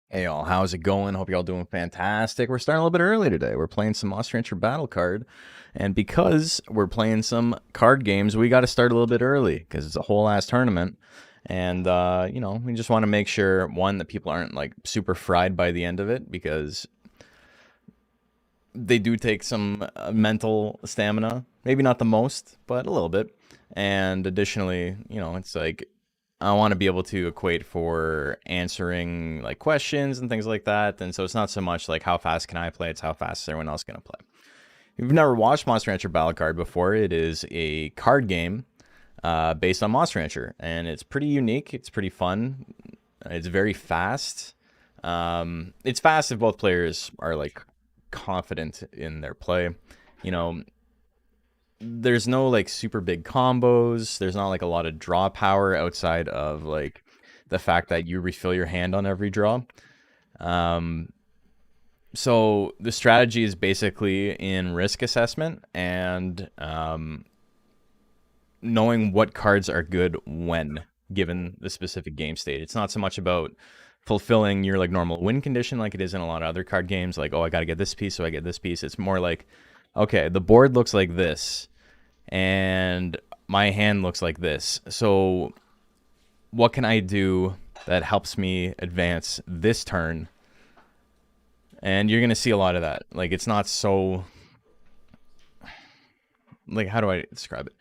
Hey y'all, how's it going? Hope y'all doing fantastic. We're starting a little bit early today. We're playing some Monster Rancher Battle Card, and because we're playing some card games, we got to start a little bit early because it's a whole ass tournament. And you know, we just want to make sure one that people aren't like super fried by the end of it because they do take some mental stamina. Maybe not the most, but a little bit. And additionally, you know, it's like I want to be able to equate for answering like questions and things like that. And so it's not so much like how fast can I play, it's how fast is everyone else going to play. If you've never watched Monster Rancher Battle Card before, it is a card game based on Monster Rancher. And it's pretty unique. It's pretty fun. It's very fast. It's fast if both players are like confident in their play. You know, there's no like super big combos. There's not like a lot of draw power outside of like the fact that you refill your hand on every draw. So the strategy is basically in risk assessment and knowing what cards are good when given the specific game state. It's not so much about fulfilling your like normal win condition like it is in a lot of other card games, like, oh, I got to get this piece, so I get this piece. It's more like, okay, the board looks like this and my hand looks like this, so what can I do that helps me advance this turn? And you're gonna see a lot of that. Like, it's not so, like, how do I describe it?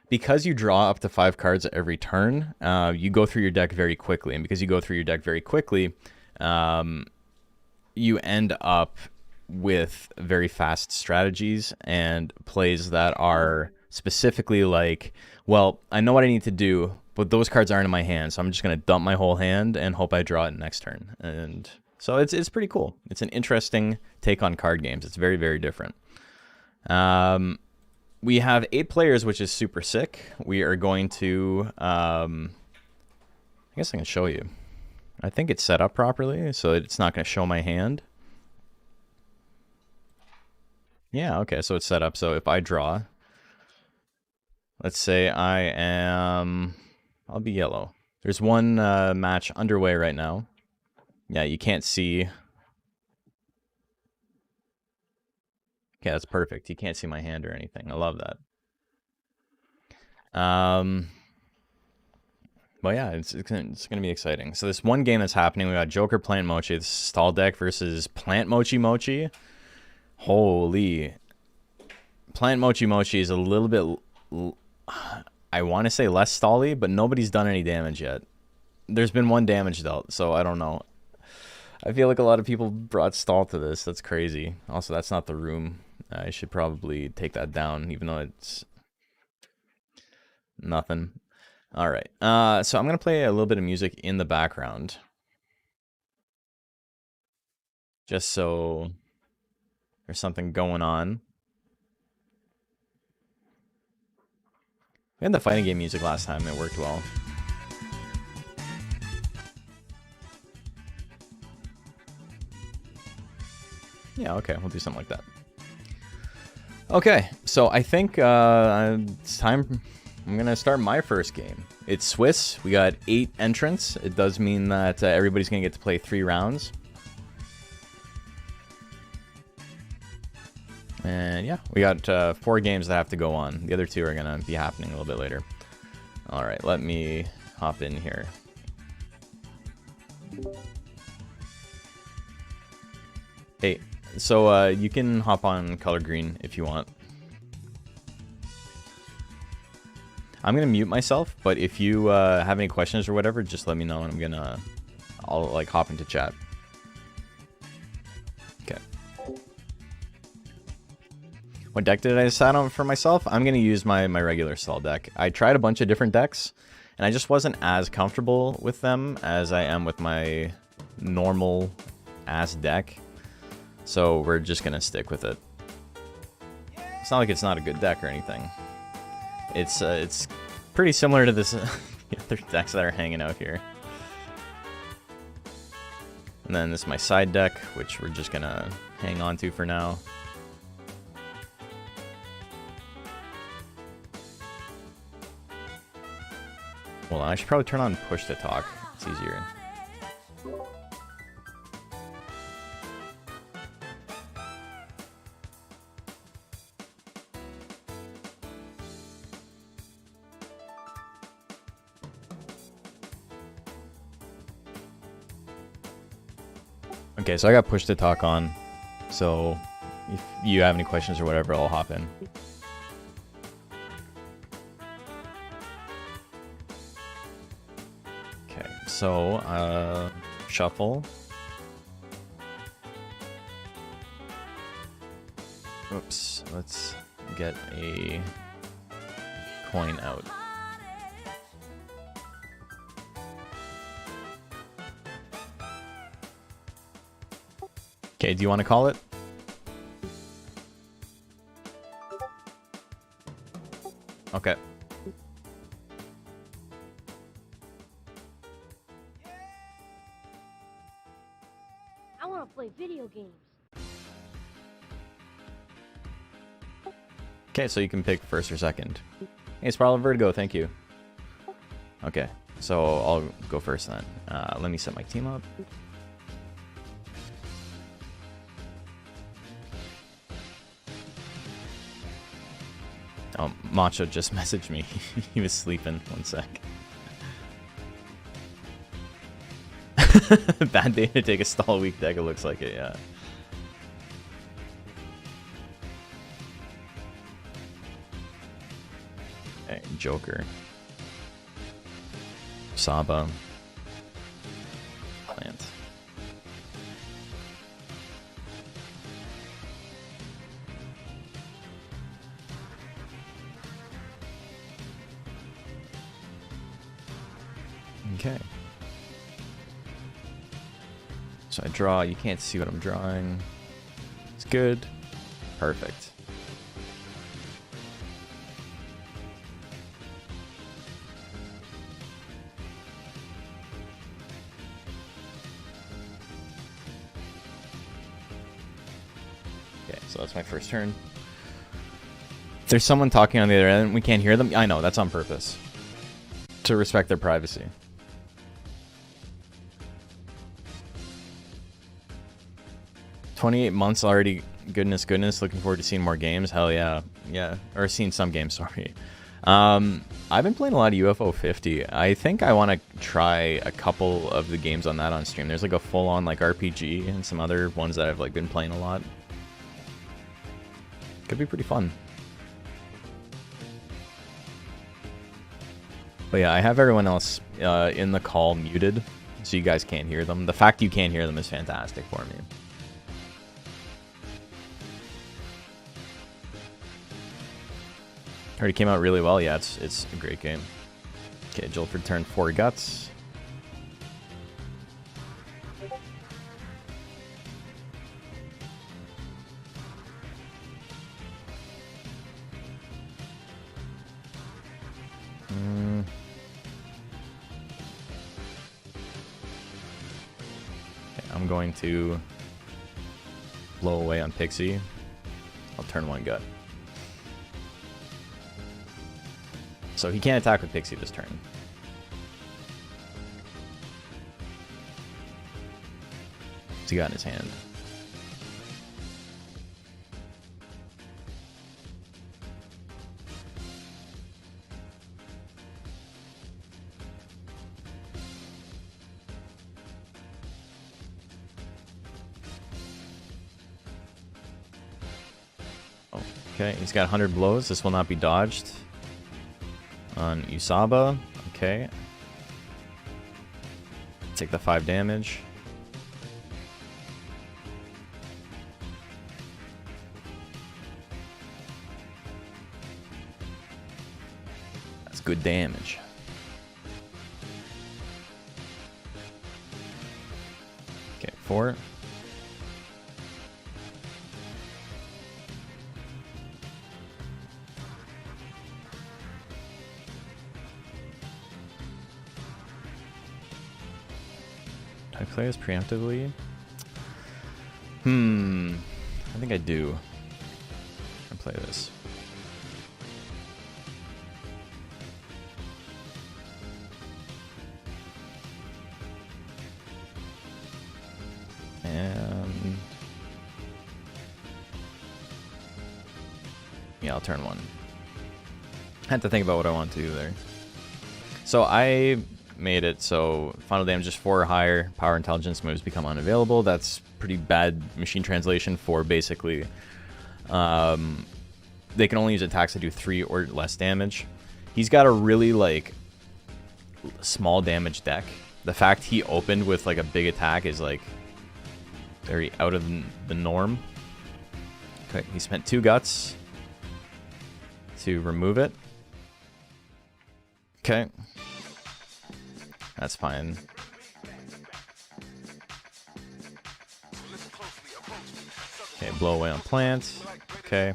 Because you draw up to 5 cards every turn, you go through your deck very quickly. And because you go through your deck very quickly, you end up with very fast strategies and plays that are specifically like, well, I know what I need to do, but those cards aren't in my hand, so I'm just going to dump my whole hand and hope I draw it next turn. And so it's pretty cool. It's an interesting take on card games. It's very, very different. We have 8 players, which is super sick. We are going to, I guess I can show you. I think it's set up properly, so it's not going to show my hand. Yeah, okay, so it's set up. So if I draw, let's say I'll be yellow. There's one match underway right now. Yeah, you can't see. Okay, that's perfect. You can't see my hand or anything. I love that. But yeah, it's going to be exciting. So this one game that's happening, we got Joker Plant Mochi. This stall deck versus Plant Mochi Mochi. Holy. Plant Mochi Mochi is a little bit, I want to say less stally, but nobody's done any damage yet. There's been 1 damage dealt, so I don't know. I feel like a lot of people brought stall to this. That's crazy. Also, that's not the room. I should probably take that down, even though it's nothing. All right. So I'm going to play a little bit of music in the background. Just so there's something going on. We had the fighting game music last time. It worked well. Yeah, okay. We'll do something like that. Okay, so I think it's time. I'm going to start my first game. It's Swiss. We got 8 entrants. It does mean that everybody's going to get to play 3 rounds. And yeah, we got 4 games that have to go on. The other 2 are going to be happening a little bit later. All right, let me hop in here. Hey, so you can hop on color green if you want. I'm going to mute myself, but if you have any questions or whatever, just let me know and I'll like hop into chat. Okay. What deck did I decide on for myself? I'm going to use my regular stall deck. I tried a bunch of different decks, and I just wasn't as comfortable with them as I am with my normal ass deck. So we're just going to stick with it. It's not like it's not a good deck or anything. It's pretty similar to this the other decks that are hanging out here. And then this is my side deck, which we're just gonna hang on to for now. Well, I should probably turn on push to talk. It's easier. Okay, so I got push to talk on. So if you have any questions or whatever, I'll hop in. Okay, so shuffle. Oops, let's get a coin out. Okay, do you want to call it? Okay. I want to play video games. Okay, so you can pick first or second. Hey, Spiral Vertigo, thank you. Okay, so I'll go first then. Let me set my team up. Oh, Macho just messaged me. He was sleeping. One sec. Bad day to take a stall weak deck, it looks like it, yeah. Okay, Joker. Saba. Plant. Okay. So I draw, you can't see what I'm drawing. It's good. Perfect. Okay, so that's my first turn. If there's someone talking on the other end, we can't hear them. I know, that's on purpose. To respect their privacy. "28 months already, goodness. Looking forward to seeing more games." Hell yeah. Yeah. Or seeing some games, sorry. I've been playing a lot of UFO 50. I think I want to try a couple of the games on that on stream. There's like a full-on like RPG and some other ones that I've like been playing a lot. Could be pretty fun. But yeah, I have everyone else in the call muted, so you guys can't hear them. The fact you can't hear them is fantastic for me. Already came out really well. Yeah, it's a great game. Okay, Jilford turned 4 guts. Okay, I'm going to blow away on Pixie. I'll turn 1 gut. So he can't attack with Pixie this turn. What's he got in his hand? Okay, he's got 100 blows. This will not be dodged. On Usaba, okay. Take the 5 damage. That's good damage. Okay, 4. I play this preemptively? I think I do. I play this. Yeah, I'll turn 1. Had to think about what I want to do there. So I made it so final damage is 4 or higher. Power intelligence moves become unavailable. That's pretty bad machine translation for basically they can only use attacks that do 3 or less damage. He's got a really like small damage deck. The fact he opened with like a big attack is like very out of the norm. Okay, he spent 2 guts to remove it. Okay. That's fine. Okay, blow away on plants. Okay.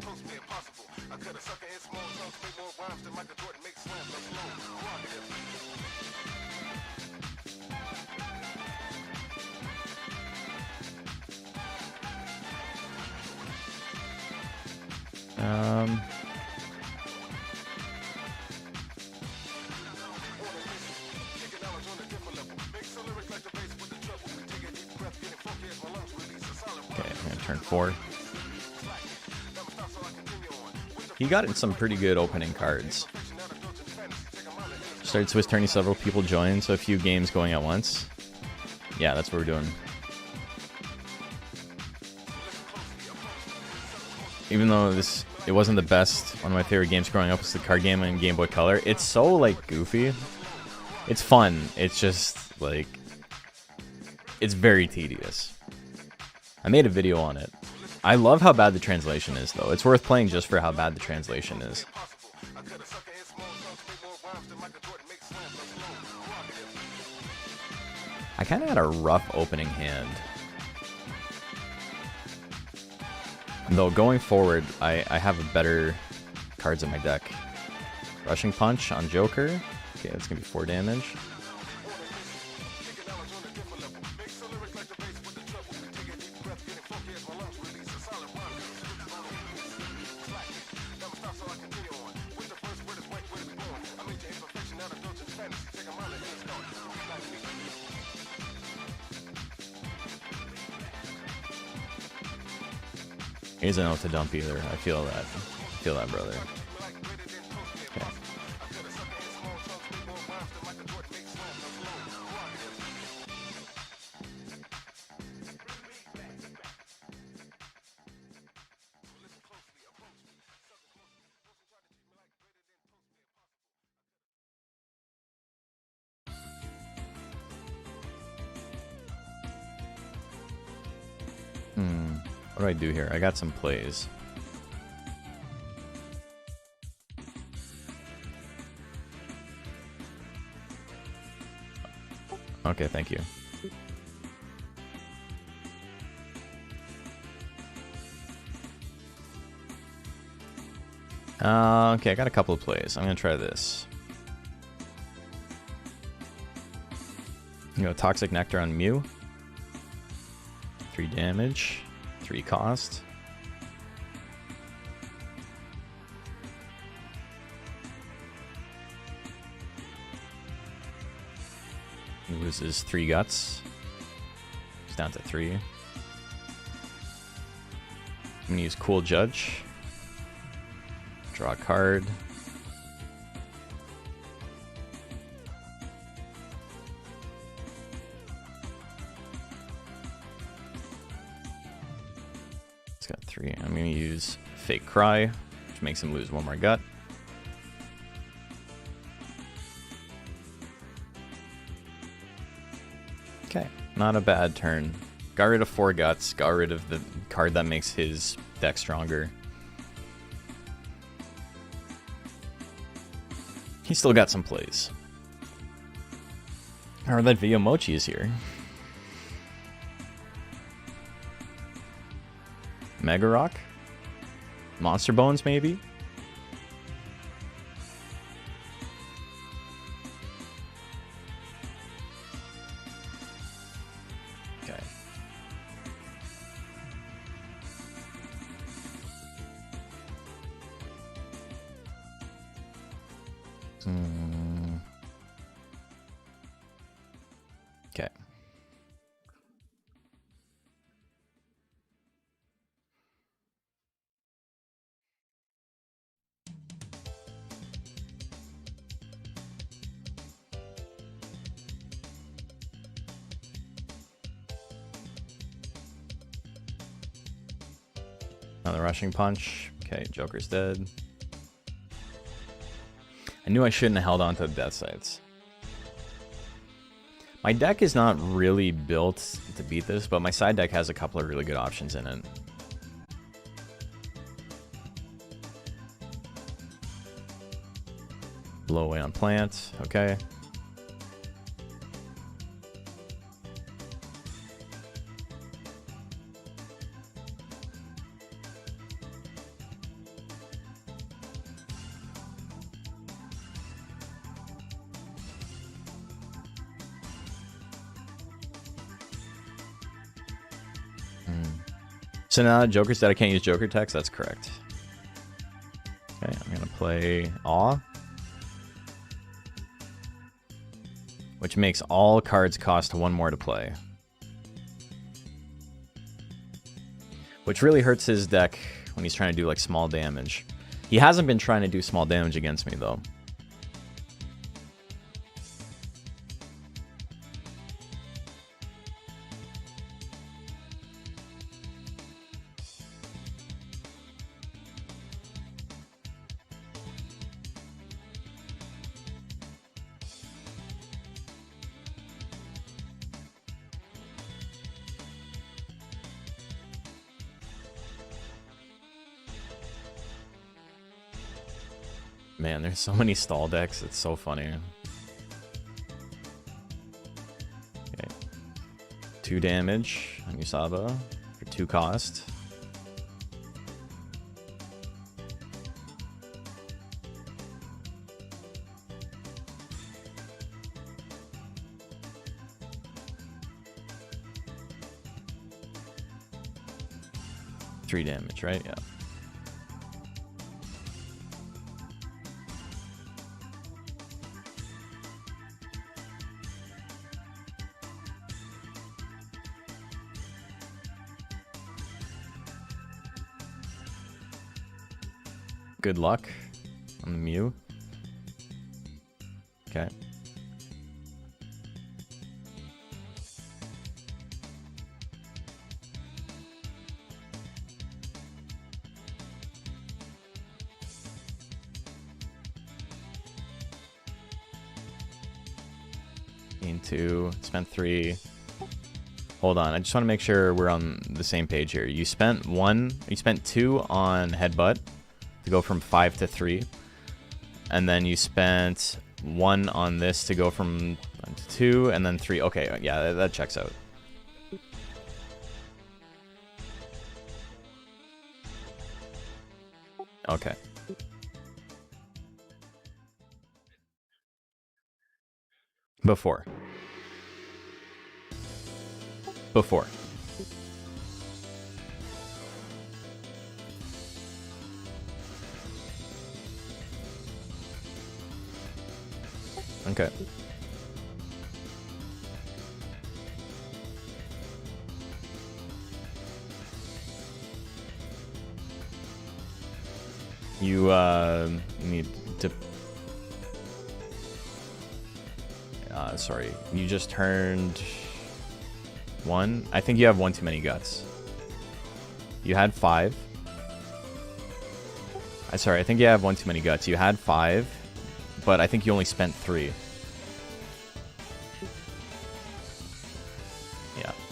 Okay, I'm gonna turn 4. He got in some pretty good opening cards. Started Swiss tourney, several people joined, so a few games going at once. Yeah, that's what we're doing. Even though it wasn't the best, one of my favorite games growing up was the card game and Game Boy Color. It's so like goofy. It's fun. It's just like it's very tedious. I made a video on it. I love how bad the translation is, though. It's worth playing just for how bad the translation is. I kind of had a rough opening hand. Though going forward, I have better cards in my deck. Rushing Punch on Joker. Okay, that's going to be 4 damage. He doesn't know what to dump either. I feel that. I feel that, brother. Okay. What do I do here? I got some plays. Okay, thank you. Okay, I got a couple of plays. I'm gonna try this. You know, Toxic Nectar on Mew. 3 damage. 3 cost. He loses 3 guts. He's down to 3. I'm gonna use Cool Judge. Draw a card. It's got 3. I'm gonna use Fake Cry, which makes him lose 1 more gut. Okay, not a bad turn. Got rid of 4 guts, got rid of the card that makes his deck stronger. He's still got some plays. Or that Via Mochi is here. Mega Rock? Monster Bones, maybe? Okay. Okay. Another rushing punch. Okay, Joker's dead. I knew I shouldn't have held on to the death sights. My deck is not really built to beat this, but my side deck has a couple of really good options in it. Blow away on plant, okay. So now Joker's dead, I can't use Joker text? That's correct. Okay, I'm gonna play Awe. Which makes all cards cost 1 more to play. Which really hurts his deck when he's trying to do like small damage. He hasn't been trying to do small damage against me though. Man, there's so many stall decks. It's so funny. Okay. 2 damage on Yusaba for 2 cost. Three damage, right? Yeah. Good luck on the Mew. Okay. Gain 2, spent 3. Hold on, I just want to make sure we're on the same page here. You spent 2 on Headbutt to go from 5 to 3. And then you spent 1 on this to go from 1 to 2, and then 3. Okay, yeah, that checks out. Okay. Before. Okay. You need to sorry, you just turned 1. I think you have 1 too many guts. You had 5. Sorry, I think you have 1 too many guts. You had 5, but I think you only spent 3.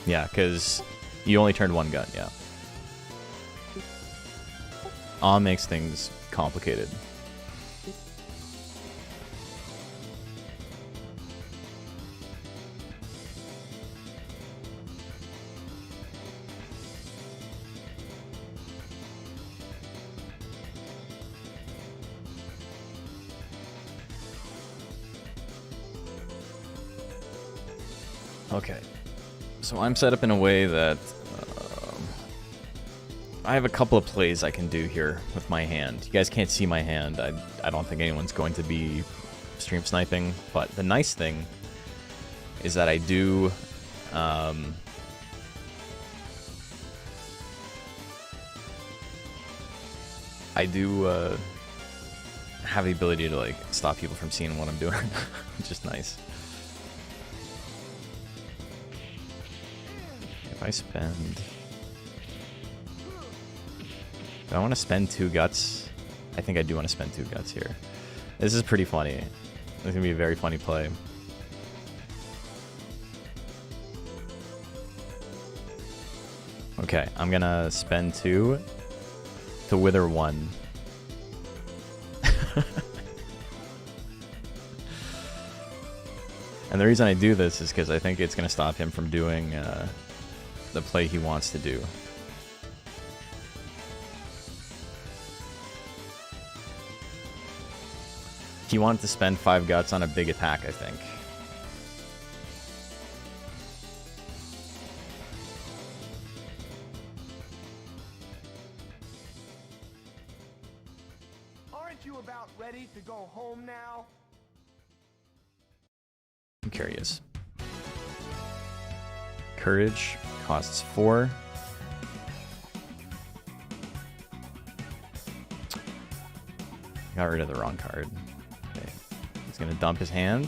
Yeah, because you only turned 1 gut, yeah. Awe makes things complicated. Okay, so I'm set up in a way that I have a couple of plays I can do here with my hand. You guys can't see my hand. I don't think anyone's going to be stream sniping, but the nice thing is that I do have the ability to like stop people from seeing what I'm doing, which is nice. If I spend Do I want to spend 2 guts? I think I do want to spend 2 guts here. This is pretty funny. This is going to be a very funny play. Okay, I'm going to spend 2 to wither 1. And the reason I do this is because I think it's going to stop him from doing the play he wants to do. He wanted to spend 5 guts on a big attack, I think. Aren't you about ready to go home now? I'm curious. Courage costs 4. Got rid of the wrong card. Okay. He's gonna dump his hand.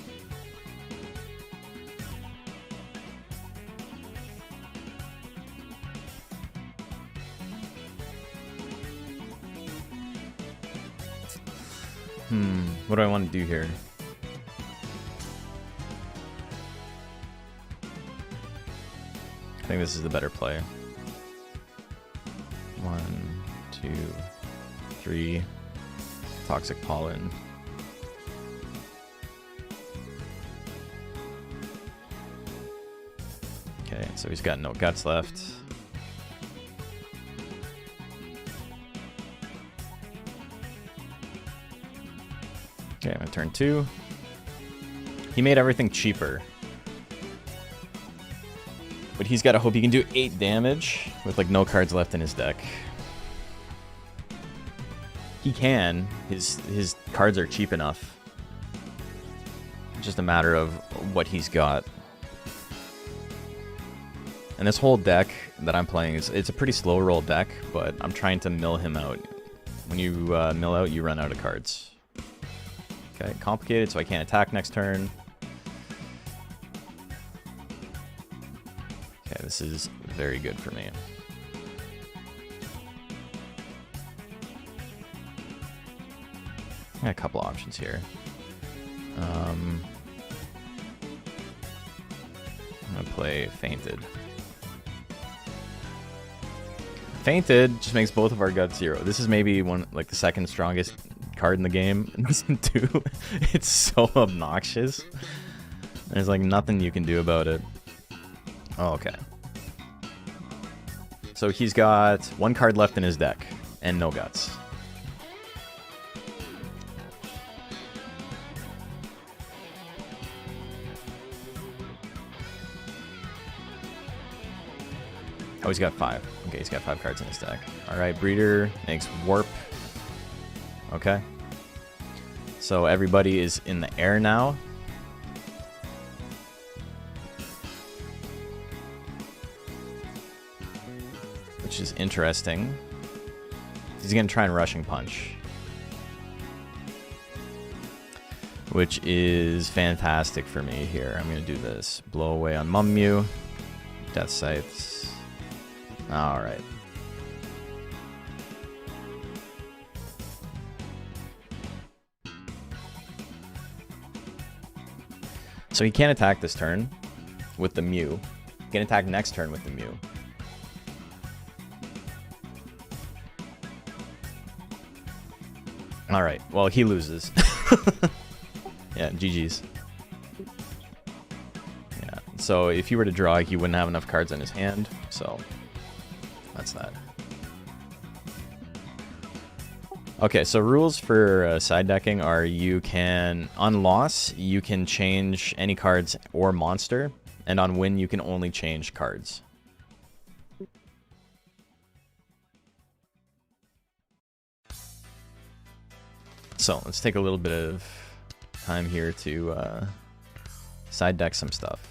What do I want to do here? I think this is the better play. 1, 2, 3. Toxic Pollen. Okay, so he's got no guts left. Okay, I'm gonna turn 2. He made everything cheaper. But he's gotta hope he can do 8 damage with like no cards left in his deck. He can. His cards are cheap enough. It's just a matter of what he's got. And this whole deck that I'm playing it's a pretty slow roll deck, but I'm trying to mill him out. When you mill out, you run out of cards. Okay, complicated, so I can't attack next turn. Okay, this is very good for me. I got a couple options here. I'm gonna play Fainted. Fainted just makes both of our guts 0. This is maybe the second strongest card in the game in Season 2. It's so obnoxious. There's like nothing you can do about it. Oh, okay. So he's got 1 card left in his deck and no guts. Oh, he's got 5. Okay, he's got 5 cards in his deck. Alright, Breeder makes Warp. Okay. So everybody is in the air now. Which is interesting. He's going to try and Rushing Punch. Which is fantastic for me here. I'm going to do this. Blow away on Mummew. Death Scythes. Alright. So he can't attack this turn with the Mew. He can attack next turn with the Mew. Alright, well, he loses. Yeah, GG's. Yeah, so if he were to draw, he wouldn't have enough cards in his hand, so that's that. Okay, so rules for side decking are you can, on loss, you can change any cards or monster, and on win, you can only change cards. So let's take a little bit of time here to side deck some stuff.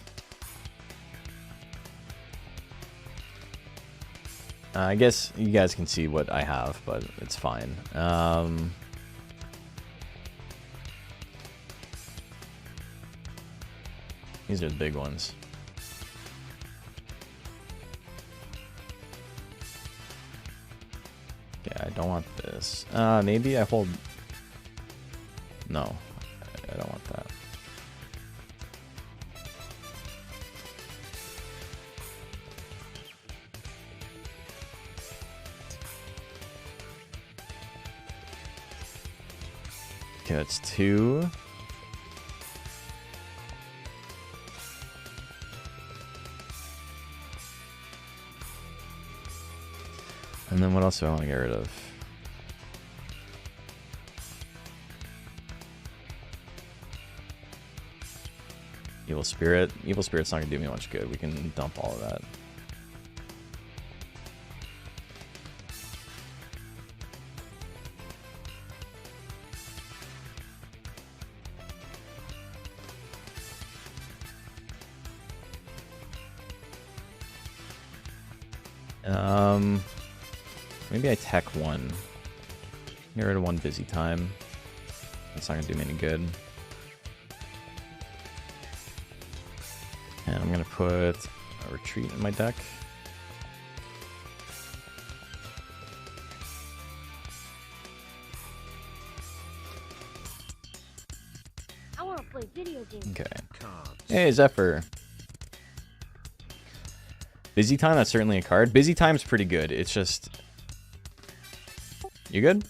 I guess you guys can see what I have, but it's fine. These are the big ones. Yeah, I don't want this. Maybe I hold... No, I don't want that. Okay, that's 2. And then what else do I want to get rid of? Evil Spirit. Evil Spirit's not going to do me much good. We can dump all of that. Maybe I tech 1. Get rid of 1 busy time. It's not gonna do me any good. And I'm gonna put a retreat in my deck. I want to play video games. Okay. Hey, Zephyr. Busy time, that's certainly a card. Busy time's pretty good. It's just... You good?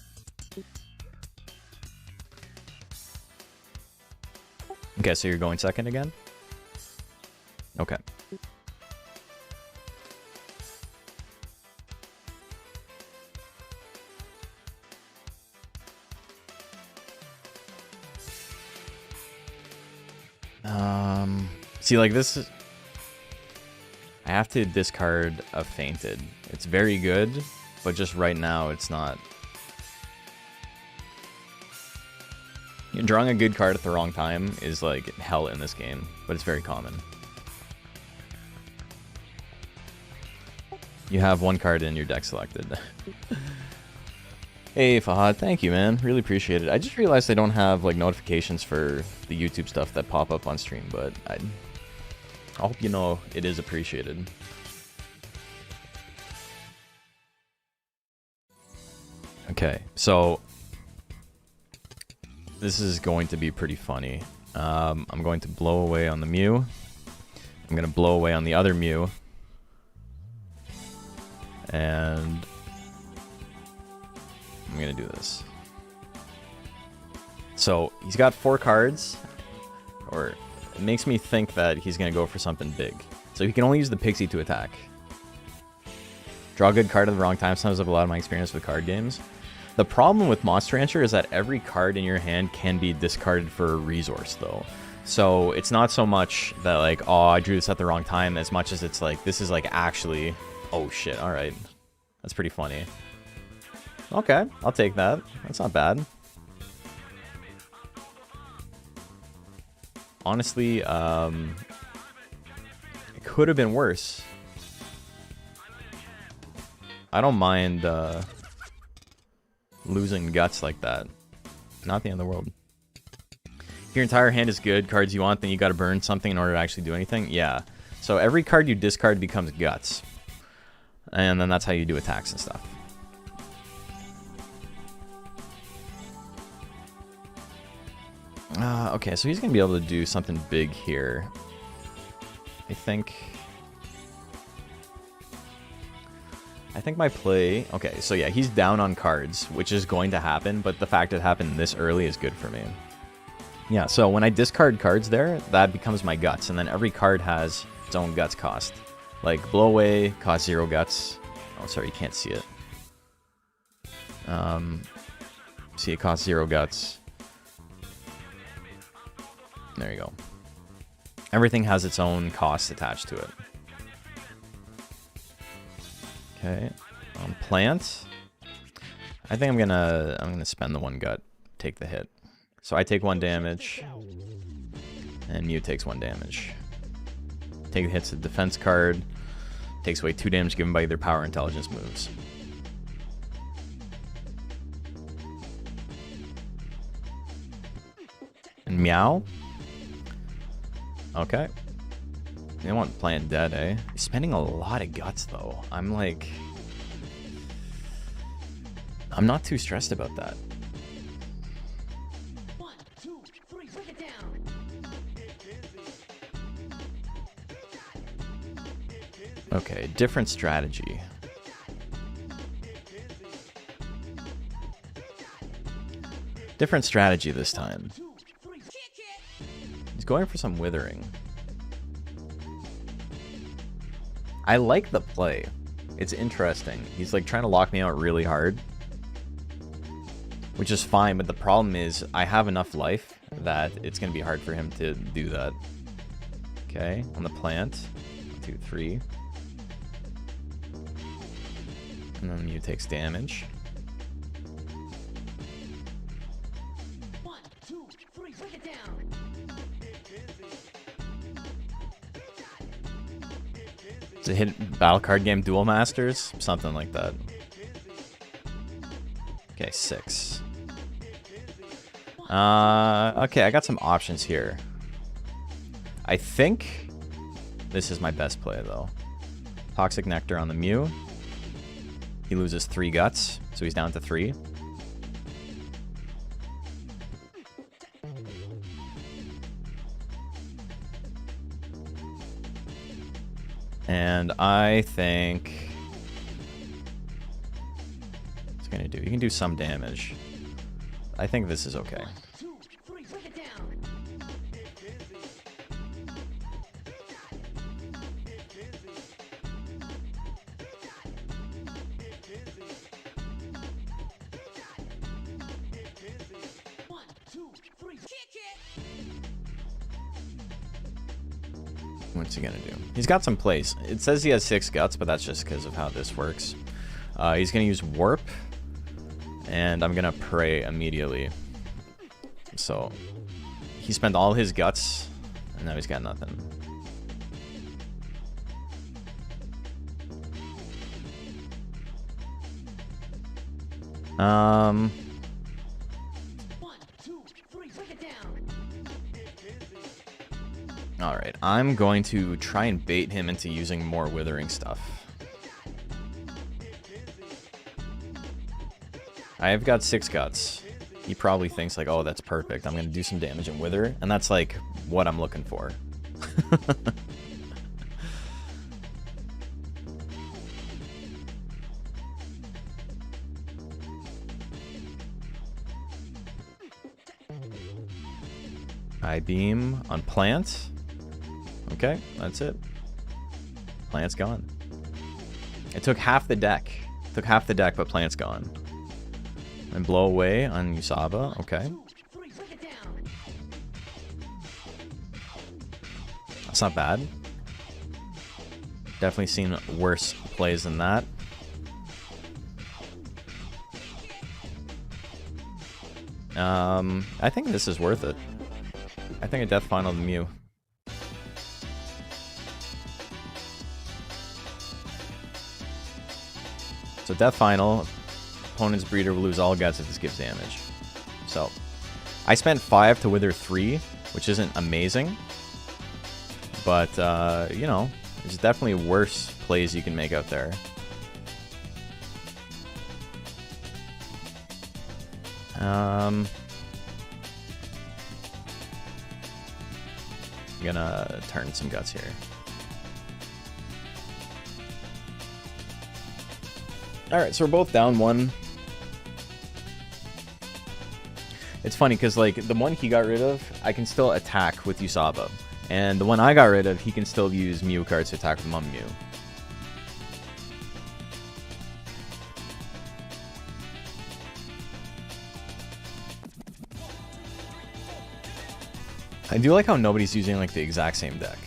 Okay, so you're going second again? Okay. See, like, this is... I have to discard a Fainted. It's very good, but just right now it's not. Drawing a good card at the wrong time is like hell in this game, but it's very common. You have 1 card in your deck selected. Hey Fahad, thank you, man. Really appreciate it. I just realized I don't have like notifications for the YouTube stuff that pop up on stream, but I hope you know it is appreciated. Okay, so this is going to be pretty funny. I'm going to blow away on the Mew. I'm going to blow away on the other Mew. And I'm going to do this. So he's got 4 cards, or it makes me think that he's going to go for something big. So he can only use the Pixie to attack. Draw a good card at the wrong time. Sometimes I have a lot of my experience with card games. The problem with Monster Rancher is that every card in your hand can be discarded for a resource, though. So it's not so much that, like, oh, I drew this at the wrong time, as much as it's like, this is, like, actually... Oh, shit. All right. That's pretty funny. Okay, I'll take that. That's not bad. Honestly, it could have been worse. I don't mind losing guts like that. Not the end of the world. If your entire hand is good, cards you want, then you gotta burn something in order to actually do anything? Yeah. So every card you discard becomes guts. And then that's how you do attacks and stuff. Okay, so he's gonna be able to do something big here. I think my play... Okay, so yeah, he's down on cards, which is going to happen, but the fact it happened this early is good for me. Yeah, so when I discard cards there, that becomes my guts, and then every card has its own guts cost. Like, Blow Away costs 0 guts. Oh, sorry, you can't see it. See, it costs 0 guts. There you go. Everything has its own cost attached to it. Okay, plant. I think I'm gonna spend the 1 gut, take the hit. So I take 1 damage, and Mew takes 1 damage. Take the hits to the defense card. Takes away 2 damage given by either power or intelligence moves. And Meow. Okay. They want Plant dead, eh? He's spending a lot of guts, though. I'm like... I'm not too stressed about that. 1, 2, 3, break it down. Okay, different strategy. Different strategy this time. 2, 3, kick it. He's going for some withering. I like the play. It's interesting. He's like trying to lock me out really hard, which is fine, but the problem is I have enough life that it's going to be hard for him to do that. Okay, on the plant. 1, 2, 3. And then Mew takes damage. 1, 2, 3, break it down. To hit battle card game Duel Masters? Something like that. Okay, 6. Okay, I got some options here. I think this is my best play, though. Toxic Nectar on the Mew. He loses 3 guts, so he's down to 3. And I think it's gonna do. You can do some damage. I think this is okay. 1, 2, 3, break it down. One, 2, 3, kick it. What's he gonna do? He's got some plays. It says he has 6 guts, but that's just because of how this works. He's gonna use Warp, and I'm gonna pray immediately. So he spent all his guts, and now he's got nothing. One, 2, 3, break it down. Alright, I'm going to try and bait him into using more withering stuff. I've got 6 guts. He probably thinks like, oh, that's perfect. I'm going to do some damage and wither. And that's like what I'm looking for. I beam on plant. Okay, that's it. Plant's gone. It took half the deck. Took half the deck, but plant's gone. And blow away on Yusaba. Okay. 2, 3, break it down. That's not bad. Definitely seen worse plays than that. I think this is worth it. I think a Death Final the Mew. So Death Final, opponent's breeder will lose all guts if this gives damage. So I spent 5 to wither 3, which isn't amazing. But, you know, there's definitely worse plays you can make out there. I'm gonna turn some guts here. Alright, so we're both down 1. It's funny because, like, the one he got rid of, I can still attack with Yusaba. And the one I got rid of, he can still use Mew cards to attack with Mum Mew. I do like how nobody's using, like, the exact same deck.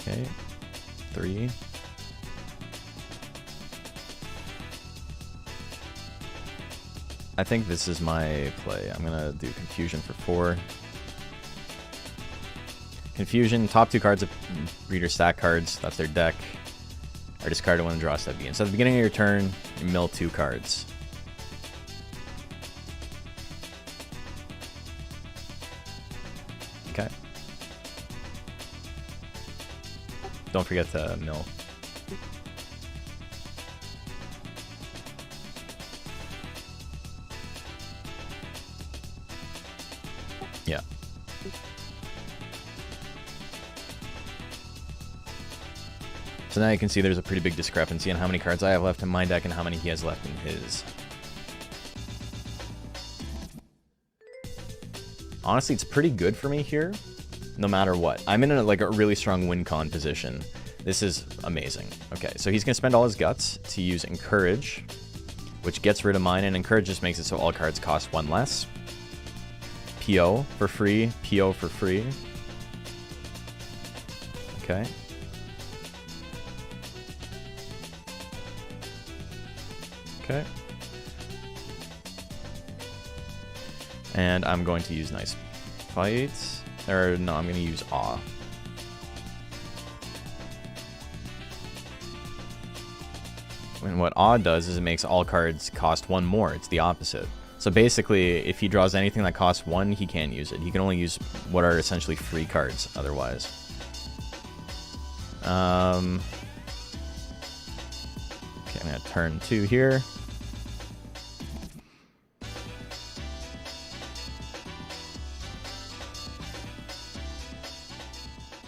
Okay. 3. I think this is my play. I'm gonna do Confusion for 4. Confusion, top 2 cards of Breeder stack cards. That's their deck. Or discard one and draw step begin. So at the beginning of your turn, you mill 2 cards. Okay. Don't forget to mill. Yeah. So now you can see there's a pretty big discrepancy in how many cards I have left in my deck and how many he has left in his. Honestly, it's pretty good for me here, no matter what. I'm in like a really strong win con position. This is amazing. Okay, so he's going to spend all his guts to use Encourage, which gets rid of mine, and Encourage just makes it so all cards cost 1 less. PO for free, PO for free. Okay. Okay. And I'm going to use Nice Fight. Or no, I'm going to use Awe. And what Awe does is it makes all cards cost 1 more. It's the opposite. So basically, if he draws anything that costs 1, he can't use it. He can only use what are essentially free cards otherwise. Okay, I'm going to turn 2 here.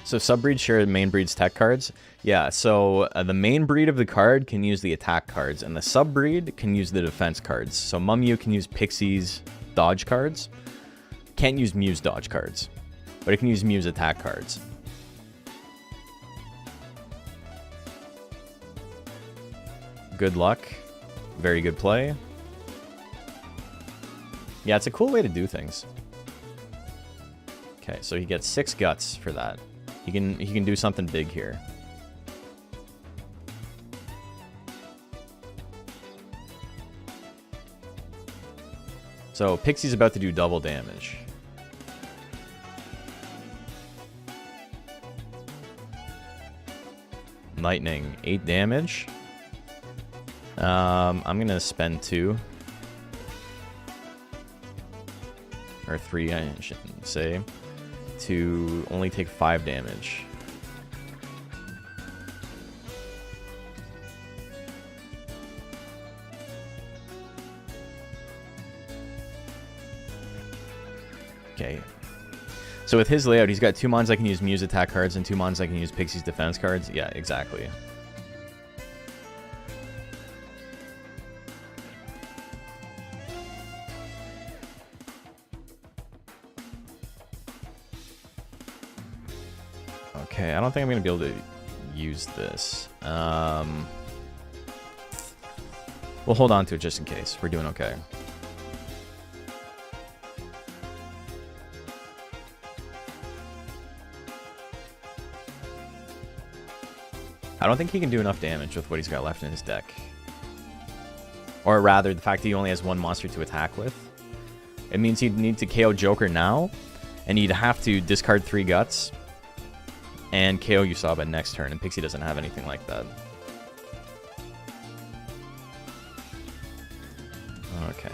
So subbreeds share main breed's tech cards. Yeah, so the main breed of the card can use the attack cards, and the subbreed can use the defense cards. So Mumyu can use Pixie's dodge cards. Can't use Mew's dodge cards, but it can use Mew's attack cards. Good luck. Very good play. Yeah, it's a cool way to do things. Okay, so he gets 6 guts for that. He can do something big here. So Pixie's about to do double damage. Lightning, 8 damage. I'm gonna spend 2. Or 3, I should say. To only take 5 damage. Okay. So with his layout, he's got 2 mons I can use Mew's attack cards and 2 mons I can use Pixie's defense cards. Yeah, exactly. Okay, I don't think I'm going to be able to use this. We'll hold on to it just in case. We're doing okay. I don't think he can do enough damage with what he's got left in his deck. Or rather, the fact that he only has 1 monster to attack with. It means he'd need to KO Joker now, and he'd have to discard 3 guts and KO Yusaba next turn, and Pixie doesn't have anything like that. Okay.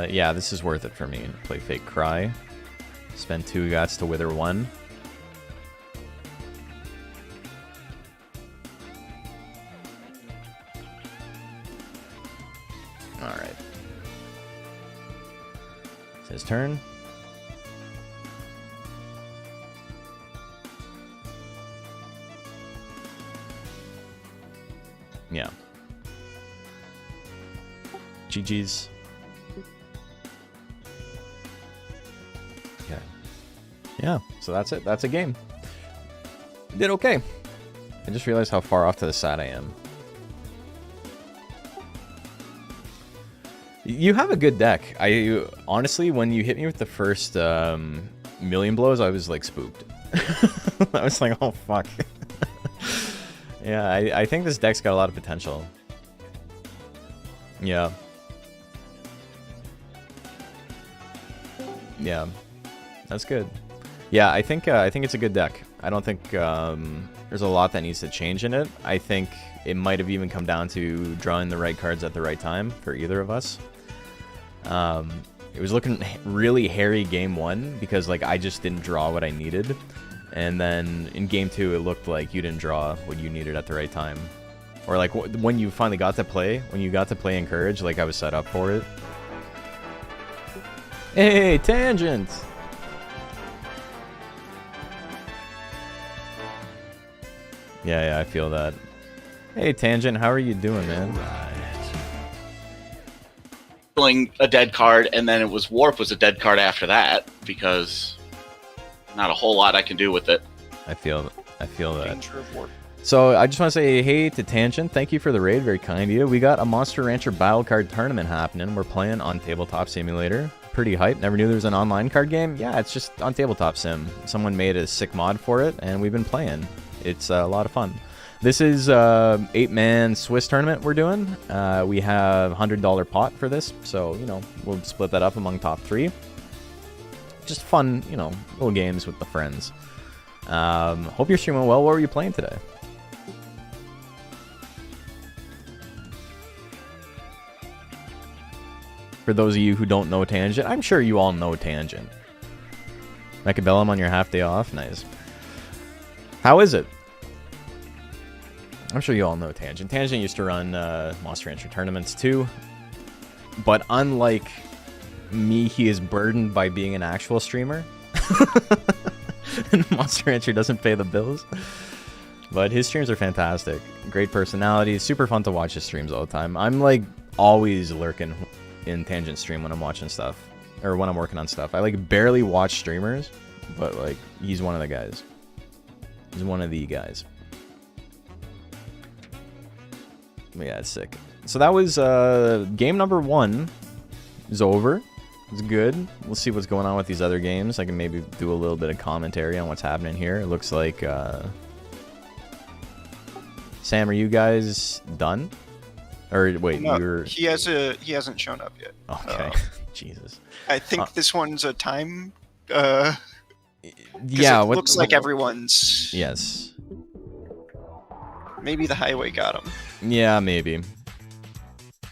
Yeah, this is worth it for me. Play Fake Cry. Spend 2 guts to wither 1. Alright. It's his turn. Yeah. GG's. Okay. Yeah, so that's it. That's a game. Did okay. I just realized how far off to the side I am. You have a good deck. Honestly, when you hit me with the first million blows, I was like spooked. I was like, oh fuck. Yeah, I think this deck's got a lot of potential. Yeah. Yeah, that's good. Yeah, I think it's a good deck. I don't think there's a lot that needs to change in it. I think it might have even come down to drawing the right cards at the right time for either of us. It was looking really hairy game 1 because like I just didn't draw what I needed. And then in game 2 it looked like you didn't draw what you needed at the right time. Or like when you finally got to play, Encourage, like I was set up for it. Hey, Tangent! Yeah, I feel that. Hey, Tangent, how are you doing, man? Pulling a dead card, and then it was Warp was a dead card after that, because not a whole lot I can do with it. I feel that. Danger of Warp. So I just want to say hey to Tangent. Thank you for the raid. Very kind of you. We got a Monster Rancher Battle Card Tournament happening. We're playing on Tabletop Simulator. Pretty hype. Never knew there was an online card game. Yeah, it's just on Tabletop Sim. Someone made a sick mod for it, and we've been playing. It's a lot of fun. This is 8-man Swiss tournament we're doing. We have $100 pot for this, so, you know, we'll split that up among top 3. Just fun, you know, little games with the friends. Hope you're streaming well. What were you playing today? For those of you who don't know Tangent, I'm sure you all know Tangent. Mechabellum on your half day off? Nice. How is it? I'm sure you all know Tangent. Tangent used to run Monster Rancher tournaments too. But unlike me, he is burdened by being an actual streamer. And Monster Rancher doesn't pay the bills. But his streams are fantastic. Great personality. Super fun to watch his streams all the time. I'm like always lurking in Tangent stream when I'm watching stuff. Or when I'm working on stuff. I like barely watch streamers. But like, he's one of the guys. He's one of the guys. Yeah, it's sick. So that was game number 1 is over. It's good. We'll see what's going on with these other games. I can maybe do a little bit of commentary on what's happening here. It looks like Sam, are you guys done? Or wait, No, you're he hasn't shown up yet. okay. Jesus. I think this one's a time. Yeah. It looks like everyone's. Yes. Maybe the highway got him. Yeah, maybe.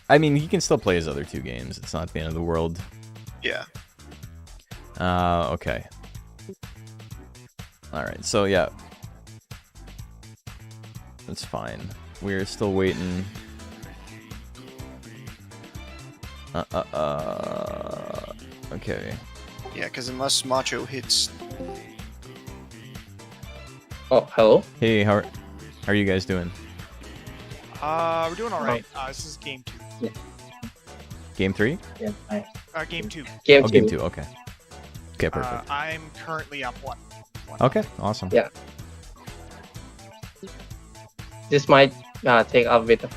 I mean, he can still play his other 2 games. It's not the end of the world. Yeah. Okay. Alright, so yeah. That's fine. We're still waiting. Okay. Yeah, because unless Macho hits. Oh, hello? Hey, how are you guys doing? We're doing all right. This is game 2. Game 3? Yeah, nice. Game 2. Game Oh, two. game 2, okay. Okay, perfect. I'm currently up 1. Okay, awesome. Yeah. This might take a bit of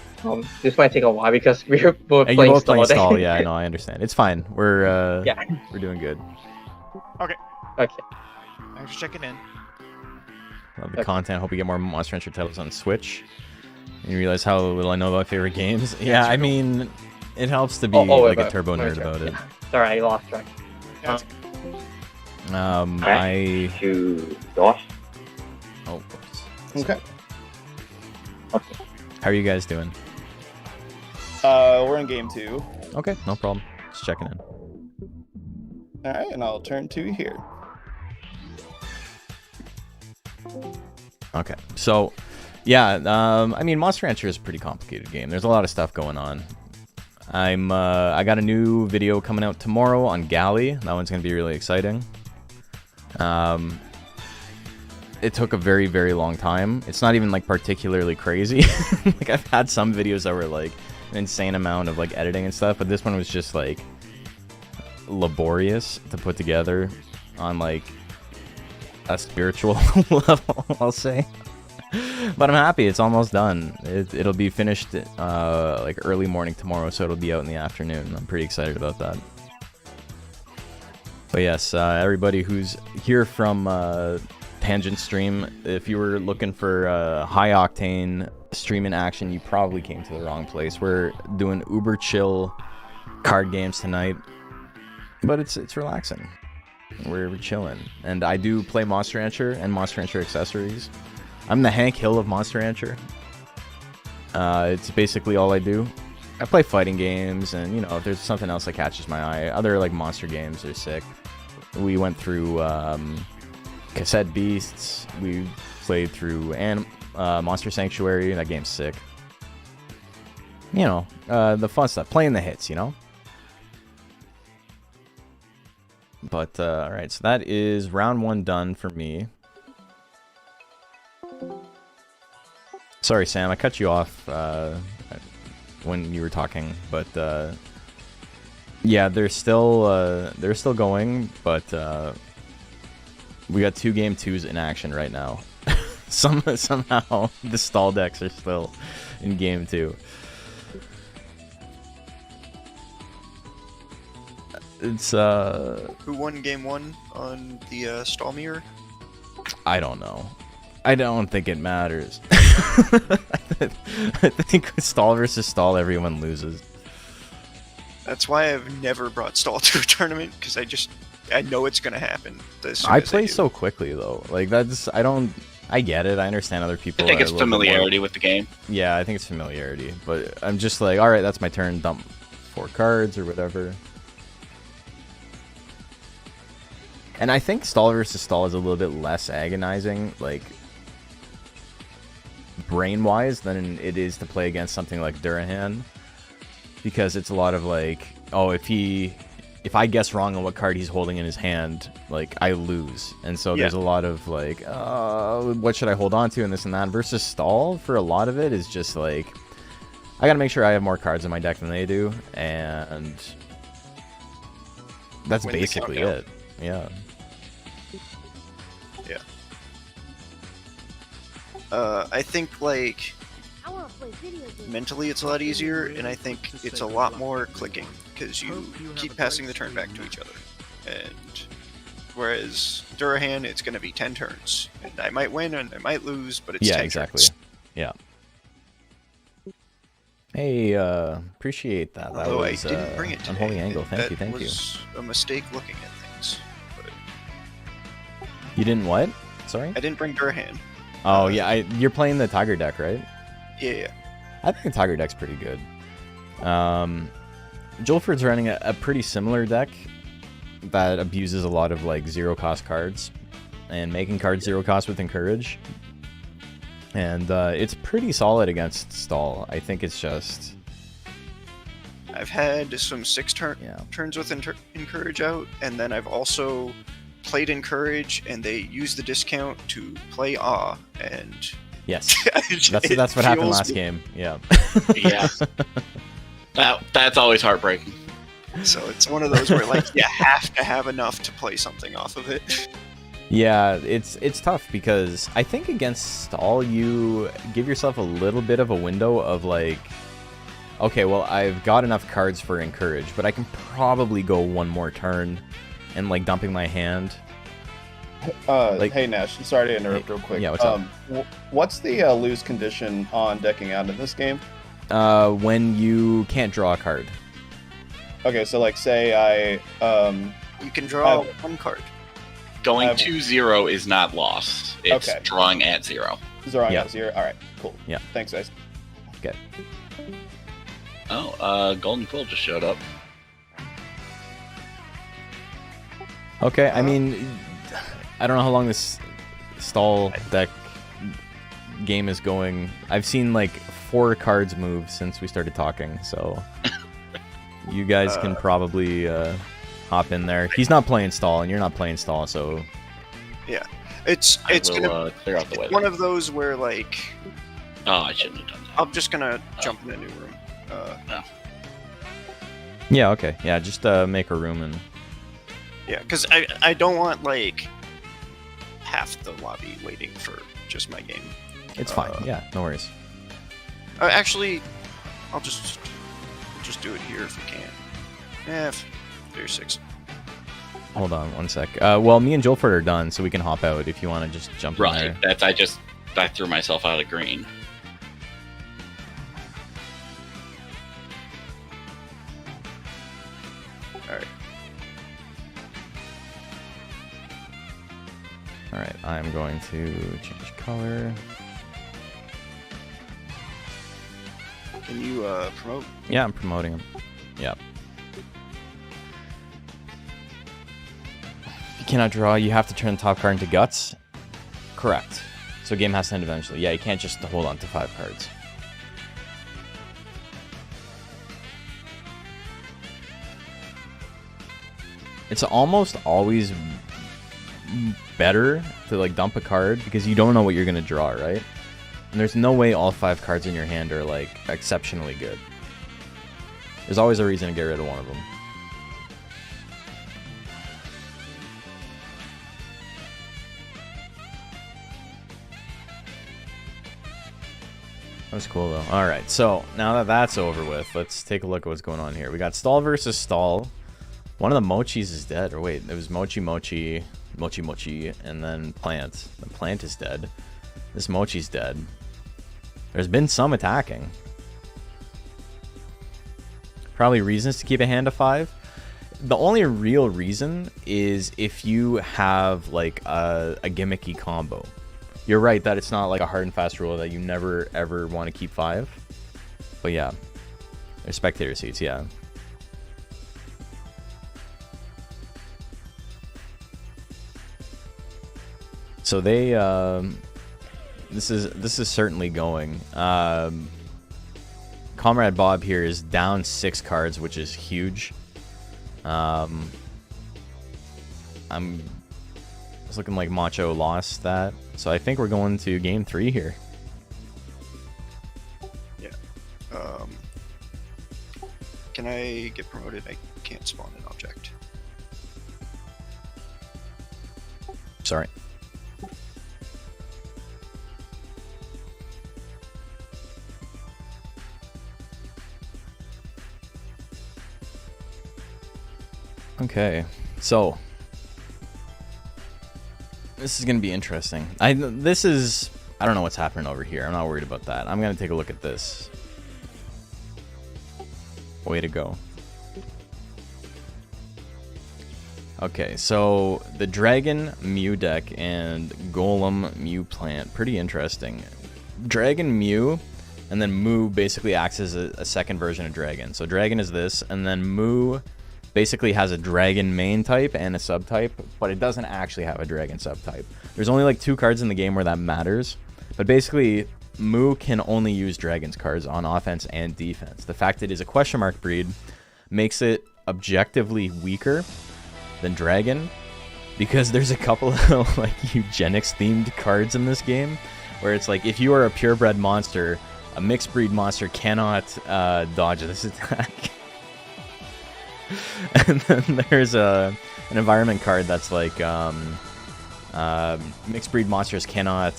this might take a while because we're both And you're playing both playing stall. stall, yeah, I know, I understand. It's fine. We're Yeah. we're doing good. Okay. Thanks for checking in. Love the Okay. content. Hope we get more Monster Rancher titles on Switch. And you realize how little I know about favorite games. Yeah, I mean, it helps to be like a turbo nerd about it. Sorry, I lost track. Yeah, it's- I To DOS. oh, whoops. Okay. How are you guys doing? We're in game 2. Okay, no problem. Just checking in. Alright, and I'll turn 2 here. Okay, so yeah, I mean, Monster Rancher is a pretty complicated game. There's a lot of stuff going on. I got a new video coming out tomorrow on Galley. That one's gonna be really exciting. It took a very, very long time. It's not even like particularly crazy. Like I've had some videos that were like an insane amount of like editing and stuff, but this one was just like laborious to put together on like a spiritual level, I'll say. But I'm happy it's almost done. It'll be finished like early morning tomorrow, so it'll be out in the afternoon. I'm pretty excited about that. But yes, everybody who's here from Tangent Stream, if you were looking for high octane streaming action, you probably came to the wrong place. We're doing uber chill card games tonight, but it's relaxing. We're chilling, and I do play Monster Rancher and Monster Rancher accessories. I'm the Hank Hill of Monster Rancher. It's basically all I do. I play fighting games, and you know, if there's something else that catches my eye, other like monster games are sick. We went through Cassette Beasts. We played through Monster Sanctuary. That game's sick. You know, the fun stuff, playing the hits, you know. But all right, so that is round 1 done for me. Sorry, Sam, I cut you off when you were talking, but yeah, they're still going, but we got 2 game 2s in action right now. Somehow the stall decks are still in game 2. It's Who won game 1 on the stall mirror? I don't know. I don't think it matters. I think stall versus stall, everyone loses. That's why I've never brought stall to a tournament, because I know it's gonna happen. I play so quickly though. Like that's I get it. I understand other people. I think it's familiarity with the game. Yeah, I think it's familiarity. But I'm just like, all right, that's my turn. Dump 4 cards or whatever. And I think stall versus stall is a little bit less agonizing, like brain-wise, than it is to play against something like Durahan, because it's a lot of like, oh, if I guess wrong on what card he's holding in his hand, like I lose, and so there's a lot of like, what should I hold on to and this and that. Versus stall, for a lot of it, is just like, I gotta make sure I have more cards in my deck than they do, and that's basically it. Yeah. Yeah. I think like I want to play video games. mentally it's a lot easier, and I think it's a lot more clicking because you keep passing the turn back to each other. And whereas Durahan, it's going to be 10 turns, and I might win and I might lose, but it's 10 exactly. turns. Yeah. Hey, appreciate that. That Although was I didn't bring it today. Unholy Angle. Thank That you, thank you. was a mistake looking at things. But You didn't what? Sorry? I didn't bring Durahan. Oh yeah, you're playing the Tiger deck, right? Yeah. I think the Tiger deck's pretty good. Julford's running a pretty similar deck that abuses a lot of like 0-cost cards and making cards 0-cost with Encourage. And it's pretty solid against stall. I think it's just... I've had some 6 turns with Encourage out, and then I've also played Encourage, and they use the discount to play Awe, and... Yes, that's what happened last game. Yeah. Yeah. That's always heartbreaking. So it's one of those where like you have to have enough to play something off of it. Yeah, it's tough because I think against stall you give yourself a little bit of a window of like, okay, well I've got enough cards for Encourage, but I can probably go one more turn and like dumping my hand. Hey Nash, sorry to interrupt real quick. Yeah, what's up? What's the lose condition on decking out in this game? When you can't draw a card. Okay, so like say You can draw one card. Going 2-0 is not loss. It's Okay. drawing at 0. drawing Yeah. out 0. All right, cool. Yeah. Thanks, guys. Okay. Oh, Golden Quill just showed up. Okay, I mean, I don't know how long this stall deck game is going. I've seen like 4 cards move since we started talking, so you guys can probably hop in there. He's not playing stall, and you're not playing stall, so Yeah, it's gonna clear out the way. one of those where like Oh, I shouldn't have done that. I'm just gonna jump in a new room. yeah, okay, yeah, just make a room and Yeah, because I don't want like half the lobby waiting for just my game. it's fine. Yeah, no worries. Actually, I'll just do it here if we can. There's 6. Hold on one sec. Well, me and Julford are done, so we can hop out if you want to just jump in Right. there. I threw myself out of green. Alright. Alright, I'm going to change color. Can you promote? Yeah, I'm promoting him. Yep. You cannot draw. You have to turn the top card into guts. Correct. So game has to end eventually. Yeah, you can't just hold on to 5 cards. It's almost always better to like dump a card because you don't know what you're gonna draw, right? And there's no way all 5 cards in your hand are like exceptionally good. There's always a reason to get rid of one of them. That's cool though. Alright, so now that that's over with, let's take a look at what's going on here. We got Stall versus Stall. One of the Mochis is dead. Or wait, it was Mochi, and then Plant. The Plant is dead. This Mochi's dead. There's been some attacking. Probably reasons to keep a hand of 5. The only real reason is if you have like a gimmicky combo. You're right that it's not like a hard and fast rule that you never ever want to keep 5. But yeah. There's spectator seats, yeah. So they this is certainly going. Comrade Bob here is down 6 cards, which is huge. It's looking like Macho lost that. So I think we're going to game 3 here. Yeah. Can I get promoted? I can't spawn an object. Sorry. Okay, so this is gonna be interesting. I don't know what's happening over here. I'm not worried about that. I'm gonna take a look at this. Way to go. Okay, so the Dragon Mew deck and Golem Mew Plant, pretty interesting. Dragon Mew, and then Moo basically acts as a second version of Dragon. So Dragon is this, and then Moo basically has a Dragon main type and a subtype, but it doesn't actually have a Dragon subtype. There's only like 2 cards in the game where that matters, but basically Moo can only use Dragon's cards on offense and defense. The fact it is a question mark breed makes it objectively weaker than Dragon, because there's a couple of like eugenics themed cards in this game where it's like if you are a purebred monster, a mixed breed monster cannot dodge this attack. And then there's an environment card that's like mixed breed monsters cannot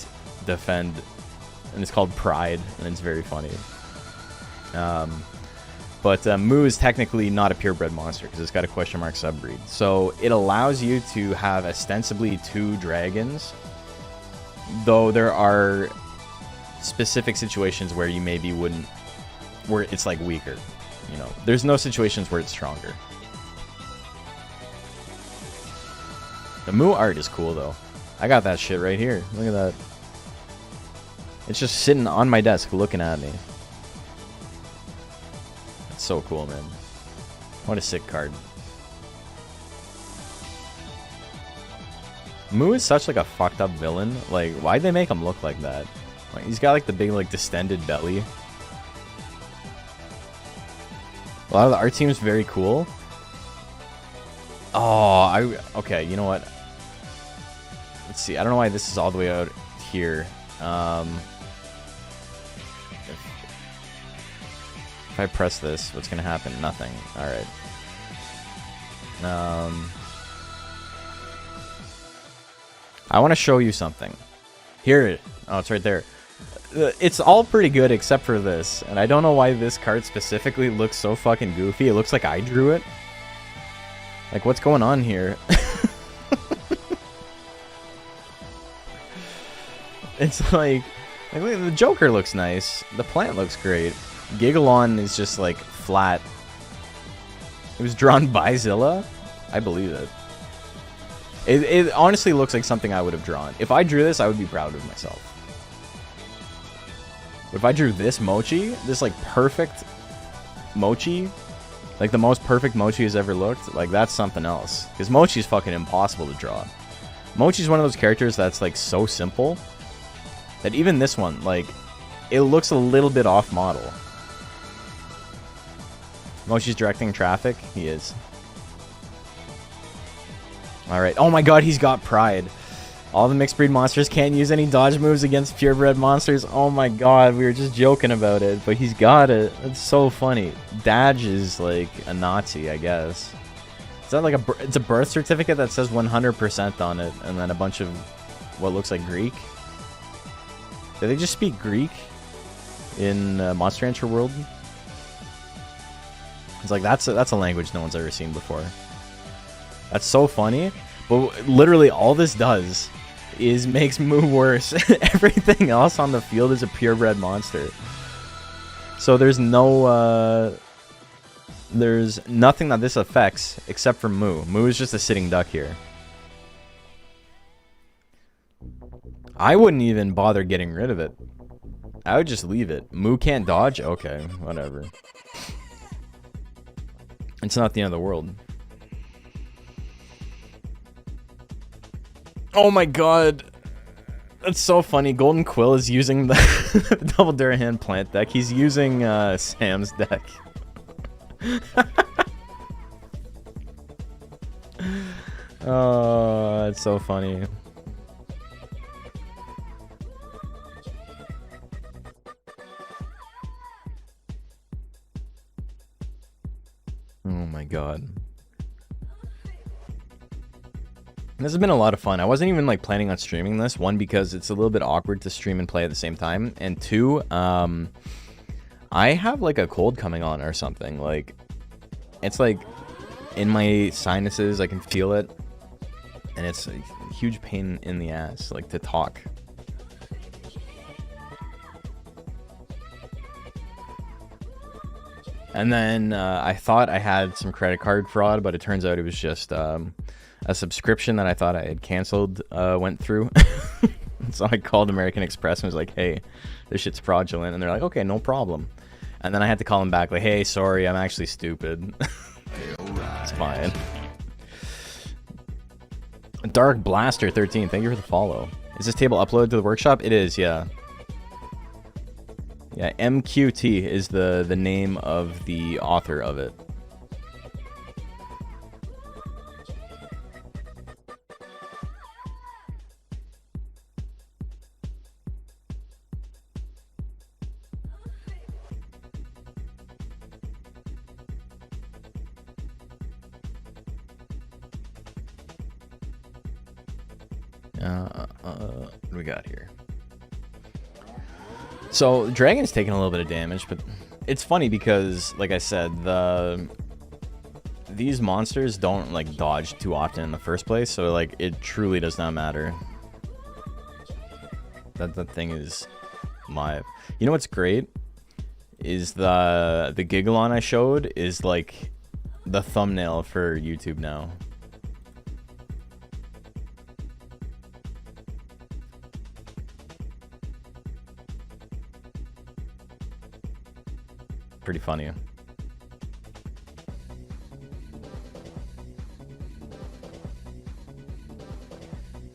defend, and it's called Pride, and it's very funny. But Moo is technically not a purebred monster because it's got a question mark subbreed, so it allows you to have ostensibly 2 dragons, though there are specific situations where you maybe wouldn't, where it's like weaker. You know, there's no situations where it's stronger. The Moo art is cool though. I got that shit right here. Look at that. It's just sitting on my desk looking at me. That's so cool, man. What a sick card. Moo is such like a fucked up villain. Like, why'd they make him look like that? Like, he's got like the big like distended belly. A lot of the art seems very cool. Oh, okay, you know what? Let's see. I don't know why this is all the way out here. If I press this, what's gonna happen? Nothing. All right. I want to show you something. Here. Oh, it's right there. It's all pretty good except for this, and I don't know why this card specifically looks so fucking goofy. It looks like I drew it. Like, what's going on here? It's like look, the Joker looks nice. The Plant looks great. Gigalon is just like flat. It was drawn by Zilla? I believe it. It honestly looks like something I would have drawn. If I drew this, I would be proud of myself. But if I drew this Mochi, this like perfect Mochi, like the most perfect Mochi has ever looked, like that's something else. Because Mochi's fucking impossible to draw. Mochi's one of those characters that's like so simple that even this one, like, it looks a little bit off model. Mochi's directing traffic? He is. Alright. Oh my god, he's got pride. All the mixed breed monsters can't use any dodge moves against purebred monsters. Oh my god, we were just joking about it, but he's got it. It's so funny. Dodge is like a Nazi, I guess. Is that like it's a birth certificate that says 100% on it, and then a bunch of what looks like Greek? Do they just speak Greek in Monster Rancher World? It's like that's a language no one's ever seen before. That's so funny. But literally all this does is makes Moo worse. Everything else on the field is a purebred monster. So there's no there's nothing that this affects except for Moo. Moo is just a sitting duck here. I wouldn't even bother getting rid of it. I would just leave it. Moo can't dodge? Okay, whatever. It's not the end of the world. Oh my god. That's so funny. Golden Quill is using the Double Durahan plant deck. He's using Sam's deck. Oh, that's so funny. Oh my god. This has been a lot of fun. I wasn't even like planning on streaming this. One, because it's a little bit awkward to stream and play at the same time. And two, I have like a cold coming on or something. Like, it's like in my sinuses, I can feel it. And it's a huge pain in the ass, like to talk. And then I thought I had some credit card fraud, but it turns out it was just a subscription that I thought I had canceled went through. So I called American Express and was like, hey, this shit's fraudulent. And they're like, okay, no problem. And then I had to call them back like, hey, sorry, I'm actually stupid. It's fine. Dark Blaster 13, thank you for the follow. Is this table uploaded to the workshop? It is, yeah. Yeah, MQT is the name of the author of it. What do we got here? So Dragon's taking a little bit of damage, but it's funny because, like I said, these monsters don't like dodge too often in the first place, so like it truly does not matter. That thing is live. You know what's great is the Gigalon I showed is like the thumbnail for YouTube now. Pretty funny.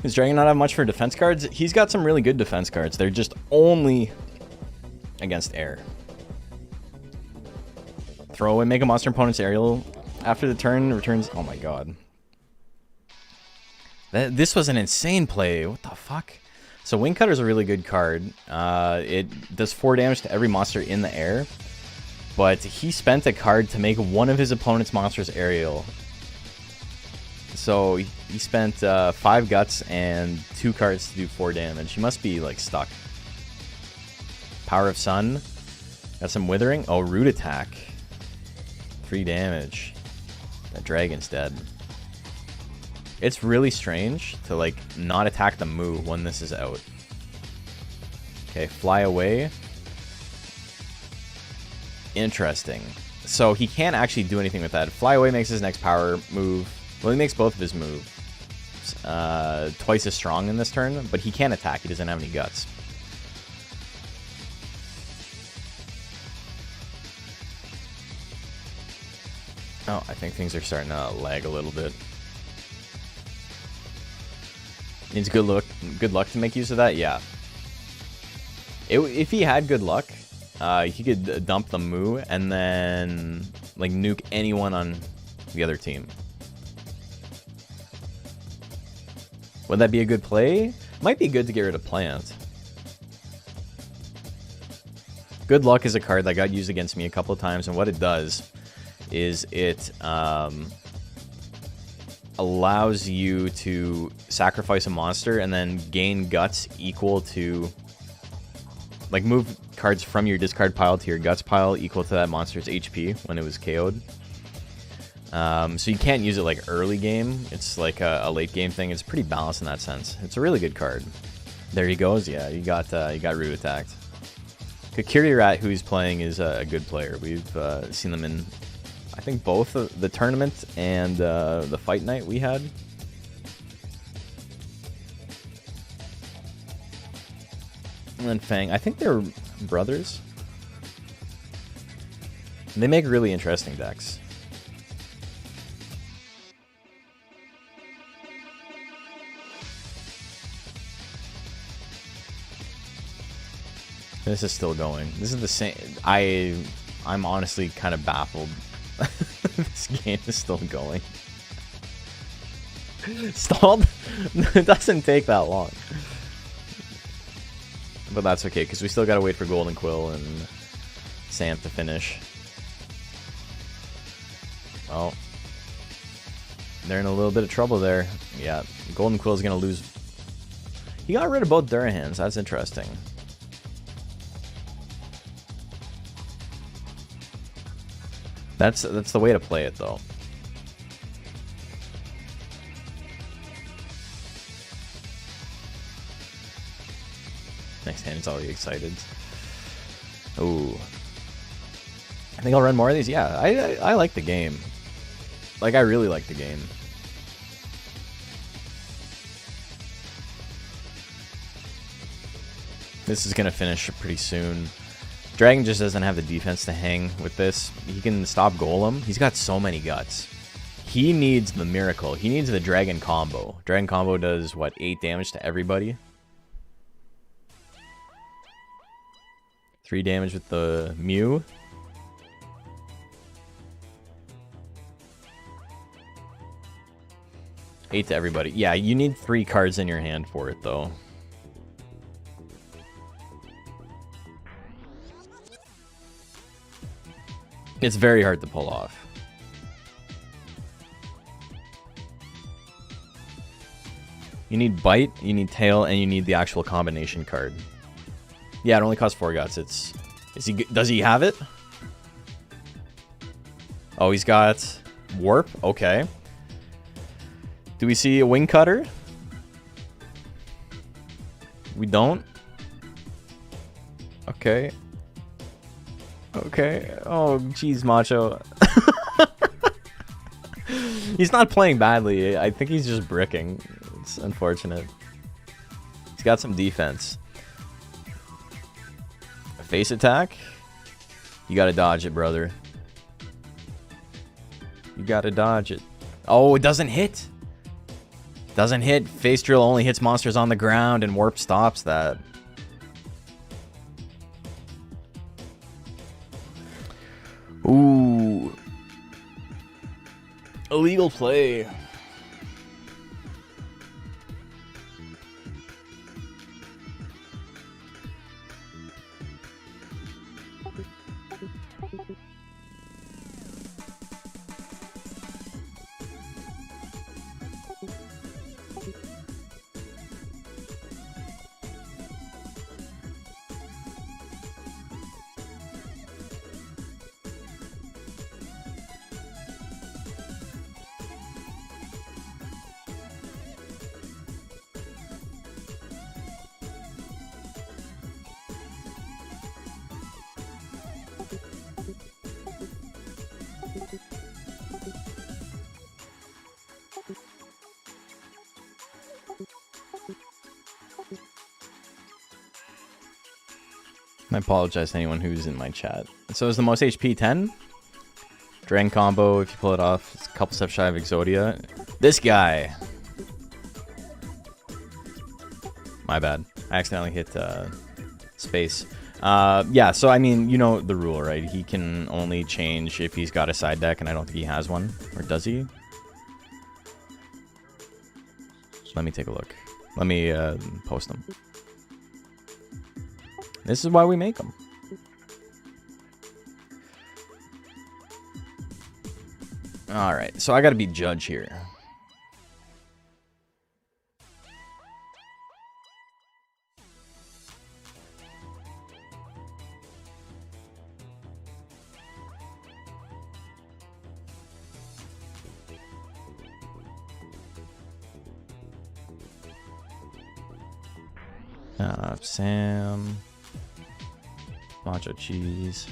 Does Dragon not have much for defense cards? He's got some really good defense cards. They're just only against air. Throw away, make a monster opponent's aerial after the turn returns. Oh my god. This was an insane play. What the fuck? So Wing Cutter's a really good card. It does 4 damage to every monster in the air. But he spent a card to make one of his opponent's monsters aerial. So he spent 5 guts and 2 cards to do 4 damage. He must be like stuck. Power of Sun. Got some withering. Oh, root attack. 3 damage. That dragon's dead. It's really strange to like not attack the Moo when this is out. Okay, fly away. Interesting. So he can't actually do anything with that. Fly away makes his next power move. Well, he makes both of his moves twice as strong in this turn, but he can't attack. He doesn't have any guts. Oh, I think things are starting to lag a little bit. Needs good luck to make use of that. Yeah. If he had good luck, he could dump the Moo and then like nuke anyone on the other team. Would that be a good play? Might be good to get rid of Plant. Good Luck is a card that got used against me a couple of times, and what it does is it allows you to sacrifice a monster and then gain guts equal to, like, move cards from your discard pile to your guts pile equal to that monster's HP when it was KO'd. So you can't use it like early game. It's like a late game thing. It's pretty balanced in that sense. It's a really good card. There he goes. Yeah, you got root attacked. Kakiri Rat, who he's playing, is a good player. We've seen them in, I think, both the tournament and the fight night we had. And then Fang, I think they're brothers. They make really interesting decks. This is still going. This is the same. I'm honestly kind of baffled. This game is still going. Stalled? It doesn't take that long. But that's okay, because we still gotta wait for Golden Quill and Sam to finish. Well, they're in a little bit of trouble there. Yeah, Golden Quill is gonna lose. He got rid of both Durahans. That's interesting. That's the way to play it, though. Next hand is already excited. Ooh. I think I'll run more of these. Yeah, I like the game. Like, I really like the game. This is gonna finish pretty soon. Dragon just doesn't have the defense to hang with this. He can stop Golem. He's got so many guts. He needs the miracle. He needs the Dragon combo. Dragon combo does, what, 8 damage to everybody? 3 damage with the Mew. Eight to everybody. Yeah, you need 3 cards in your hand for it, though. It's very hard to pull off. You need Bite, you need Tail, and you need the actual combination card. Yeah, it only costs 4 guts. Does he have it? Oh, he's got Warp. Okay. Do we see a Wing Cutter? We don't. Okay. Okay. Oh, jeez, Macho. He's not playing badly. I think he's just bricking. It's unfortunate. He's got some defense. A face attack? You gotta dodge it, brother. You gotta dodge it. Oh, it doesn't hit. Doesn't hit. Face Drill only hits monsters on the ground, and Warp stops that. Ooh. Illegal play. I apologize to anyone who's in my chat. So is the most HP 10? Dragon combo, if you pull it off, it's a couple steps shy of Exodia. This guy. My bad. I accidentally hit space. Yeah, so I mean, you know the rule, right? He can only change if he's got a side deck, and I don't think he has one. Or does he? Let me take a look. Let me post them. This is why we make them. Alright, so I gotta be judge here. Sam, Macho Cheese,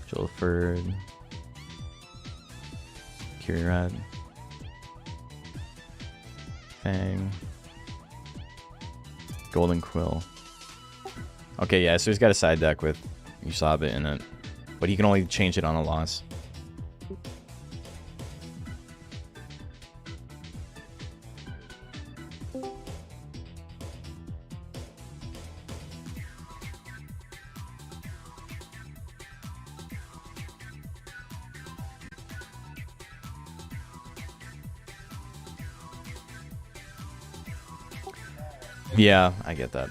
Jolford, Kirirat, Fang, Golden Quill. Okay, yeah, so he's got a side deck with Usabit in it, but he can only change it on a loss. Yeah, I get that.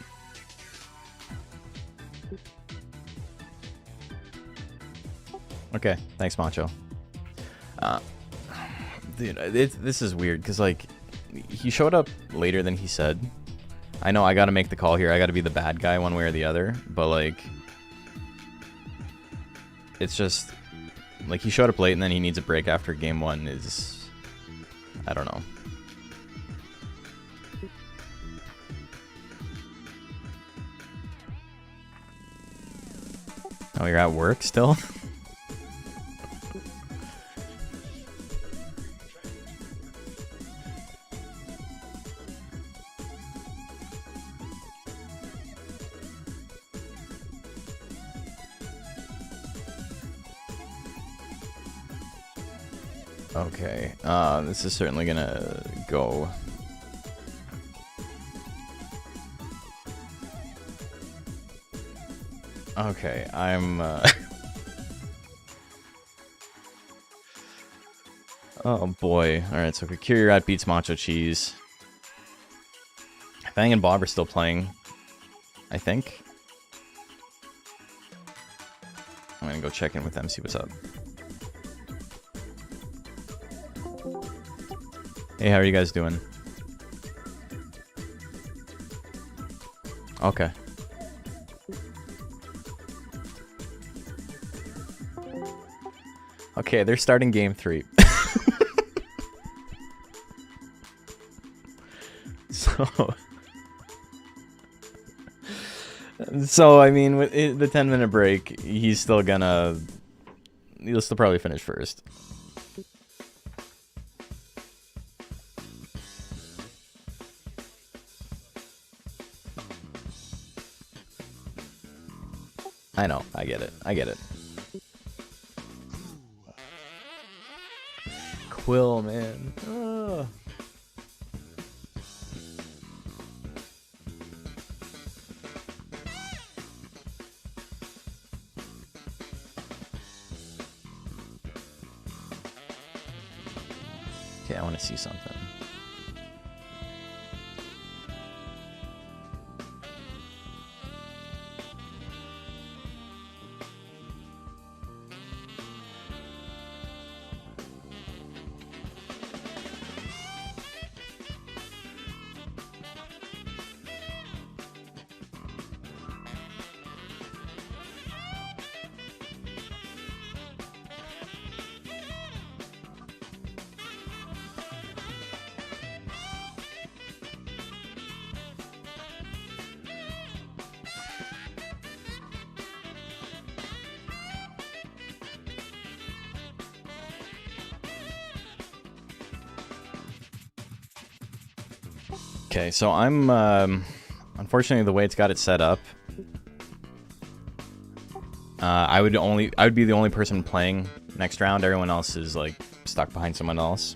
Okay, thanks, Macho. Dude, this is weird, because, like, he showed up later than he said. I know I gotta make the call here. I gotta be the bad guy one way or the other, but, like, it's just, like, he showed up late and then he needs a break after game one is, I don't know. Oh, you're at work still? Okay, this is certainly gonna go. Okay, I'm, oh boy. Alright, so Kirirat beats Macho Cheese. Fang and Bob are still playing, I think. I'm gonna go check in with them, see what's up. Hey, how are you guys doing? Okay. Okay, they're starting game 3. So I mean, with the 10-minute break, he'll still probably finish first. I know, I get it. Quill, man. Ugh. Okay, I want to see something. Okay, so I'm, unfortunately, the way it's got it set up, I would be the only person playing next round. Everyone else is like stuck behind someone else.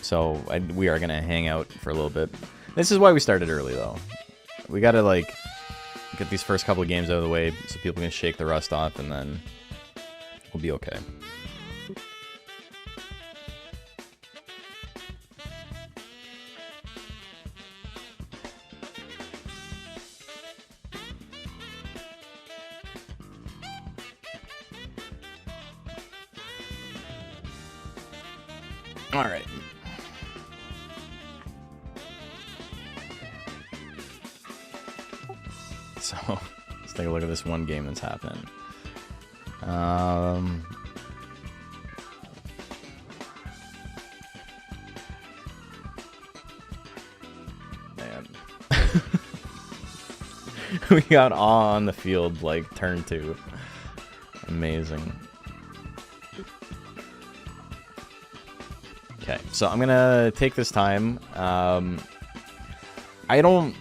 So we are gonna hang out for a little bit. This is why we started early though. We gotta like get these first couple of games out of the way so people can shake the rust off, and then we'll be okay. All right. So let's take a look at this one game that's happening. Man. We got on the field like turn 2. Amazing. Okay, so I'm gonna take this time. I don't.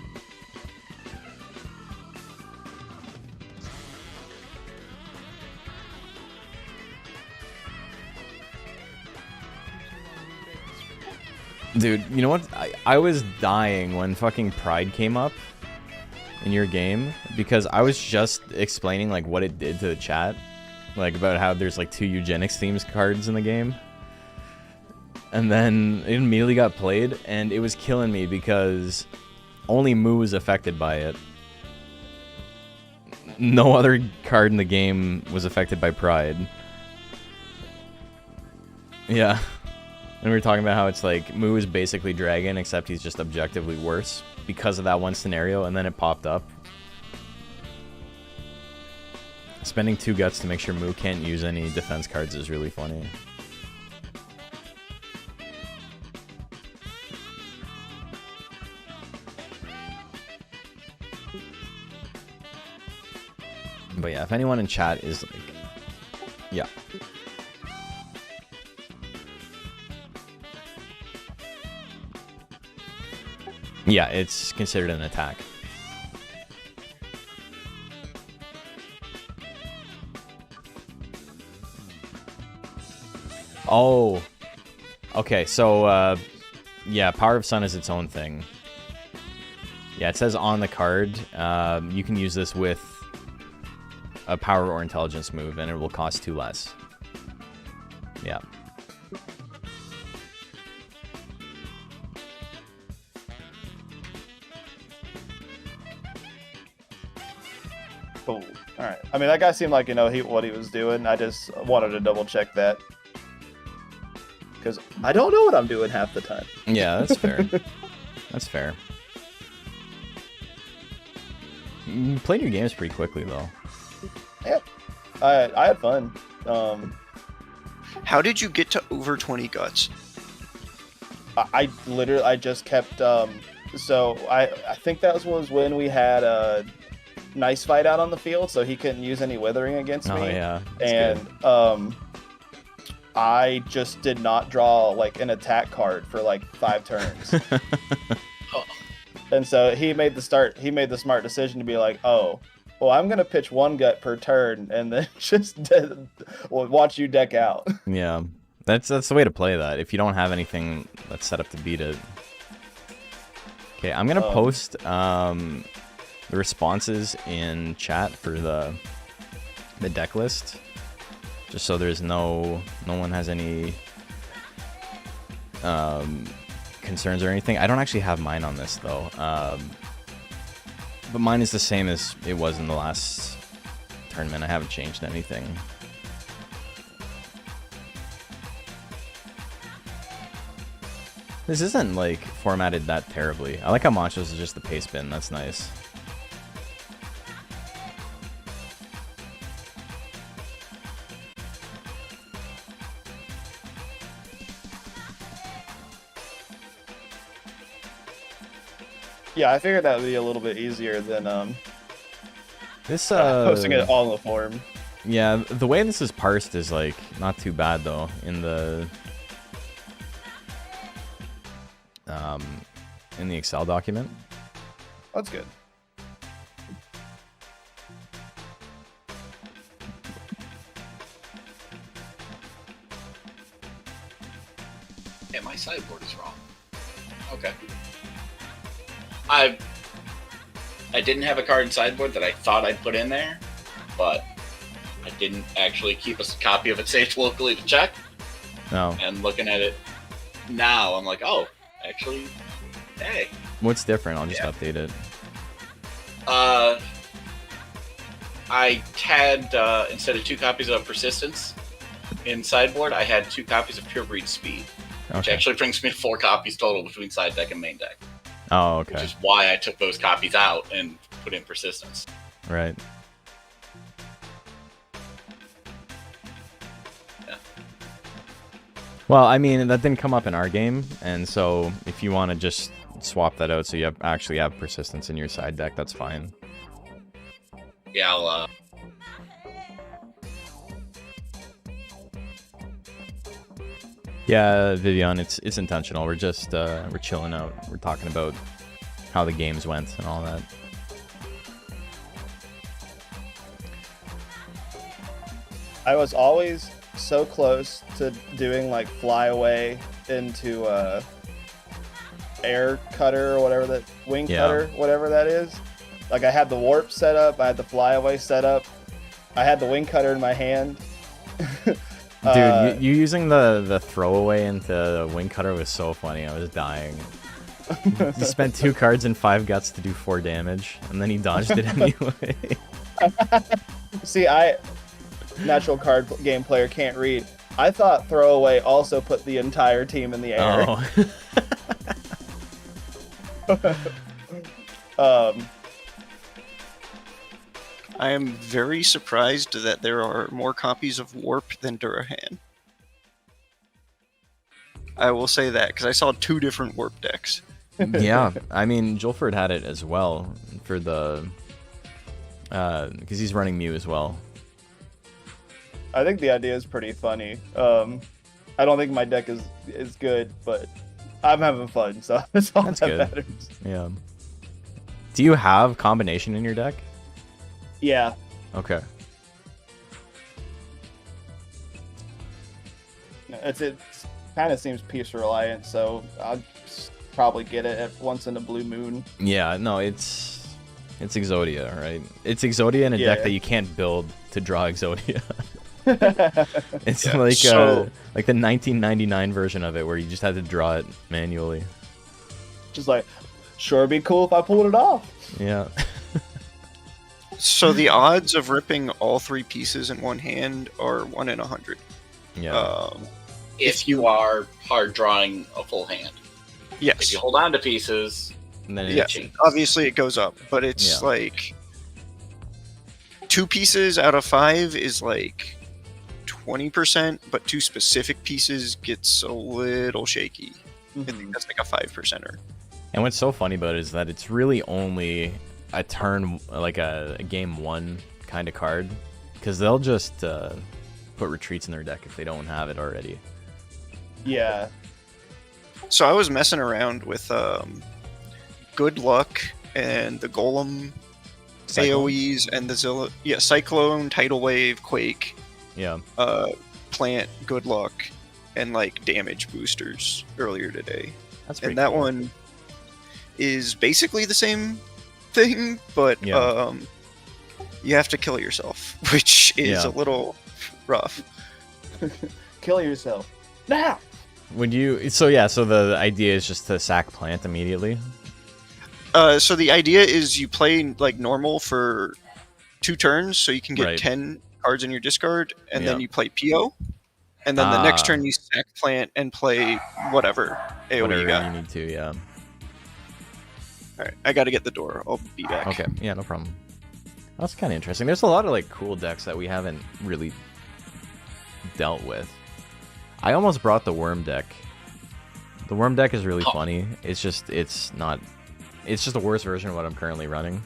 Dude, you know what? I was dying when fucking Pride came up in your game because I was just explaining like what it did to the chat, like about how there's like 2 eugenics themes cards in the game. And then it immediately got played, and it was killing me because only Moo was affected by it. No other card in the game was affected by Pride. Yeah. And we were talking about how it's like Moo is basically Dragon, except he's just objectively worse because of that one scenario, and then it popped up. Spending 2 guts to make sure Moo can't use any defense cards is really funny. But yeah, if anyone in chat is like, yeah. Yeah, it's considered an attack. Oh. Okay, so, yeah, Power of Sun is its own thing. Yeah, it says on the card, you can use this with a power or intelligence move, and it will cost 2 less. Yeah. Cool. All right. I mean, that guy seemed like, you know, what he was doing. I just wanted to double check that. Because I don't know what I'm doing half the time. Yeah, that's fair. That's fair. You played your games pretty quickly, though. Yeah. I had fun. How did you get to over 20 guts? I just kept, so I think that was when we had a nice fight out on the field, so he couldn't use any withering against me. Oh, yeah. And, I just did not draw, like, an attack card for, like, 5 turns. And so he made the smart decision to be like, oh, well, I'm going to pitch 1 gut per turn and then just watch you deck out. Yeah. That's the way to play that, if you don't have anything that's set up to beat it. Okay, I'm going to post the responses in chat for the deck list. Just so there's no one has any concerns or anything. I don't actually have mine on this though, but mine is the same as it was in the last tournament. I haven't changed anything. This isn't like formatted that terribly. I like how Machos is just the paste bin. That's nice. Yeah, I figured that would be a little bit easier than This posting it all in the forum. Yeah, the way this is parsed is like not too bad though in the Excel document. That's good. sideboard is wrong. Okay. I didn't have a card in sideboard that I thought I'd put in there, but I didn't actually keep a copy of it saved locally to check. No. And looking at it now, I'm like, oh, actually, hey. What's different? I'll just update it. I had, instead of 2 copies of Persistence in sideboard, I had 2 copies of Purebreed Speed, which Okay. actually brings me to 4 copies total between side deck and main deck. Oh, Which okay. is why I took those copies out and put in Persistence. Right. Yeah. Well, I mean, that didn't come up in our game, and so if you want to just swap that out so you actually have Persistence in your side deck, that's fine. Yeah, I'll, Yeah, Vivian, it's intentional. We're just we're chilling out. We're talking about how the games went and all that. I was always so close to doing like flyaway into air cutter or whatever that wing Yeah. cutter, whatever that is. Like I had the warp set up, I had the flyaway set up, I had the wing cutter in my hand. Dude, you using the throwaway into the wing cutter was so funny. I was dying. He spent 2 cards and 5 guts to do 4 damage, and then he dodged it anyway. See, natural card game player can't read. I thought throwaway also put the entire team in the air. Oh. I am very surprised that there are more copies of Warp than Durahan. I will say that, because I saw 2 different Warp decks. Yeah, I mean, Julford had it as well for the... because he's running Mew as well. I think the idea is pretty funny. I don't think my deck is good, but I'm having fun, so that's all That's that good. matters. Yeah. Do you have combination in your deck? Yeah. Okay. It kind of seems piece reliant, so I'll probably get it at once in a blue moon. Yeah, no, it's Exodia, right? It's Exodia in a deck Yeah. that you can't build to draw Exodia. It's Yeah, like so- like the 1999 version of it where you just had to draw it manually. Just like, sure, it'd be cool if I pulled it off. Yeah. So the odds of ripping all 3 pieces in one hand are 1 in 100. Yeah. if you are hard drawing a full hand. If Yes. you hold on to pieces, And then Yeah. it changes. Obviously, it goes up, but it's Yeah. like 2 pieces out of 5 is like 20%, but 2 specific pieces gets a little shaky. I think that's like a 5%er. And what's so funny about it is that it's really only a turn, like a game 1 kind of card, because they'll just put retreats in their deck if they don't have it already. Yeah. So I was messing around with Good Luck and the Golem Cyclone? AoEs and the Zilla. Yeah, Cyclone, Tidal Wave, Quake, Yeah. Plant, Good Luck, and like damage boosters earlier today. That's pretty And that cool. one is basically the same thing, but Yeah. you have to kill yourself, which is Yeah. a little rough. Kill yourself. Now! Would you? So yeah. So the idea is just to sack plant immediately. So the idea is you play like normal for 2 turns, so you can get Right. 10 cards in your discard, and Yeah. then you play PO, and then the next Ah. turn you sack plant and play whatever AoE Whatever you got. you need to. Yeah. All right, I got to get the door. I'll be back. Okay. Yeah. No problem. That's kind of interesting. There's a lot of like cool decks that we haven't really dealt with. I almost brought the worm deck. The worm deck is really Oh. funny. It's just it's just a worse version of what I'm currently running.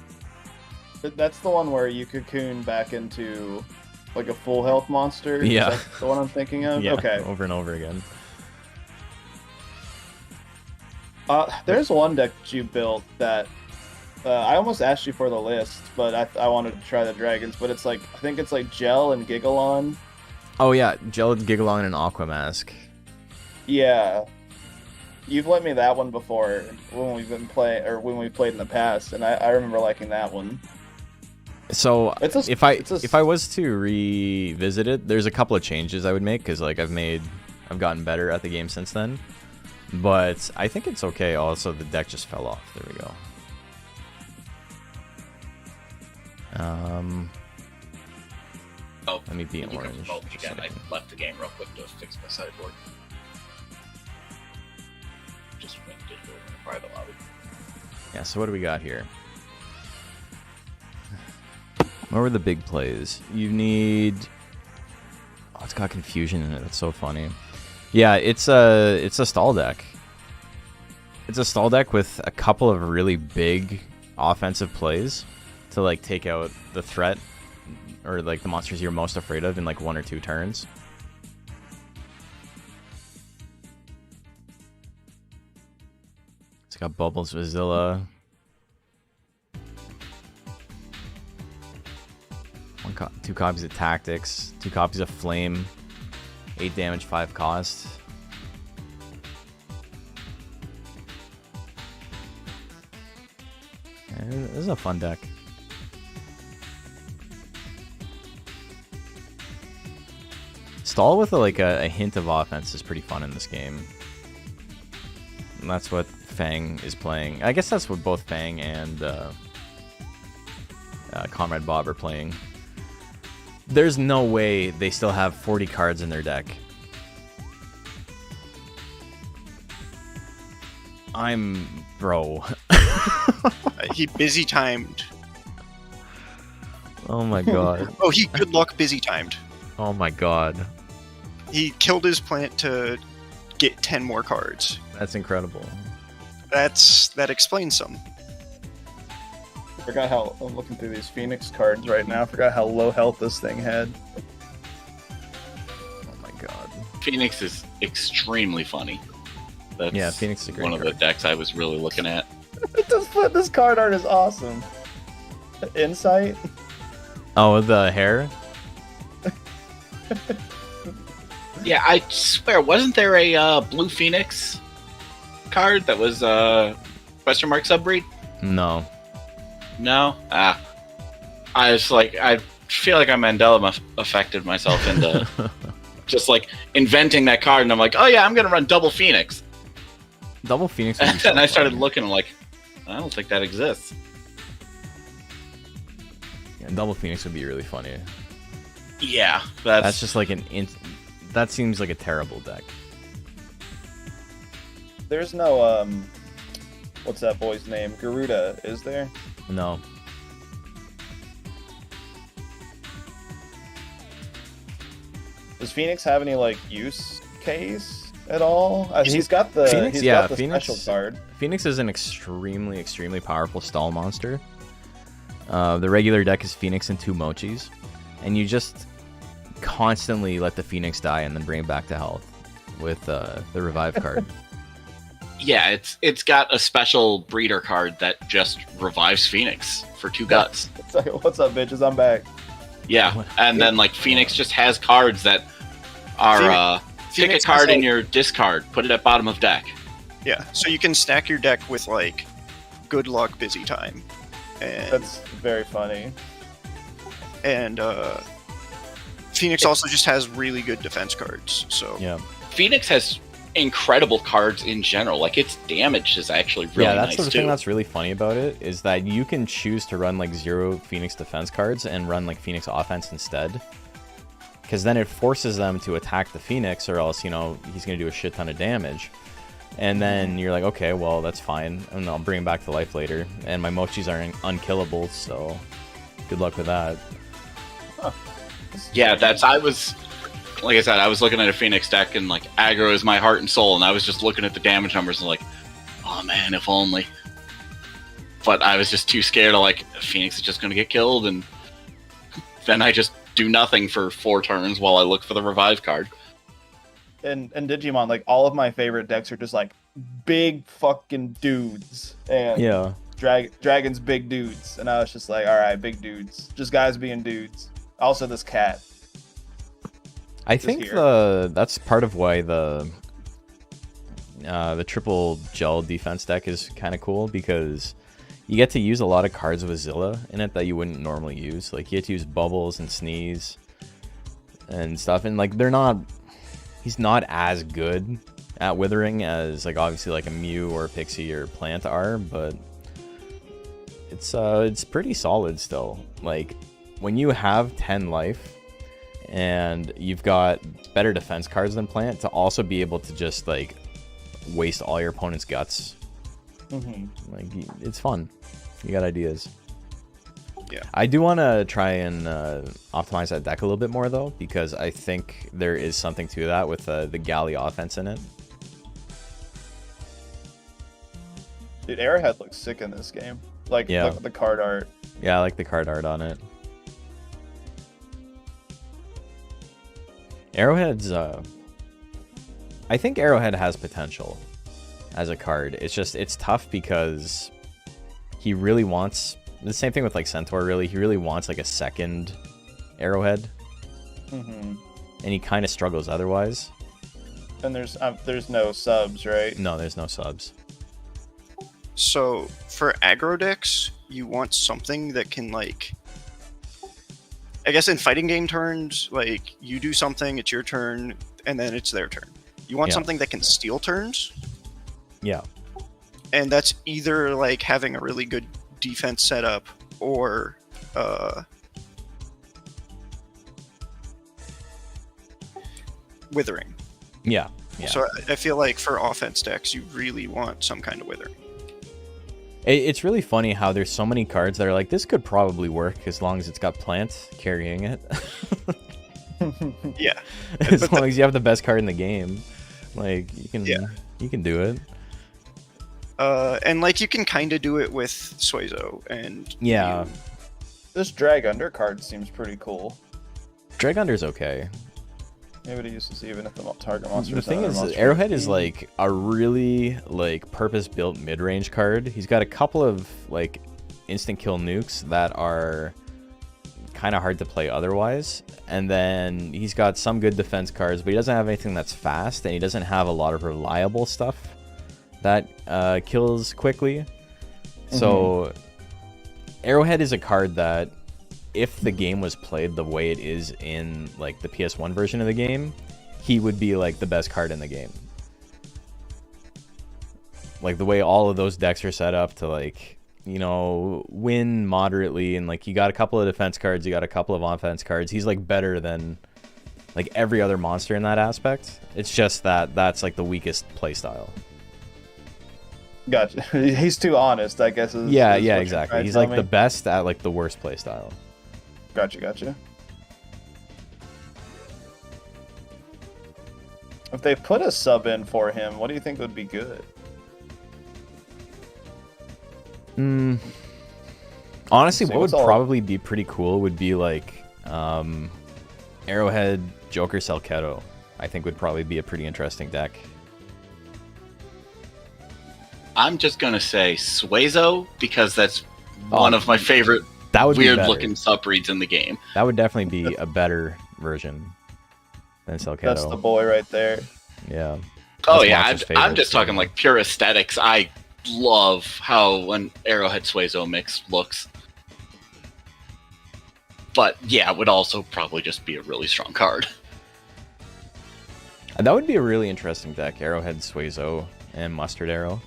That's the one where you cocoon back into like a full health monster? Yeah. Is that the one I'm thinking of? Yeah. Okay. Over and over again. There's one deck that you built that I almost asked you for the list, but I wanted to try the dragons. But it's like I think it's like Gel and Gigalon. Oh yeah, Gelid, Gigalon, and Aquamask. Yeah, you've lent me that one before when we've been playing, or when we've played in the past, and I remember liking that one. So It's a- if I it's a- if I was to revisit it, there's a couple of changes I would make because like I've gotten better at the game since then. But I think it's okay. Also, the deck just fell off. There we go. Oh, Let me be in you can orange. vote just a again. I second. left the game real quick to fix my sideboard. Just went digital in a private lobby. Yeah. So what do we got here? What were the big plays? You need. Oh, it's got confusion in it. That's so funny. Yeah, it's a stall deck. It's a stall deck with a couple of really big offensive plays to like take out the threat or like the monsters you're most afraid of in like 1 or 2 turns. It's got Bubbles Vizilla. Two copies of Tactics, 2 copies of Flame, 8 damage, 5 cost. And this is a fun deck. Stall with a hint of offense is pretty fun in this game. And that's what Fang is playing. I guess that's what both Fang and Comrade Bob are playing. There's no way they still have 40 cards in their deck. Bro. He busy timed. Oh my god. Oh, he good luck busy timed. Oh my god. He killed his plant to get 10 more cards. That's incredible. That explains some. I forgot how I'm looking through these Phoenix cards right now. I forgot how low health this thing had. Oh my god. Phoenix is extremely funny. That's Yeah, Phoenix is a great one of the card. decks I was really looking at. This card art is awesome. Insight. Oh, the hair? Yeah, I swear, wasn't there a blue Phoenix card that was question mark subbreed? No. No? Ah. I was like, I feel like I Mandela affected myself into just like inventing that card, and I'm like, oh yeah, I'm gonna run double Phoenix. Double Phoenix would be And so I started fun. looking, I'm like, I don't think that exists. Yeah, Double Phoenix would be really funny. Yeah, That's just like that seems like a terrible deck. There's no what's that boy's name? Garuda, is there? No. Does Phoenix have any like use case at all? He's got the special card. Phoenix is an extremely powerful stall monster. The regular deck is Phoenix and 2 Mochis, and you just constantly let the Phoenix die and then bring it back to health with the revive card. Yeah, it's got a special breeder card that just revives Phoenix for 2 guts. It's like, what's up, bitches? I'm back. Yeah, and then like Phoenix just has cards that are pick a Phoenix card has, in your discard, put it at bottom of deck. Yeah, so you can stack your deck with like good luck busy time. And That's very funny. and Phoenix also just has really good defense cards. So Yeah. Phoenix has incredible cards in general. Like its damage is actually really Yeah, that's nice the too. thing that's really funny about it is that you can choose to run like 0 Phoenix defense cards and run like Phoenix offense instead. Because then it forces them to attack the Phoenix, or else, you know, he's going to do a shit ton of damage. And then you're like, okay, well, that's fine. And I'll bring him back to life later. And my Mochis are unkillable, so good luck with that. Yeah, like I said, I was looking at a Phoenix deck and like aggro is my heart and soul, and I was just looking at the damage numbers and like, oh man, if only. But I was just too scared of like Phoenix is just gonna get killed, and then I just do nothing for 4 turns while I look for the revive card. And Digimon, like all of my favorite decks are just like big fucking dudes. And Yeah. Dragon's big dudes. And I was just like, alright, big dudes. Just guys being dudes. Also this cat. I Just think here. that's part of why the the triple gel defense deck is kind of cool because you get to use a lot of cards with Zilla in it that you wouldn't normally use. Like, you get to use Bubbles and Sneeze and stuff, and like he's not as good at Withering as like obviously like a Mew or Pixie or Plant are, but it's pretty solid still. Like, when you have 10 life and you've got better defense cards than Plant, to also be able to just like waste all your opponent's guts, like, it's fun. You got ideas. Yeah. I do want to try and optimize that deck a little bit more though, because I think there is something to that with the Galley offense in it. Dude, Arrowhead looks sick in this game. Like, Yeah. the card art. Yeah, I like the card art on it. Arrowhead's I think Arrowhead has potential as a card. It's just, it's tough because he really wants the same thing with like Centaur. Really, he really wants like a second Arrowhead, and he kind of struggles otherwise. And there's no subs, right? No, there's no subs. So for aggro decks, you want something that can, like, I guess in fighting game turns, like, you do something, it's your turn, and then it's their turn. You want Yeah. something that can steal turns, Yeah. and that's either like having a really good defense setup or withering. Yeah. So I feel like for offense decks, you really want some kind of withering. It's really funny how there's so many cards that are like, this could probably work as long as it's got Plant carrying it. Yeah. As long as you have the best card in the game, like, you can do it. And like you can kind of do it with Suezo and Yeah. Mew. This Drag Under card seems pretty cool. Drag Under's okay. Maybe to use this even if the target monster. The thing is, Arrowhead is like a really like purpose-built mid-range card. He's got a couple of like instant kill nukes that are kind of hard to play otherwise, and then he's got some good defense cards, but he doesn't have anything that's fast, and he doesn't have a lot of reliable stuff that kills quickly. So Arrowhead is a card that, if the game was played the way it is in like the PS1 version of the game, he would be like the best card in the game. Like, the way all of those decks are set up to, like, you know, win moderately, and like, you got a couple of defense cards, you got a couple of offense cards. He's like better than like every other monster in that aspect. It's just that that's like the weakest playstyle. Gotcha. He's too honest, I guess. Yeah, is what you're exactly. trying to He's tell like me. the best at like the worst playstyle. Gotcha. If they put a sub in for him, what do you think would be good? Honestly, See, what would what's all- probably be pretty cool would be like Arrowhead, Joker, Selketo. I think would probably be a pretty interesting deck. I'm just gonna say Suezo because that's one of my favorite That would be weird better. looking sub-breeds in the game. That would definitely be a better version than Selketo. That's the boy right there. Yeah. Oh That's yeah, Monster's I'm favorite, just so- talking like pure aesthetics. I love how an Arrowhead Suezo mix looks. But yeah, it would also probably just be a really strong card. That would be a really interesting deck. Arrowhead, Suezo, and Mustard Arrow.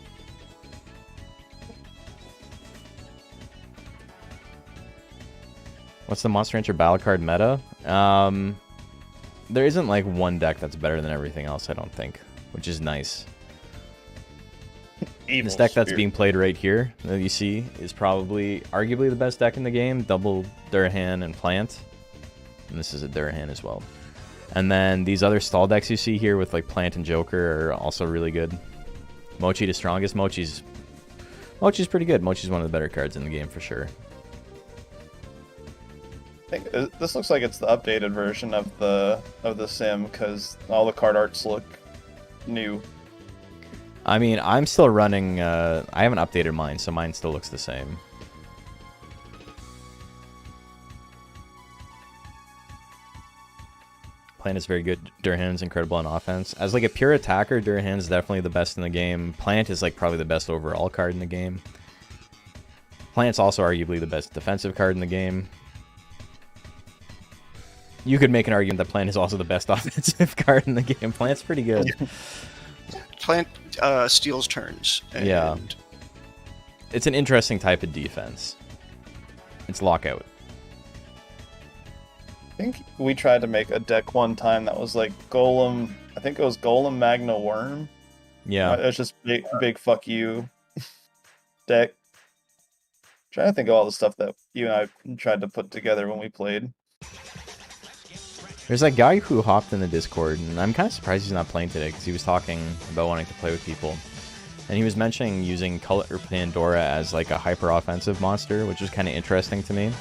What's the Monster Rancher battle card meta? There isn't like one deck that's better than everything else, I don't think, which is nice. Evil This deck that's Spirit. being played right here, that you see, is probably arguably the best deck in the game. Double Durahan and Plant. And this is a Durahan as well. And then these other stall decks you see here with like Plant and Joker are also really good. Mochi the strongest. Mochi's pretty good. Mochi's one of the better cards in the game for sure. I think this looks like it's the updated version of the sim because all the card arts look new. I mean, I'm still running, I haven't updated mine, so mine still looks the same. Plant is very good. Durhan's incredible on offense. As like a pure attacker, Durhan's definitely the best in the game. Plant is like probably the best overall card in the game. Plant's also arguably the best defensive card in the game. You could make an argument that Plant is also the best offensive card in the game. Plant's pretty good. Plant steals turns. And Yeah. It's an interesting type of defense. It's lockout. I think we tried to make a deck one time that was like Golem. I think it was Golem Magna Worm. Yeah. It was just big fuck you deck. Trying to think of all the stuff that you and I tried to put together when we played. There's that guy who hopped in the Discord, and I'm kind of surprised he's not playing today because he was talking about wanting to play with people. And he was mentioning using Color Pandora as like a hyper-offensive monster, which is kind of interesting to me.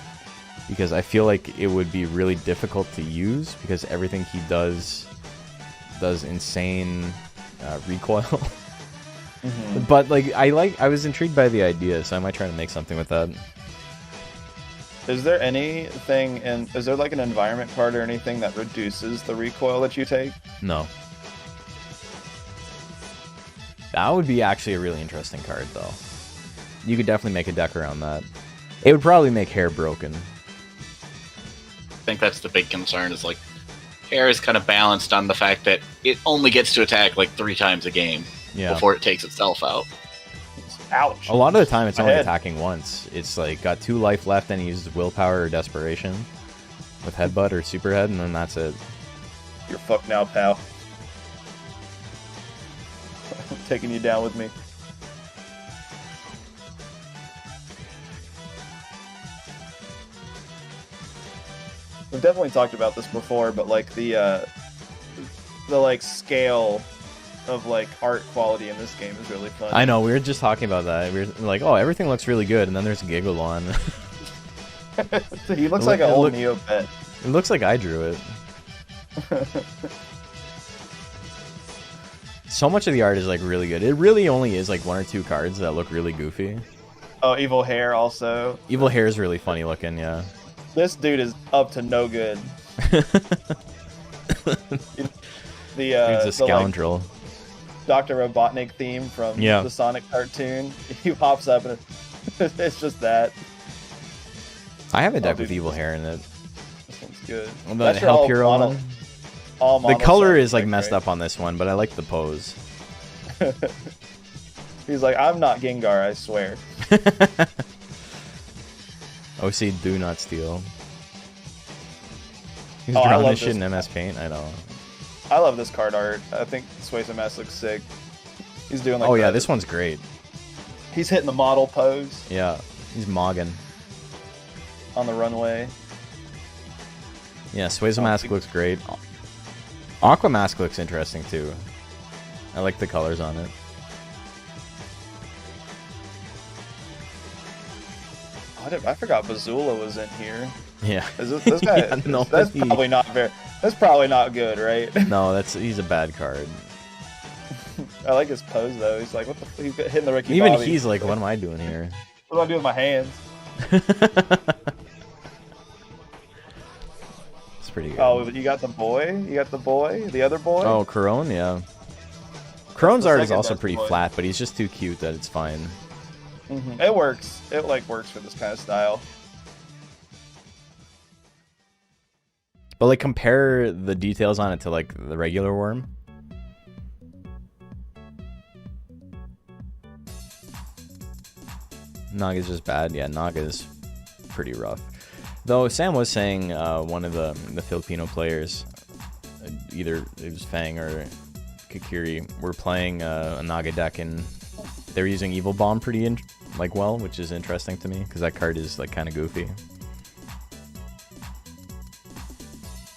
Because I feel like it would be really difficult to use because everything he does insane recoil. Mm-hmm. But like I was intrigued by the idea, so I might try to make something with that. Is there anything is there like an environment card or anything that reduces the recoil that you take? No. That would be actually a really interesting card, though. You could definitely make a deck around that. It would probably make Hair broken. I think that's the big concern. Is like Hair is kind of balanced on the fact that it only gets to attack like 3 times a game Yeah. before it takes itself out. Ouch. A lot of the time, it's My only head. attacking once. It's like got 2 life left, and he uses Willpower or Desperation with Headbutt or Superhead, and then that's it. You're fucked now, pal. Taking you down with me. We've definitely talked about this before, but like the like scale of like art quality in this game is really fun. I know, we were just talking about that. We were like, oh, everything looks really good, and then there's Gigalon. He looks like an It old look- Neopet. It looks like I drew it. So much of the art is like really good. It really only is like 1 or 2 cards that look really goofy. Oh, Evil Hair also. Evil Hair is really funny looking, yeah. This dude is up to no good. The Dude's a like, scoundrel. Dr. Robotnik theme from Yeah. the Sonic cartoon. He pops up and it's just that. I have a deck dude. with Evil Hair in it. This one's good. Well, the That's your Help all Hero mono- one. all The mono color Sonic is like deck, messed right? up on this one, but I like the pose. He's like, I'm not Gengar, I swear. OC, do not steal. He's Oh, I drawing love this shit this. in MS Paint. I know. I love this card art. I think Sueza Mess looks sick. He's doing like Oh yeah, the- this one's great. He's hitting the model pose Yeah, he's mogging. on the runway. Yeah, Sueza Oh, Mask big- looks great. Aqua Mask looks interesting too. I like the colors on it. I forgot Bazula was in here. Yeah. This guy, Yeah, no, that's he- probably not very. That's probably not good, right? No, he's a bad card. I like his pose though. He's like, what the? He's hitting the Ricky Even Bobby. he's like, what am I doing here? What do I do with my hands? It's pretty good. Oh, you got the boy. You got the boy. The other boy. Oh, Corone, yeah. Corone's the art is second also best pretty boy. flat, but he's just too cute that it's fine. It works. It like works for this kind of style. But like compare the details on it to like the regular worm. Naga's just bad. Yeah, Naga's pretty rough. Though Sam was saying one of the Filipino players, either it was Fang or Kikiri, were playing a Naga deck and they were using Evil Bomb pretty well, which is interesting to me because that card is like kind of goofy.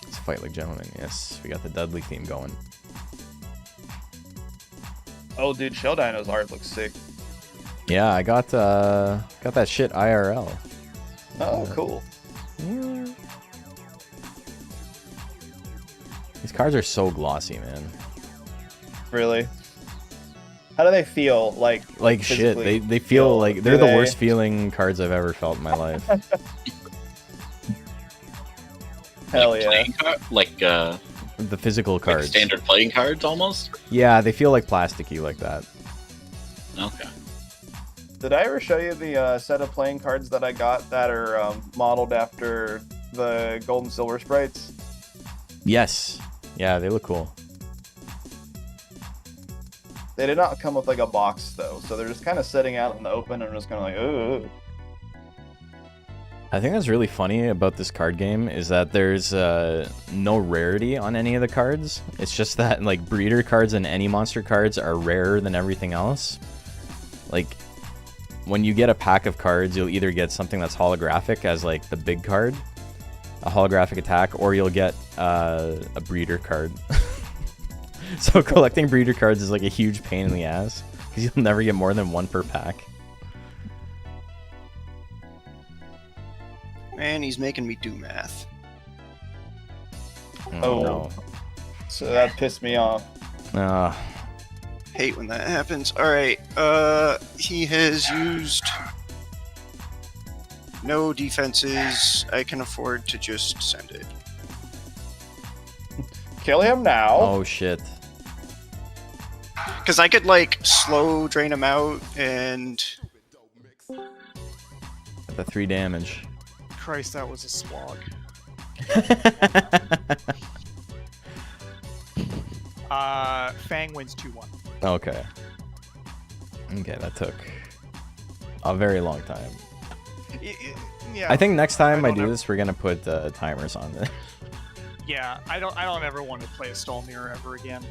Let's fight like gentlemen. Yes, we got the Dudley theme going. Oh, dude, Shell Dino's art looks sick. Yeah, I got that shit IRL. Oh, cool. Yeah. These cards are so glossy, man. Really? How do they feel? Like Shit. physically? They feel like they're Do the they? worst feeling cards I've ever felt in my life. Hell like yeah. playing card, like The physical Like cards. standard playing cards, almost. Yeah, they feel like plasticky like that. Okay. Did I ever show you the set of playing cards that I got that are modeled after the gold and silver sprites? Yes. Yeah, they look cool. They did not come with like a box though, so they're just kind of sitting out in the open and just kind of like, ooh. I think that's really funny about this card game is that there's no rarity on any of the cards. It's just that like breeder cards and any monster cards are rarer than everything else. Like when you get a pack of cards, you'll either get something that's holographic as like the big card, a holographic attack, or you'll get a breeder card. So collecting breeder cards is like a huge pain in the ass because you'll never get more than one per pack. Man, he's making me do math. Oh. No. So that pissed me off. Hate when that happens. Alright, he has used no defenses. I can afford to just send it. Kill him now. Oh shit. Because I could, like, slow drain him out and... The 3 damage. Christ, that was a slog. Fang wins 2-1. Okay. Okay, that took a very long time. Yeah. I think next time I don't do know. this, we're gonna put timers on it. Yeah, I don't ever want to play a stall mirror ever again.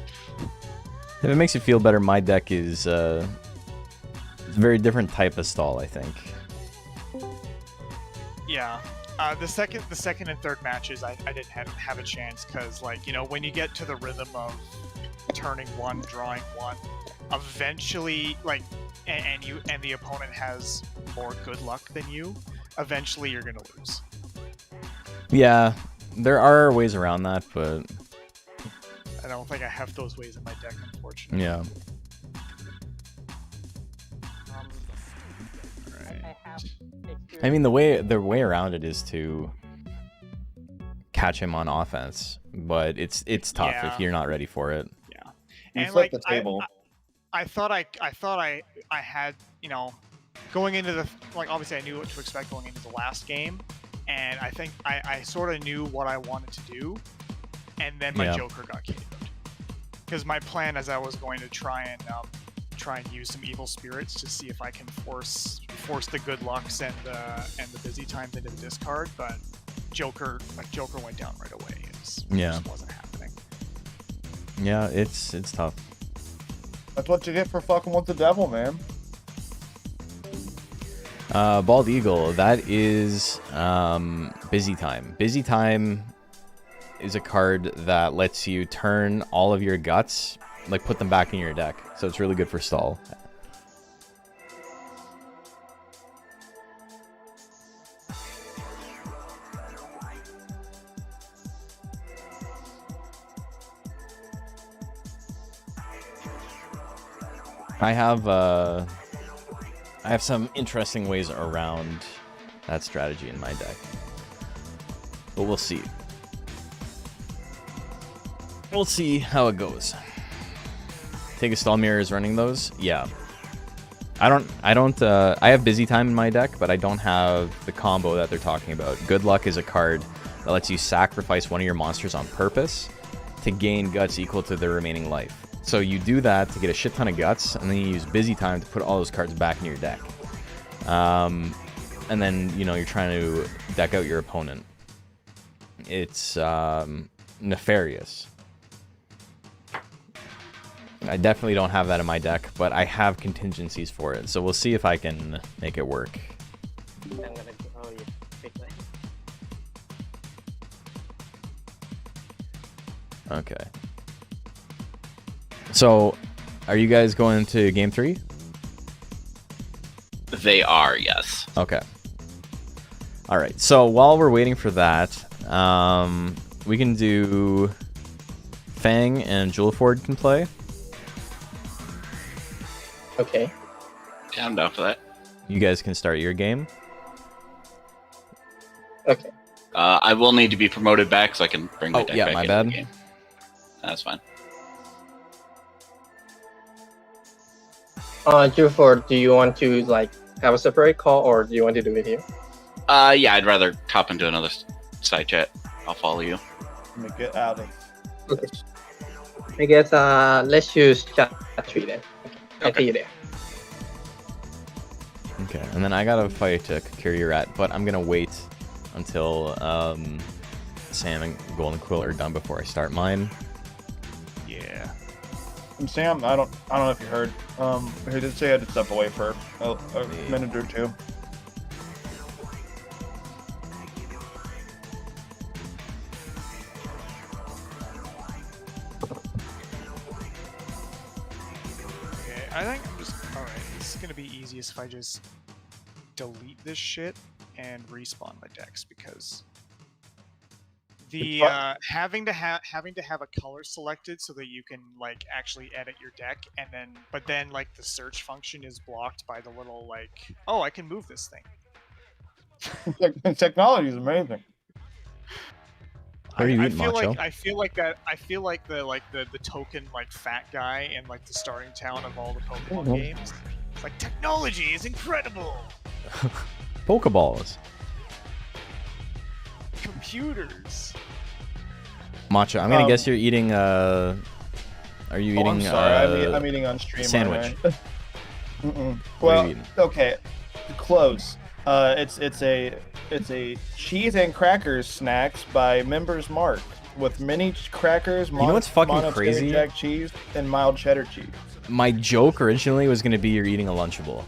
If it makes you feel better, my deck is a very different type of stall, I think. Yeah. The second and third matches, I didn't have a chance because, like, you know, when you get to the rhythm of turning one, drawing one, eventually, like, and the opponent has more good luck than you, eventually you're gonna lose. Yeah, there are ways around that, but I don't think I have those ways in my deck, unfortunately. yeah. I mean, the way around it is to catch him on offense, but it's tough Yeah. if you're not ready for it. Yeah. You And flip like the table. I thought I had, you know, going into the, like, obviously I knew what to expect going into the last game, and I think I sort of knew what I wanted to do, and then my Yeah. Joker got KO'd. Because my plan is I was going to try and use some evil spirits to see if I can force the good lucks and the busy times into the discard, but Joker went down right away. It just wasn't happening. Yeah, it's tough. That's what you get for fucking with the devil, man. Bald Eagle, that is Busy Time. Busy Time is a card that lets you turn all of your guts, like put them back in your deck. So it's really good for stall. I have some interesting ways around that strategy in my deck, but we'll see. We'll see how it goes. Take a Stall Mirror is running those? Yeah. I have Busy Time in my deck, but I don't have the combo that they're talking about. Good Luck is a card that lets you sacrifice one of your monsters on purpose to gain guts equal to their remaining life. So you do that to get a shit ton of guts, and then you use Busy Time to put all those cards back in your deck. And then, you know, you're trying to deck out your opponent. It's nefarious. I definitely don't have that in my deck, but I have contingencies for it. So we'll see if I can make it work. I'm gonna go. Oh, yeah. Big line. Okay. So, are you guys going to game 3? They are, yes. Okay. All right. So while we're waiting for that, we can do Fang and Juleford can play. Okay. Yeah, I'm down for that. You guys can start your game. Okay. I will need to be promoted back so I can bring my Oh, deck yeah, back my into bad. the game. That's fine. Jufor, do you want to like have a separate call or do you want to do it here? Yeah, I'd rather hop into another side chat. I'll follow you. Let me get out of this. I guess let's choose chat 3 then. I Okay. see you there. Okay, and then I gotta fight Kakiri Rat, but I'm gonna wait until Sam and Golden Quill are done before I start mine. Yeah. And Sam, I don't know if you heard. He did say I had to step away for a minute or two. Okay, I think I'm just alright. This is gonna be easiest if I just delete this shit and respawn my decks because the having to have a color selected so that you can like actually edit your deck and then like the search function is blocked by the little like, oh, I can move this thing. Technology is amazing. What are you I eating, feel Macho? like I feel like the token like fat guy in like the starting town of all the Pokemon games. It's like technology is incredible. Pokeballs. Computers. Macho, I'm gonna guess you're eating. Are you eating? I'm sorry, I'm eating on stream. sandwich. Right? Mm-mm. What are Well, you eating? okay, close. It's a cheese and crackers snacks by Members Mark with mini crackers. You know what's fucking monterey crazy? Jack cheese and mild cheddar cheese. My joke originally was gonna be you're eating a Lunchable.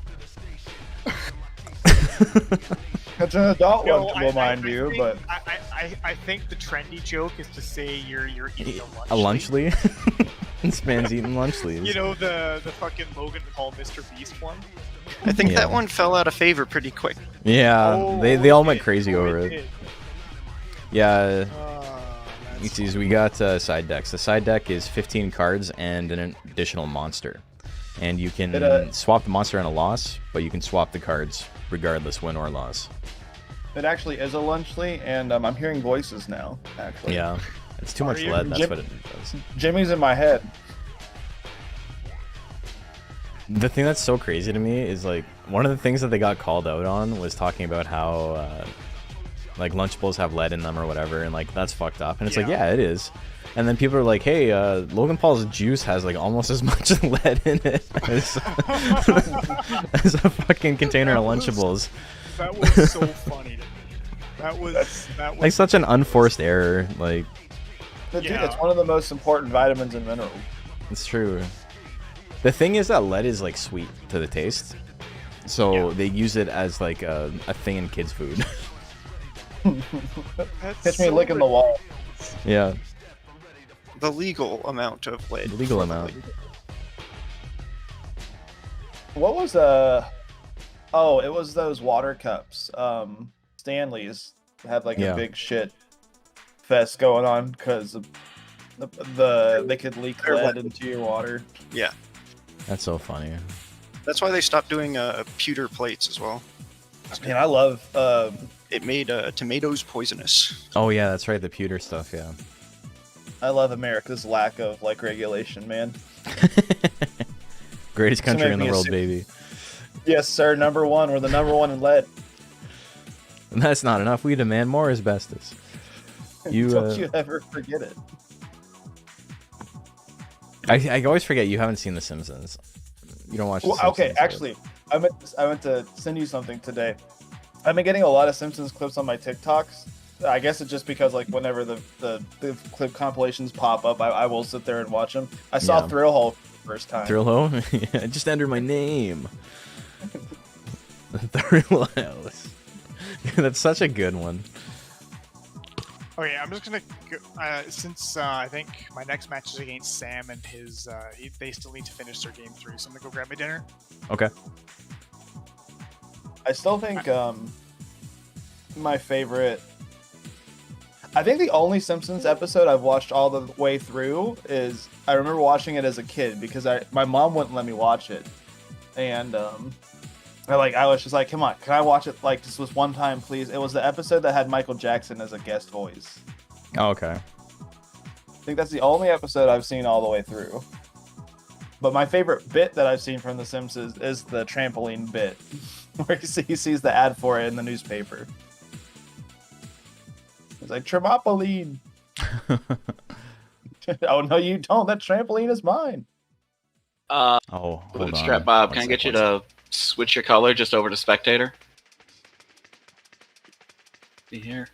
It's an adult No, Lunchable, mind you, think, but I think the trendy joke is to say you're eating A a lunch. Lunchly? This man's eating Lunchleys. You know the fucking Logan Paul Mr. Beast one. I think Yeah. that one fell out of favor pretty quick. Yeah, Oh, they all went did. crazy Oh, over it. did. Yeah, you That's see, we got side decks. The side deck is 15 cards and an additional monster. And you can swap the monster on a loss, but you can swap the cards regardless, win or loss. it actually is a Lunchly, and I'm hearing voices now. Actually, Yeah, it's too much you- lead, that's Jim- what it does. Jimmy's in my head. The thing that's so crazy to me is, like, one of the things that they got called out on was talking about how, like, Lunchables have lead in them or whatever, and, like, that's fucked up. And it's like, yeah, it is. And then people are like, hey, Logan Paul's juice has, like, almost as much lead in it as, as a fucking container of Lunchables. That was so funny to me. That was Like, such an unforced error. Like, But dude, Yeah. it's one of the most important vitamins and minerals. it's true. The thing is that lead is, like, sweet to the taste. So they use it as, like, a thing in kids' food. that's Catch me so licking the wall. Yeah. The legal amount of lead. The legal for the amount. league. What was Oh, it was those water cups. Stanley's had like Yeah. a big shit fest going on because they could leak They're lead wet. into your water. Yeah, That's so funny. that's why they stopped doing pewter plates as well. Man, I love It made tomatoes poisonous. Oh, yeah, that's right. The pewter stuff, yeah. America's lack of like regulation, man. Greatest So country in the maybe a world, su- baby. Yes, sir. Number one. We're the number one in lead. And that's not enough. We demand more asbestos. You, Don't you ever forget it. I always forget you haven't seen The Simpsons. You don't watch The Well, Simpsons. okay, right? actually, I meant to send you something today. I've been getting a lot of Simpsons clips on my TikToks. I guess it's just because like whenever the clip compilations pop up, I will sit there and watch them. I saw Yeah. Thrill Hole for the first time. Thrill Ho? Yeah, just enter my name. Thrill House. That's such a good one. Okay, I'm just gonna go, since I think my next match is against Sam and his they still need to finish their game 3, so I'm gonna go grab my dinner. Okay. I still think my favorite. I think the only Simpsons episode I've watched all the way through is I remember watching it as a kid because my mom wouldn't let me watch it, and I was just like, come on, can I watch it like just this one time, please? It was the episode that had Michael Jackson as a guest voice. Oh, okay. think that's the only episode I've seen all the way through. But my favorite bit that I've seen from The Simpsons is the trampoline bit, where he sees the ad for it in the newspaper. He's like, Tremopoline! Oh, no, you don't. That trampoline is mine. Oh, hold on. Scrap Bob, One can I sec, get you one to switch your color just over to spectator? See here.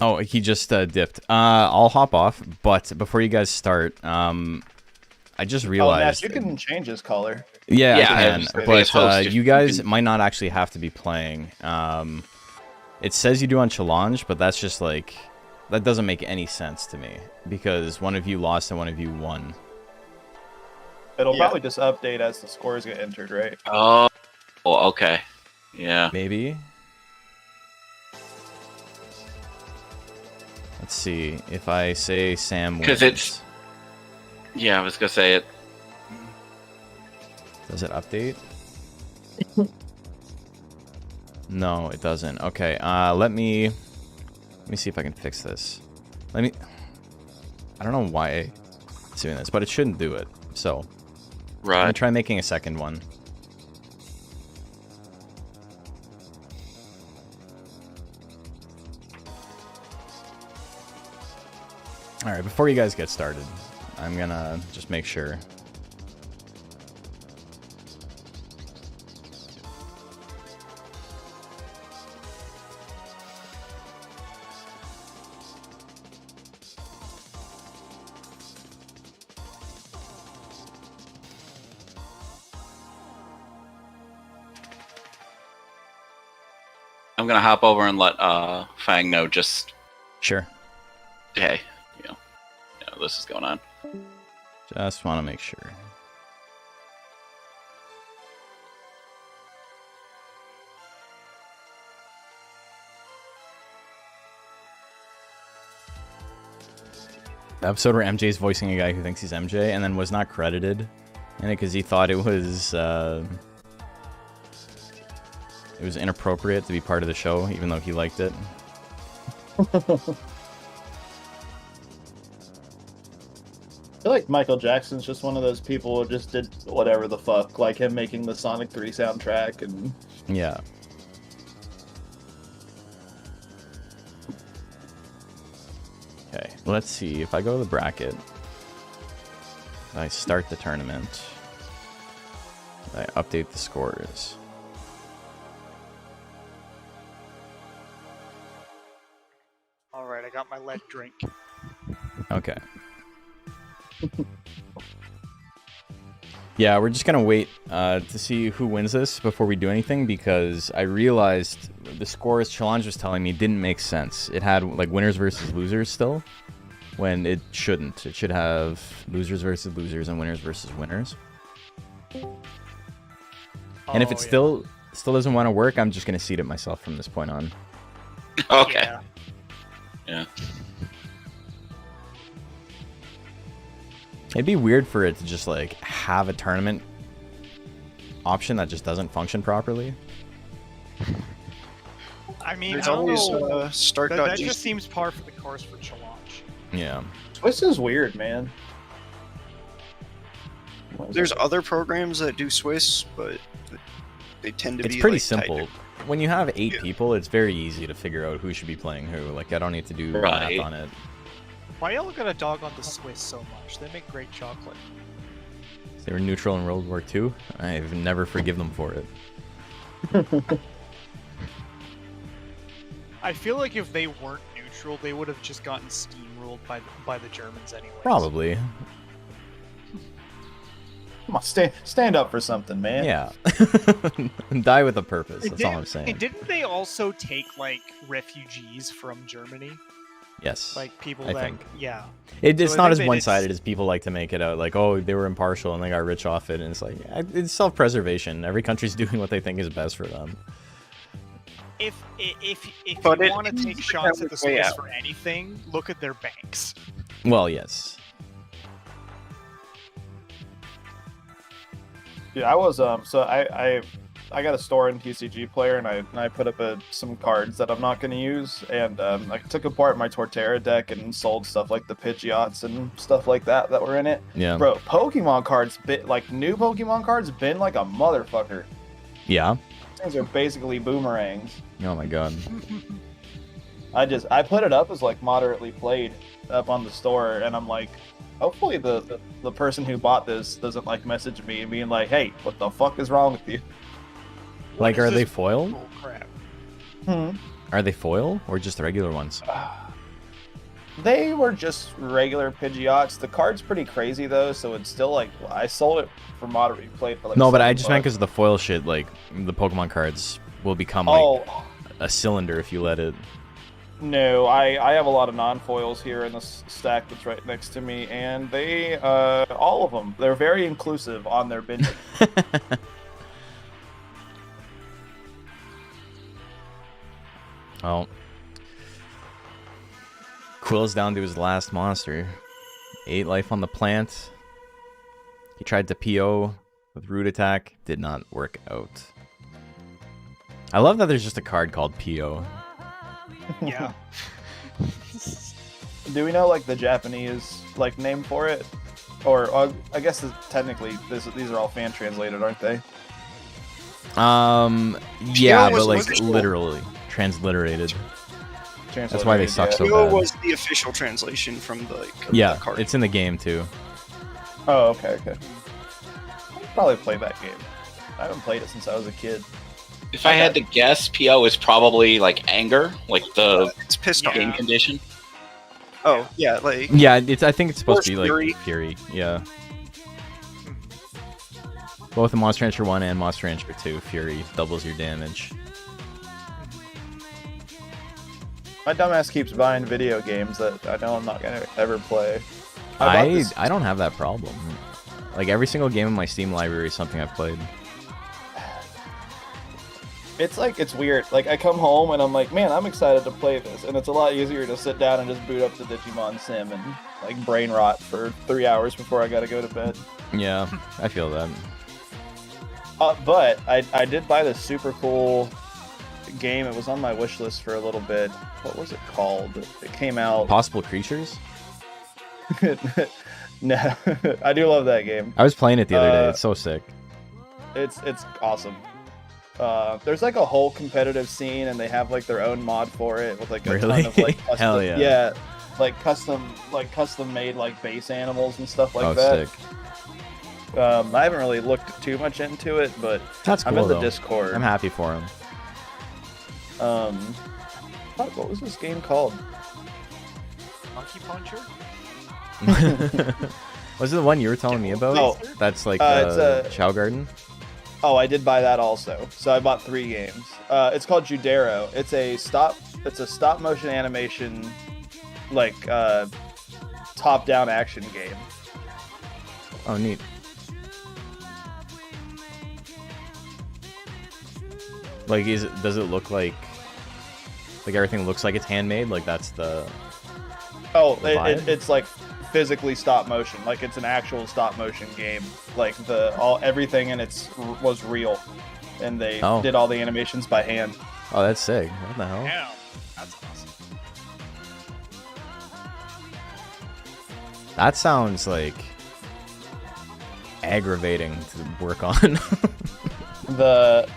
Oh, he just dipped. I'll hop off, but before you guys start, I just Oh, realized. Nash, you can change his color. Yeah, Yeah, I I can. was- I But guess host, you you guys can- might not actually have to be playing. It says you do on challenge, but that's just like that doesn't make any sense to me because one of you lost and one of you won. It'll Yeah. probably just update as the scores get entered, right? Oh, okay. Yeah. Maybe. Let's see if I say Sam wins. 'Cause it's- Yeah, I was gonna say it. Does it update? No, it doesn't. Okay, let me see if I can fix this. I don't know why it's doing this, but it shouldn't do it. So, I'm gonna Right. try making a second one. Alright, before you guys get started, I'm gonna just make sure. I'm gonna hop over and let Fang know just Sure. hey, this is going on. Just want to make sure. The episode where MJ's voicing a guy who thinks he's MJ and then was not credited in it because he thought it was inappropriate to be part of the show, even though he liked it. I feel like Michael Jackson's just one of those people who just did whatever the fuck, like him making the Sonic 3 soundtrack and Yeah. Okay, let's see. If I go to the bracket, I start the tournament, I update the scores. All right, I got my lead drink. Okay. Yeah, we're just gonna wait to see who wins this before we do anything because I realized the scores Challenge was telling me didn't make sense. It had like winners versus losers still, when it shouldn't. It should have losers versus losers and winners versus winners. And if it still doesn't want to work, I'm just gonna seed it myself from this point on. Okay. Yeah. Yeah. It'd be weird for it to just like have a tournament option that just doesn't function properly. I mean, There's I don't always know. start. That just seems par for the course for Challenge. Yeah. Swiss is weird, man. There's other programs that do Swiss, but they tend to It's be pretty like, tied simple. to- When you have 8 Yeah. people, it's very easy to figure out who should be playing who. Like, I don't need to do Right. math on it. Why y'all gotta dog on the Swiss so much? They make great chocolate. They were neutral in World War II. I've never forgive them for it. I feel like if they weren't neutral, they would have just gotten steamrolled by the Germans anyway. Probably. Come on, stand up for something, man. Yeah. Die with a purpose. That's all I'm And saying. didn't they also take like refugees from Germany? Yes. Like people I that, think. yeah. It's So I not think as they did one-sided as people like to make it out. Like, oh, they were impartial and they got rich off it. And it's like, it's self-preservation. Every country's doing what they think is best for them. If But you it want to needs take to shots have at the a way Swiss out. for anything, look at their banks. Well, yes. Yeah, I was so I I got a store in TCG Player, and I put up some cards that I'm not going to use, and I took apart my Torterra deck and sold stuff like the Pidgeots and stuff like that were in it. Yeah. Bro, Pokemon cards, like new Pokemon cards, been like a motherfucker. Yeah. Things are basically boomerangs. Oh my god. I put it up as like moderately played up on the store, and I'm like, hopefully the person who bought this doesn't like message me and being like, hey, what the fuck is wrong with you? Like, What are is they this foil? bull crap? Are they foil or just the regular ones? They were just regular Pidgeots. The card's pretty crazy though, so it's still like I sold it for moderately played for like No, but I $7. just meant because of the foil shit. Like the Pokemon cards will become like Oh a cylinder if you let it. no, I have a lot of non-foils here in this stack that's right next to me, and they all of them, they're very inclusive on their bin. Oh. Quill's down to his last monster. 8 life on the plant. He tried to PO with Root Attack. Did not work out. I love that there's just a card called PO. Yeah. Do we know like the Japanese like name for it? Or I guess technically these are all fan translated, aren't they? Yeah, was but like official. literally transliterated. Translated, why they suck yeah. so Pio bad. was the official translation from the Yeah, the card. it's in the game too. Oh, okay. I'll probably play that game. I haven't played it since I was a kid. If I had to guess, PO is probably like anger, like the It's pissed game off. condition. Oh yeah, like Yeah, I think it's supposed to be Or like Fury. Yeah. Both in Monster Rancher 1 and Monster Rancher 2, Fury doubles your damage. My dumbass keeps buying video games that I know I'm not gonna ever play. bought this- I don't have that problem. Like every single game in my Steam library is something I've played. It's like it's weird. Like I come home and I'm like, man, I'm excited to play this, and it's a lot easier to sit down and just boot up the Digimon Sim and like brain rot for 3 hours before I gotta go to bed. Yeah, I feel that. But I did buy this super cool game. It was on my wish list for a little bit. What was it called? It came out. Possible Creatures? No, I do love that game. I was playing it the other day. It's so sick. It's awesome. There's like a whole competitive scene, and they have like their own mod for it with like a Really? ton of like custom, Hell yeah. like custom made like base animals and stuff like Oh, that. sick. I haven't really looked too much into it, but That's cool, I'm in the though. Discord. I'm happy for him. What was this game called? Monkey Puncher? Was it the one you were telling me about? Oh. That's like It's the Chow Garden? Oh, I did buy that also. So I bought 3 games. It's called Judero. It's a stop motion animation, like top down action game. Oh, neat. Like, does it look like everything looks like it's handmade? Like that's the Oh, The vibe? it's like physically stop motion. Like it's an actual stop motion game. Like everything in it was real, and they Oh. did all the animations by hand. Oh, that's sick. What the hell? Damn. That's awesome. That sounds like aggravating to work on. Let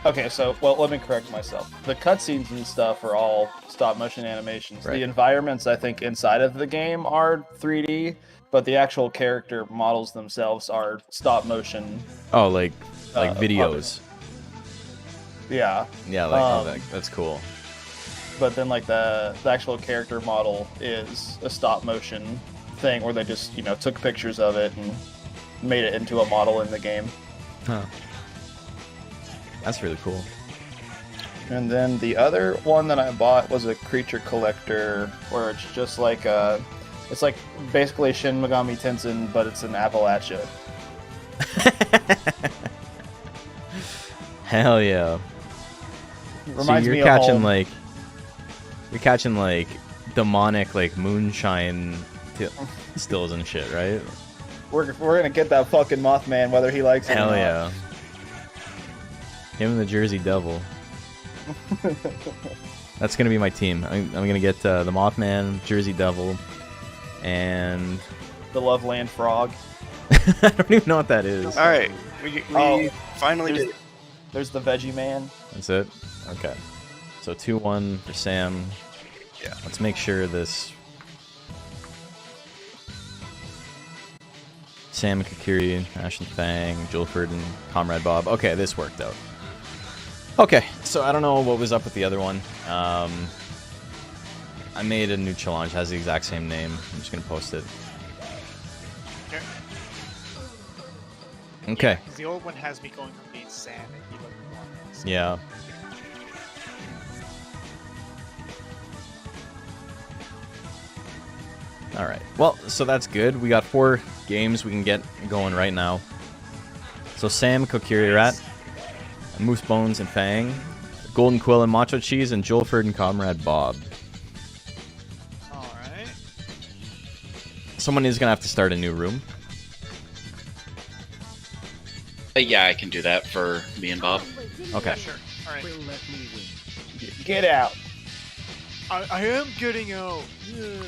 me correct myself. The cutscenes and stuff are all stop motion animations. Right. The environments, I think, inside of the game are 3D, but the actual character models themselves are stop motion. Oh, like Uh, videos. Yeah, Yeah, like um, that's cool. but then like the actual character model is a stop motion thing where they just took pictures of it and made it into a model in the game. Huh. That's really cool. And then the other one that I bought was a creature collector, where it's just like it's like basically Shin Megami Tensei, but it's in Appalachia. Hell yeah. Reminds so me you're of catching home. you're catching like demonic like moonshine stills and shit, right? We're gonna get that fucking Mothman whether he likes it or Hell not. yeah. Him and the Jersey Devil. That's gonna be my team. I'm gonna get the Mothman, Jersey Devil, and The Loveland Frog. I don't even know what that is. All right, we Oh, finally did it. There's the Veggie Man. That's it? Okay. So 2-1 for Sam. Yeah. Let's make sure this... Sam, Kakiri, Ash and Fang, Julford, and Comrade Bob. Okay, this worked out. Okay, so I don't know what was up with the other one. I made a new challenge. It has the exact same name. I'm just going to post it. Okay. Okay. 'Cause the old one has me going from being Sam and he looked one. So Yeah. All right. Well, so that's good. We got 4 games we can get going right now. So Sam, Kokiri Rat, Moose Bones and Fang, Golden Quill and Macho Cheese, and Julford and Comrade Bob. Alright. Someone is gonna have to start a new room. Yeah, I can do that for me and Bob. Okay. Sure. Alright. Get out. I am getting out. Yeah.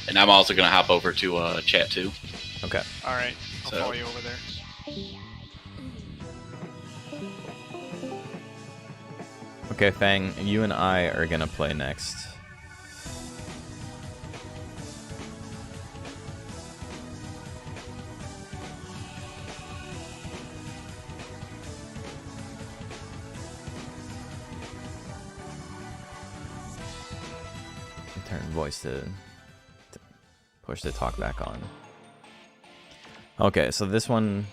And I'm also gonna hop over to chat too. Okay. Alright. I'll So- follow you over there. Okay, Fang, you and I are gonna play next. Turn voice to push the talk back on. Okay, so this one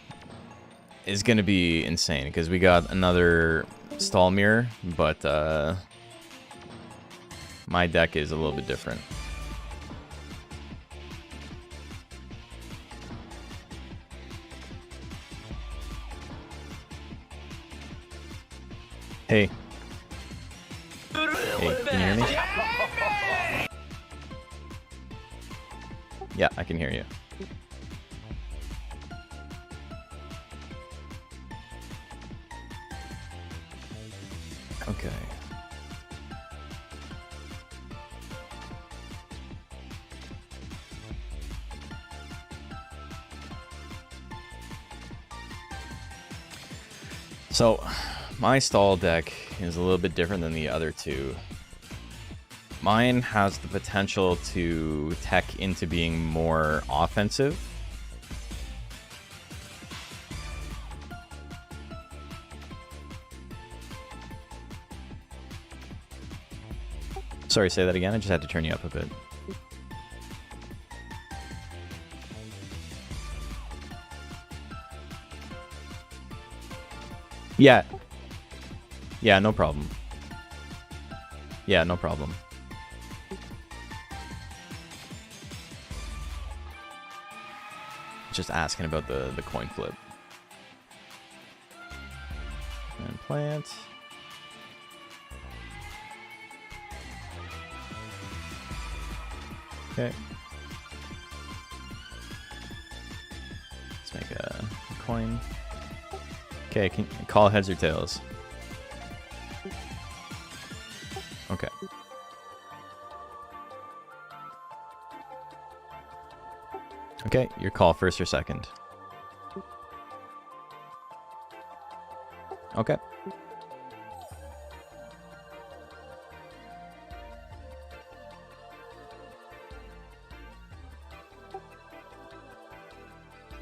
is gonna be insane because we got another stall mirror, but my deck is a little bit different. Hey. Hey, can you hear me? Yeah, I can hear you. Okay. So, my stall deck is a little bit different than the other two. Mine has the potential to tech into being more offensive. Sorry, say that again. I just had to turn you up a bit. Yeah. Yeah, no problem. Yeah, no problem. Just asking about the coin flip. And plant. Okay. Let's make a coin. Okay, can call heads or tails. Okay. Okay, your call first or second. Okay.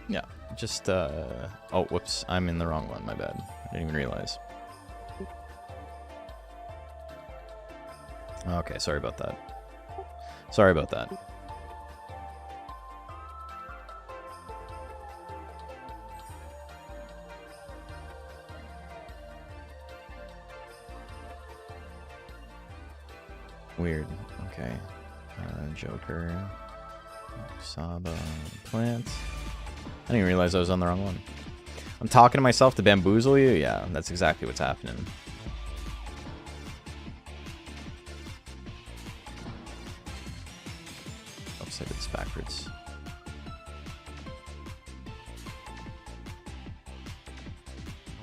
Yeah, just, oh, whoops, I'm in the wrong one, my bad. I didn't even realize. Okay, sorry about that. Sorry about that. Weird. Okay. Joker. Saba. Plant. I didn't even realize I was on the wrong one. I'm talking to myself to bamboozle you? Yeah, that's exactly what's happening. Oops, I did this backwards.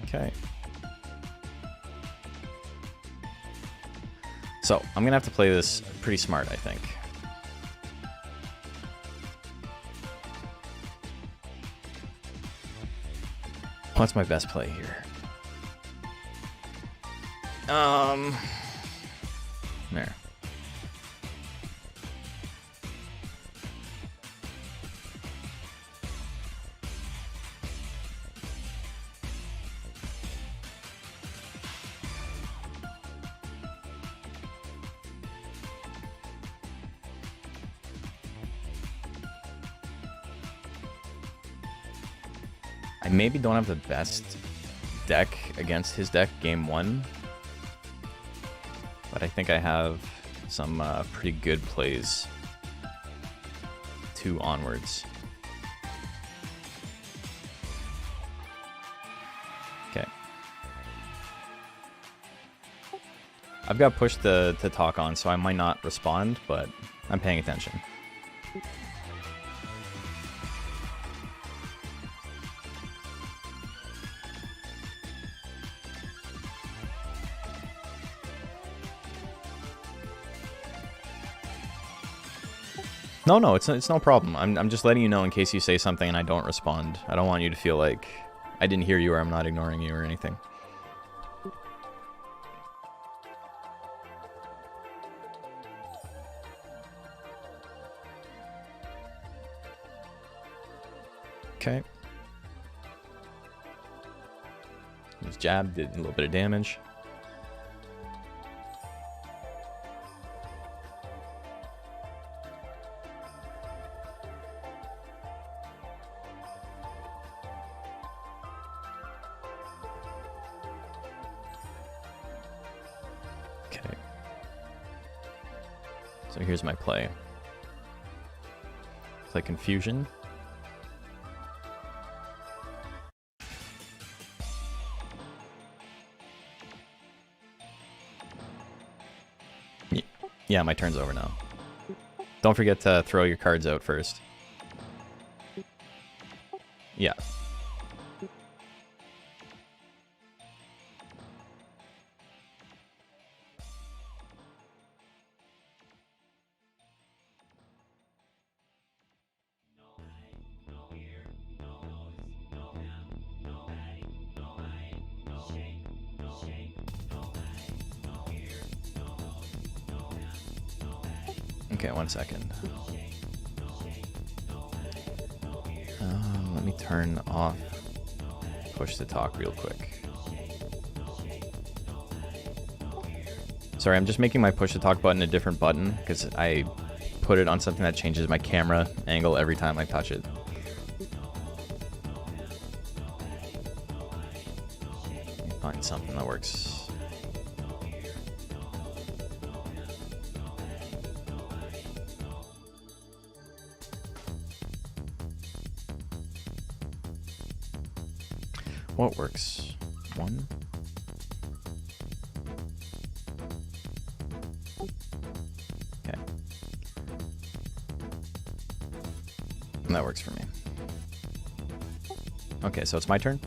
Okay. So I'm gonna have to play this pretty smart, I think. What's my best play here? There. I maybe don't have the best deck against his deck game 1, but I think I have some pretty good plays 2 onwards. Okay. I've got push to talk on, so I might not respond, but I'm paying attention. No, it's no problem. I'm just letting you know in case you say something and I don't respond. I don't want you to feel like I didn't hear you or I'm not ignoring you or anything. Okay. His jab did a little bit of damage. So here's my play. Play Confusion. Yeah, my turn's over now. Don't forget to throw your cards out first. Yeah. Okay, 1 second. Let me turn off push to talk real quick. Sorry, I'm just making my push to talk button a different button because I put it on something that changes my camera angle every time I touch it. Find something that works. What works? 1. Okay. And that works for me. Okay, so it's my turn.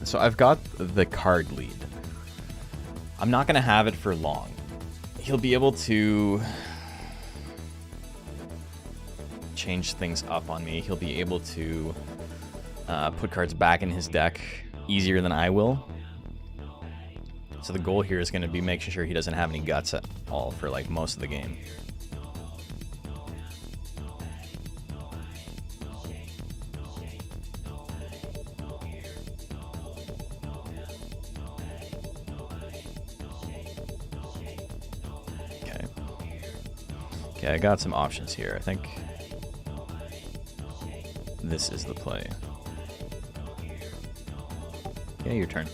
So I've got the card lead. I'm not going to have it for long. He'll be able to change things up on me. He'll be able to put cards back in his deck easier than I will. So the goal here is going to be making sure he doesn't have any guts at all for like most of the game. Okay, I got some options here. I think this is the play. Yeah, your turn.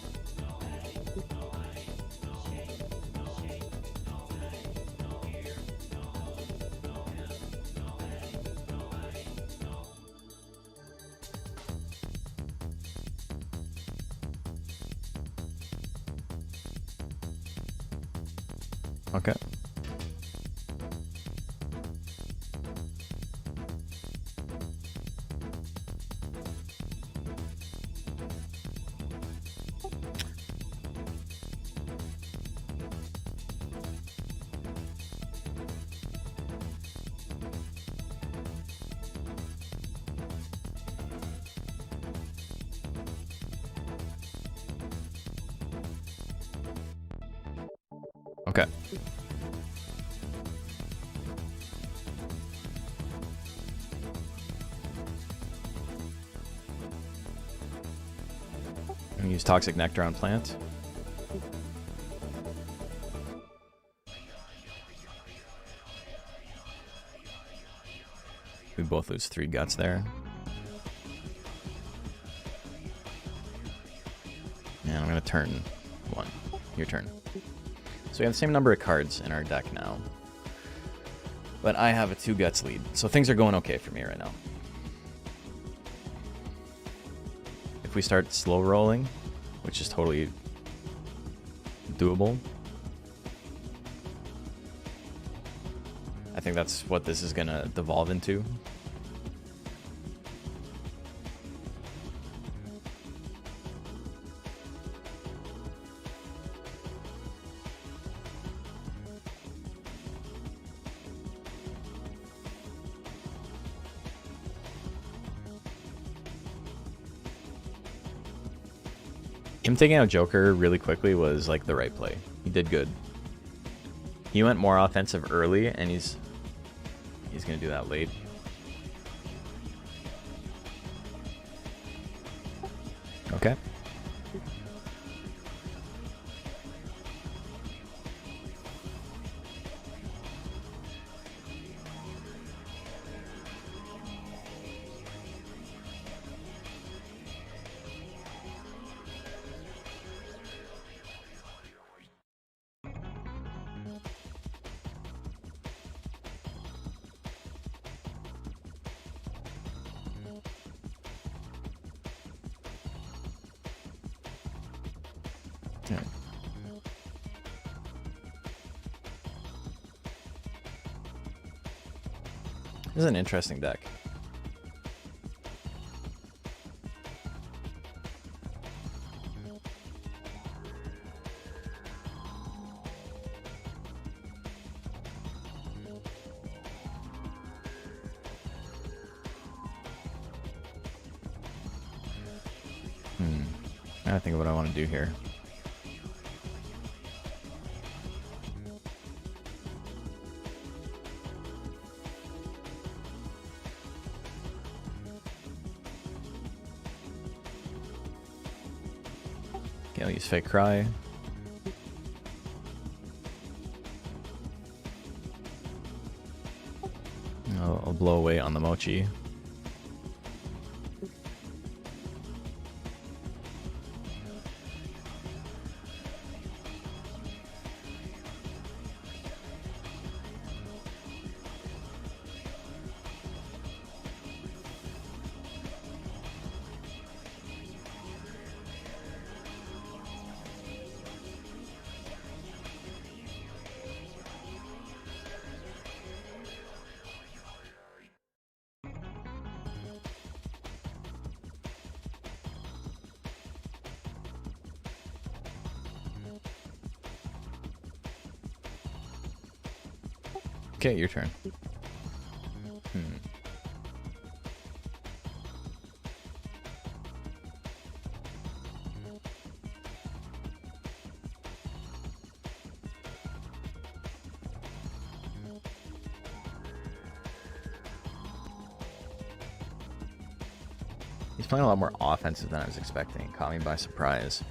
Okay. Okay. I'm gonna use Toxic Nectar on plant. We both lose 3 guts there. And I'm gonna turn 1. Your turn. So we have the same number of cards in our deck now. But I have a 2 guts lead. So things are going okay for me right now. If we start slow rolling, which is totally doable, I think that's what this is going to devolve into. Him taking out Joker really quickly was like the right play. He did good. He went more offensive early, and he's gonna do that late. Okay. Yeah. This is an interesting deck. I gotta think of what I want to do here. Okay, I'll use Fake Cry. I'll blow away on the Mochi. Okay, your turn. He's playing a lot more offensive than I was expecting. Caught me by surprise.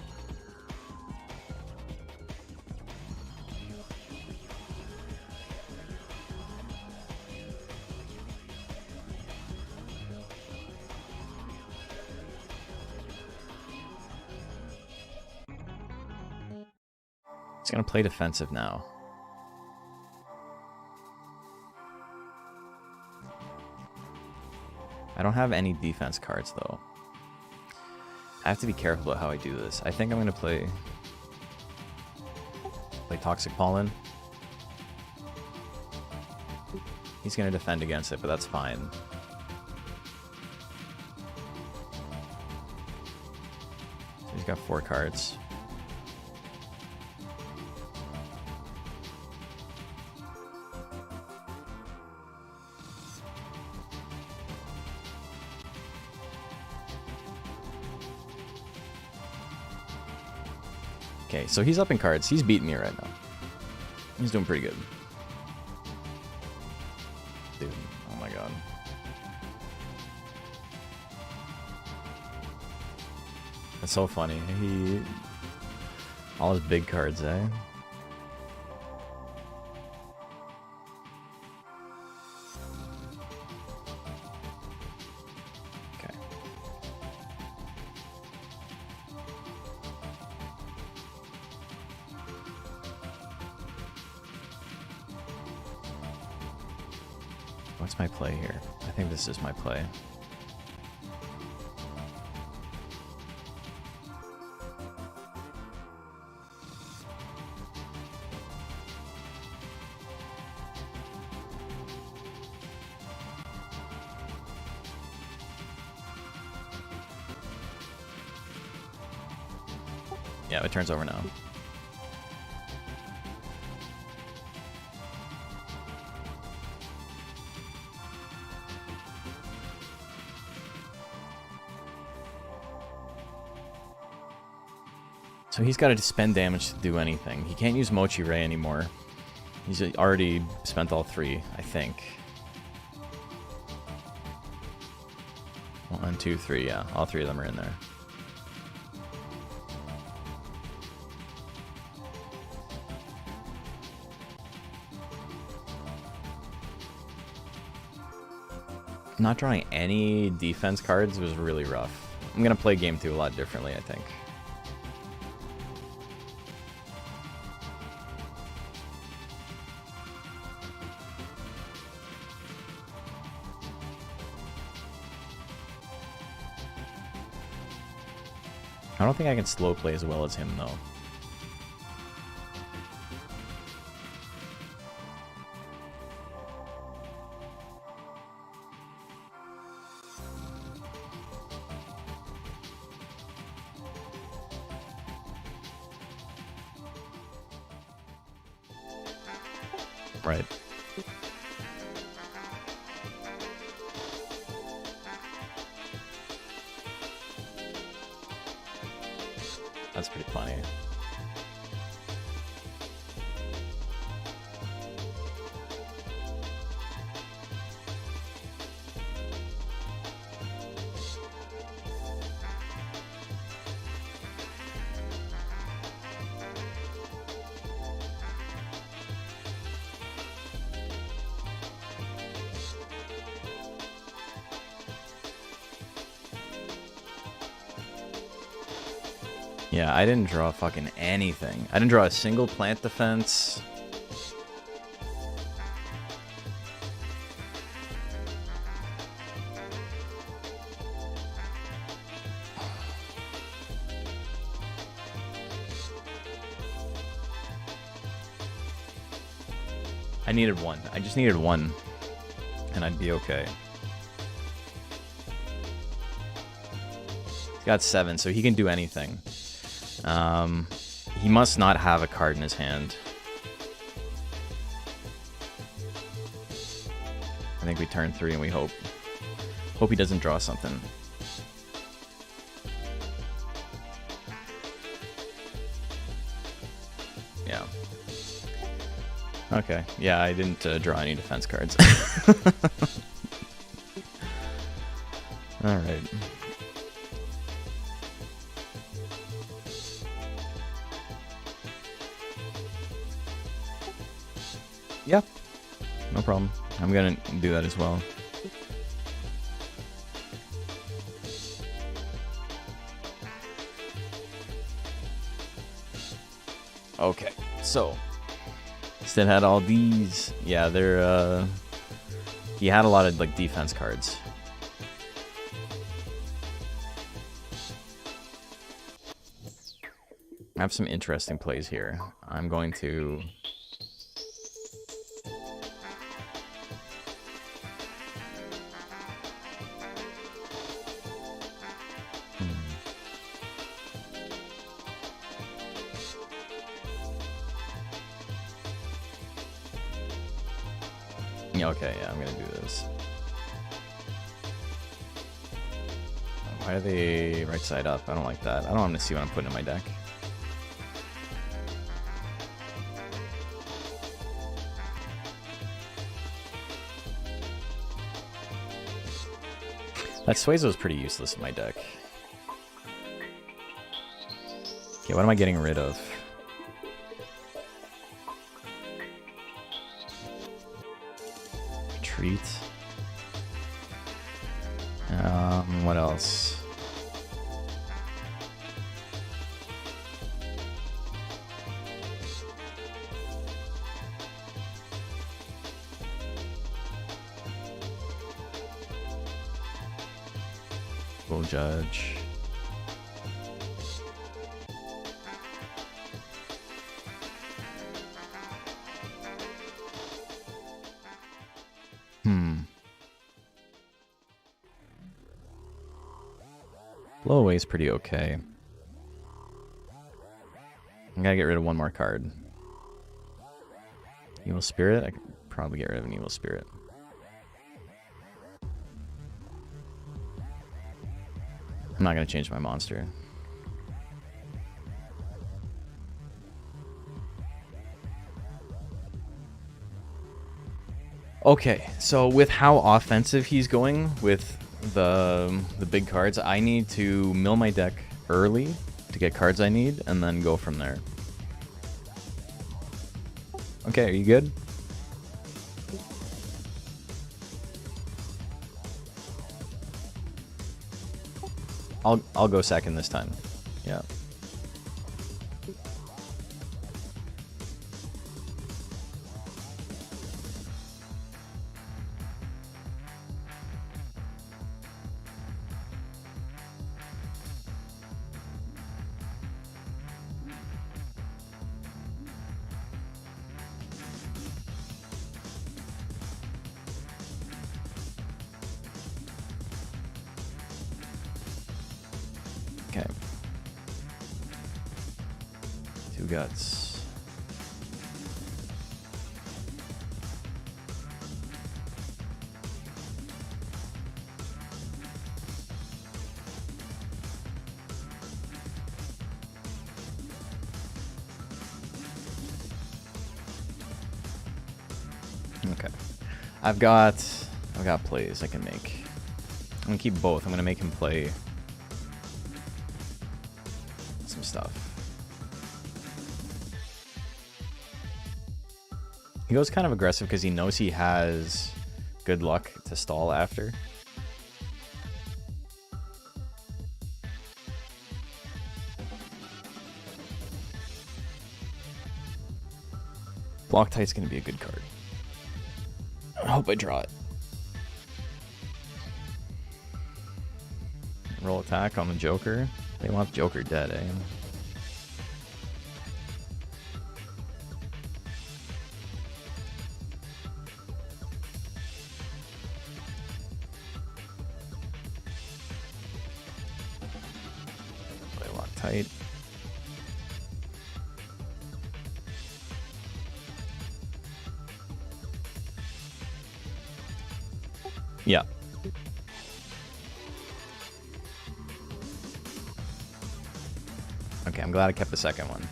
He's gonna play defensive now. I don't have any defense cards though. I have to be careful about how I do this. I think I'm gonna play Toxic Pollen. He's gonna defend against it, but that's fine. So he's got 4 cards. Okay, so he's up in cards. He's beating me right now. He's doing pretty good. Dude, oh my god. That's so funny. All his big cards, eh? Okay. What's my play here? I think this is my play. Yeah, it turns over now. So he's got to spend damage to do anything. He can't use Mochi Ray anymore. He's already spent all 3, I think. 1, 2, 3, yeah. All 3 of them are in there. Not drawing any defense cards was really rough. I'm going to play game 2 a lot differently, I think. I don't think I can slow play as well as him, though. Right. That's pretty funny. Yeah, I didn't draw fucking anything. I didn't draw a single plant defense. I needed 1. I just needed 1. And I'd be okay. He's got 7, so he can do anything. He must not have a card in his hand. I think we turn 3 and we hope he doesn't draw something. Yeah. Okay. Yeah, I didn't draw any defense cards. All right. Yeah, no problem. I'm gonna do that as well. Okay, so Sid had all these. Yeah, they're he had a lot of like defense cards. I have some interesting plays here. I'm going to Yeah, okay, yeah, I'm gonna do this. Why are they right side up? I don't like that. I don't want to see what I'm putting in my deck. That Suezo is pretty useless in my deck. Okay, what am I getting rid of? Retreat. What else? We'll judge. Blow away is pretty okay. I gotta get rid of one more card. Evil Spirit? I could probably get rid of an Evil Spirit. I'm not gonna change my monster. Okay, so with how offensive he's going with the big cards, I need to mill my deck early to get cards I need and then go from there. Okay, are you good? I'll go second this time. Yeah. Okay. 2 guts. Okay. I've got plays I can make. I'm gonna keep both. I'm gonna make him play some stuff. He goes kind of aggressive because he knows he has good luck to stall after. Block Tight's gonna be a good card. I hope I draw it. Roll attack on the Joker. They want Joker dead, eh? Play Lock Tight. Yeah. Okay, I'm glad I kept the second one.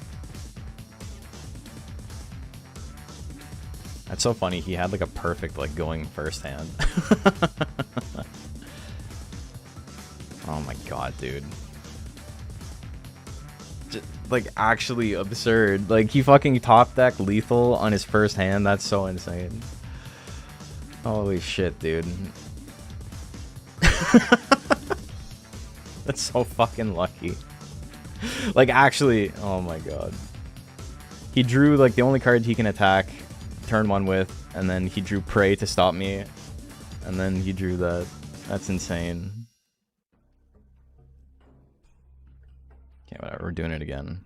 That's so funny. He had like a perfect like going first hand. Oh my god, dude. Just, like actually absurd. Like he fucking top deck lethal on his first hand. That's so insane. Holy shit, dude. That's so fucking lucky. Like actually, oh my god. He drew like the only card he can attack turn 1 with, and then he drew Prey to stop me, and then he drew that. That's insane. Okay, whatever, we're doing it again.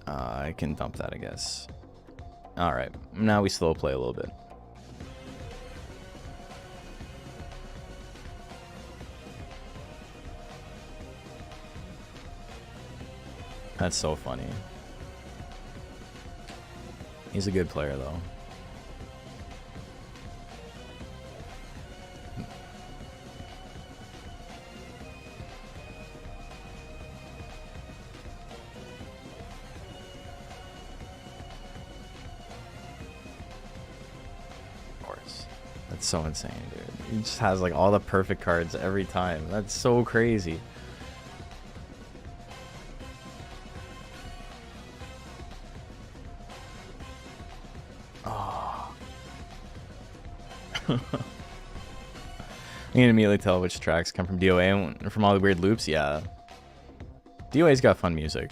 I can dump that, I guess. Alright, now we slow play a little bit. That's so funny. He's a good player, though. That's so insane, dude. He just has like all the perfect cards every time. That's so crazy. Oh. You can immediately tell which tracks come from DOA and from all the weird loops. Yeah. DOA's got fun music.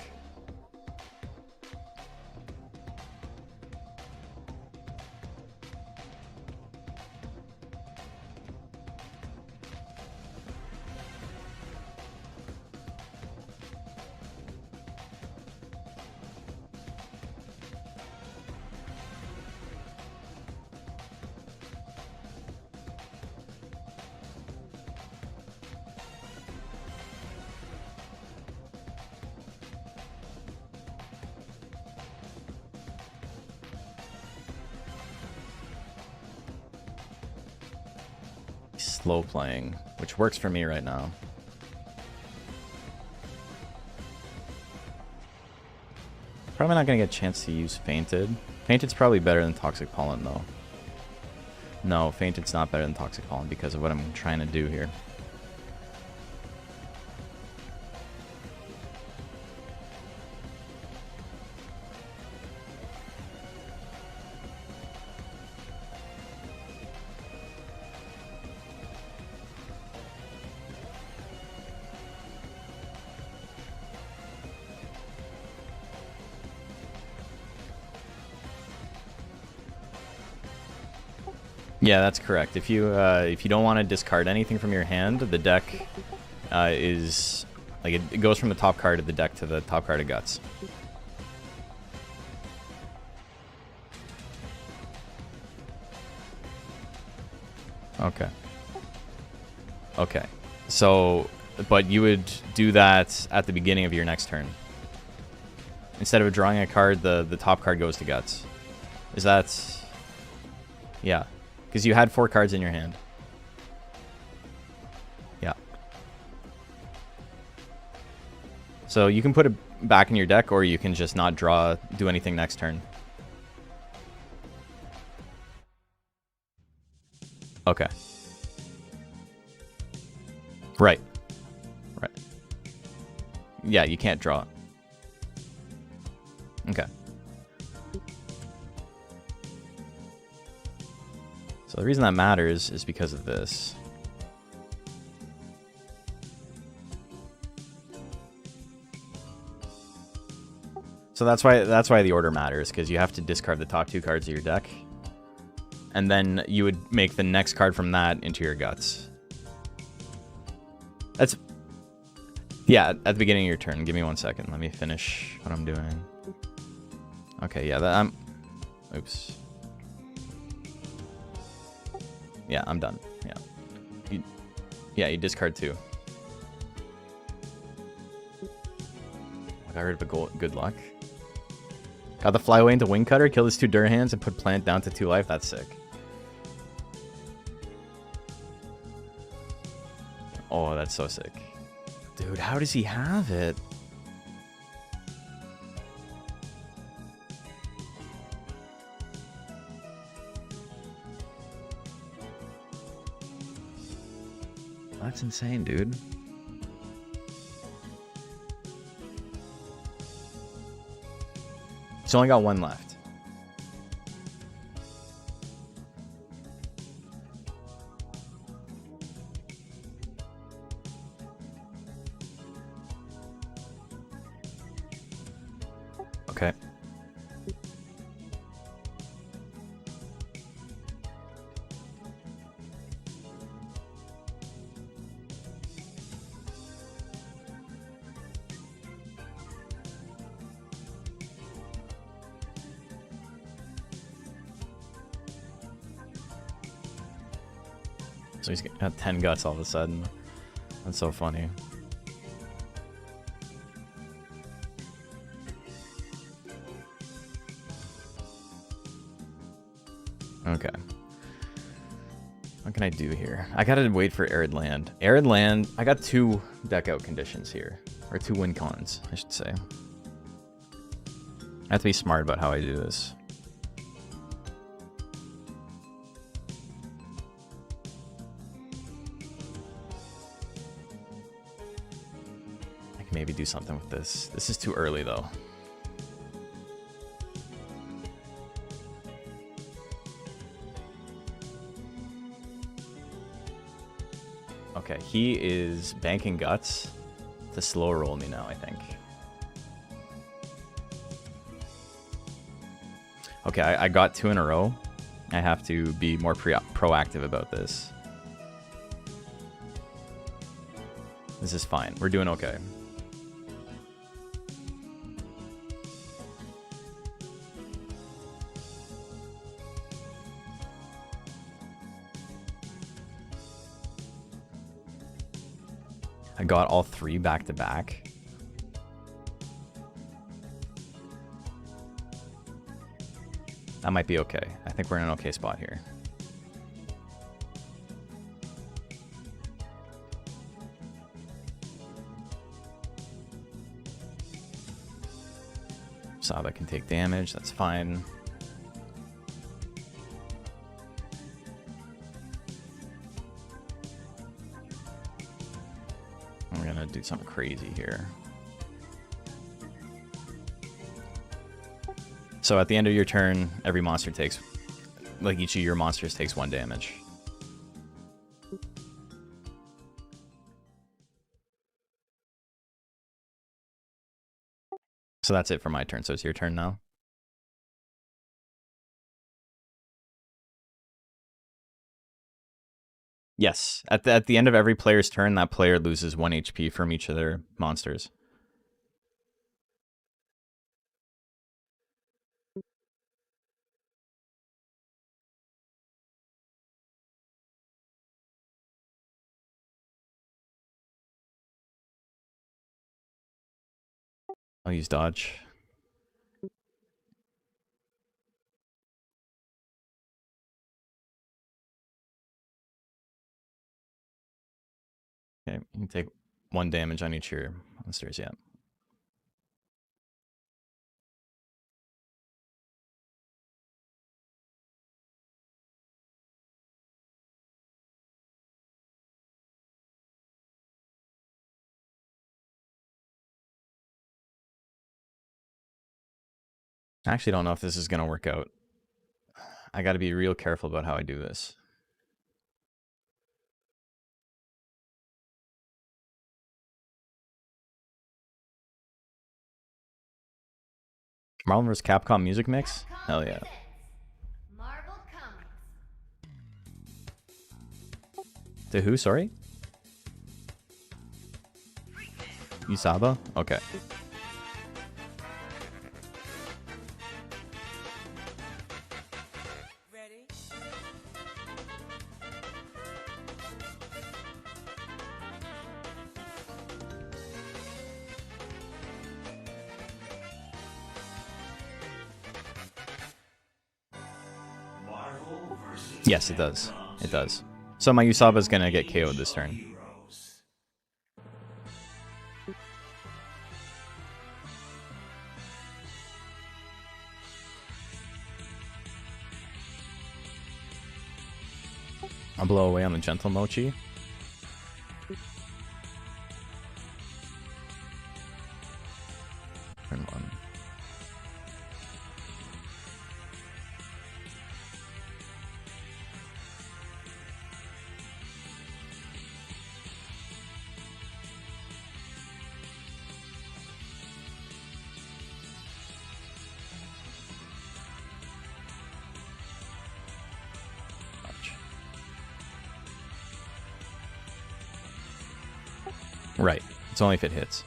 Slow playing, which works for me right now. Probably not gonna get a chance to use Fainted. Fainted's probably better than Toxic Pollen though. No, Fainted's not better than Toxic Pollen because of what I'm trying to do here. Yeah, that's correct. If you don't want to discard anything from your hand, the deck is like it goes from the top card of the deck to the top card of Guts. Okay. Okay. So, but you would do that at the beginning of your next turn. Instead of drawing a card, the top card goes to Guts. Is that... Yeah. Because you had 4 cards in your hand. Yeah. So you can put it back in your deck, or you can just not do anything next turn. Okay. Right. Right. Yeah, you can't draw. Okay. So the reason that matters is because of this. So that's why the order matters, because you have to discard the top 2 cards of your deck. And then you would make the next card from that into your Guts. That's... Yeah, at the beginning of your turn. Give me 1 second. Let me finish what I'm doing. Okay, yeah, that I'm... Oops. Yeah, I'm done. Yeah. You discard 2. I got rid of a good luck. Got the Flyaway into Wing Cutter, kill his 2 Durhans, and put Plant down to 2 life. That's sick. Oh, that's so sick. Dude, how does he have it? That's insane, dude. He's only got 1 left. Okay. So he's got 10 Guts all of a sudden. That's so funny. What can I do here? I gotta wait for Arid Land. Arid Land, I got 2 deck out conditions here. Or 2 win cons, I should say. I have to be smart about how I do this. I can maybe do something with this. This is too early though. Okay, he is banking guts to slow roll me now, I think. Okay, I got 2 in a row. I have to be more proactive about this. This is fine. We're doing okay. I got all 3 back to back. That might be okay. I think we're in an okay spot here. Saba can take damage, that's fine. I'm gonna do something crazy here. So at the end of your turn, every monster takes, like each of your monsters takes 1 damage. So that's it for my turn. So it's your turn now. Yes. At the end of every player's turn, that player loses 1 HP from each of their monsters. I'll use dodge. Okay, you can take 1 damage on each of your monsters, yeah. I actually don't know if this is going to work out. I got to be real careful about how I do this. Marvel vs. Capcom music mix? Hell yeah. Marvel Comics. To who, sorry? Isaba? Okay. Yes, it does. It does. So my Usaba's gonna get KO'd this turn. I'll blow away on the Gentle Mochi. Turn 1. Right. It's only if it hits.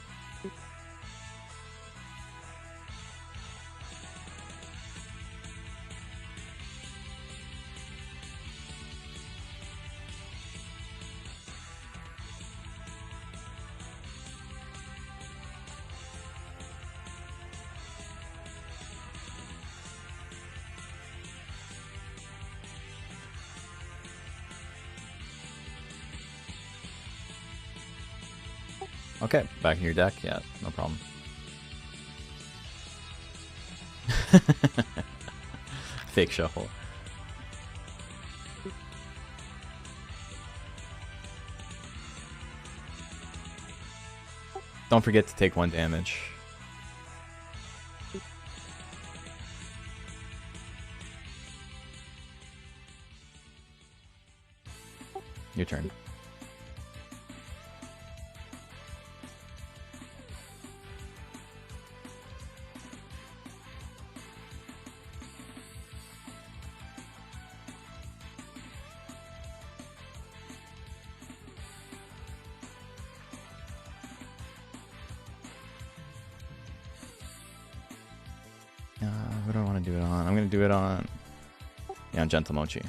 Okay, back in your deck. Yeah, no problem. Fake shuffle. Don't forget to take 1 damage. Your turn. What do I want to do it on? I'm going to do it on... Yeah, on Gentle Mochi.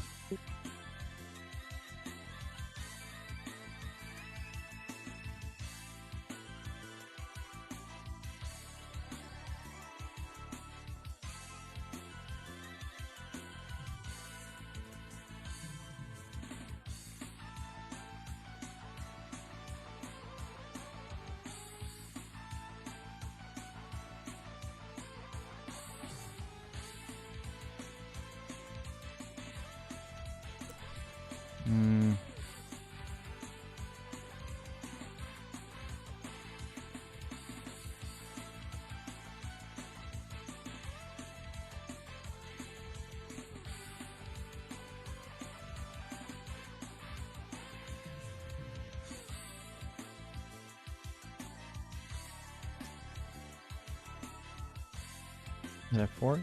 Is that 4?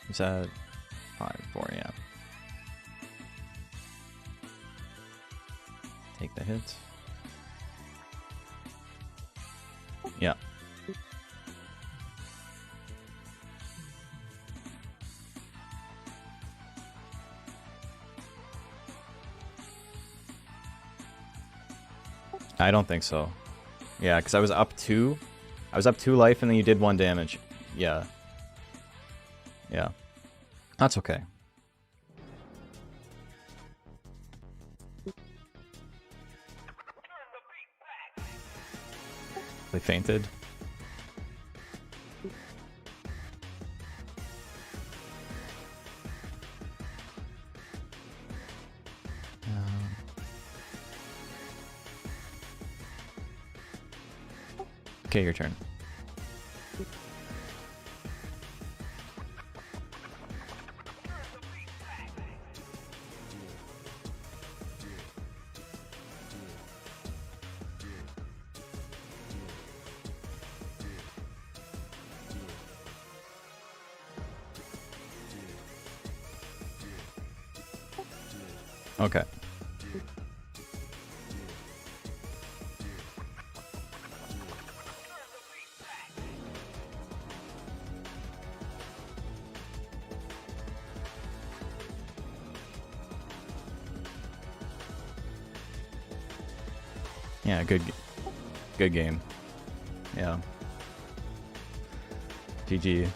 Is that 5? 4, yeah. Take the hit. Yeah. I don't think so. Yeah, because I was up 2. I was up 2 life and then you did 1 damage. Yeah. Yeah. That's okay. They fainted. Okay, your turn. Okay. Yeah, good game. Yeah. GG.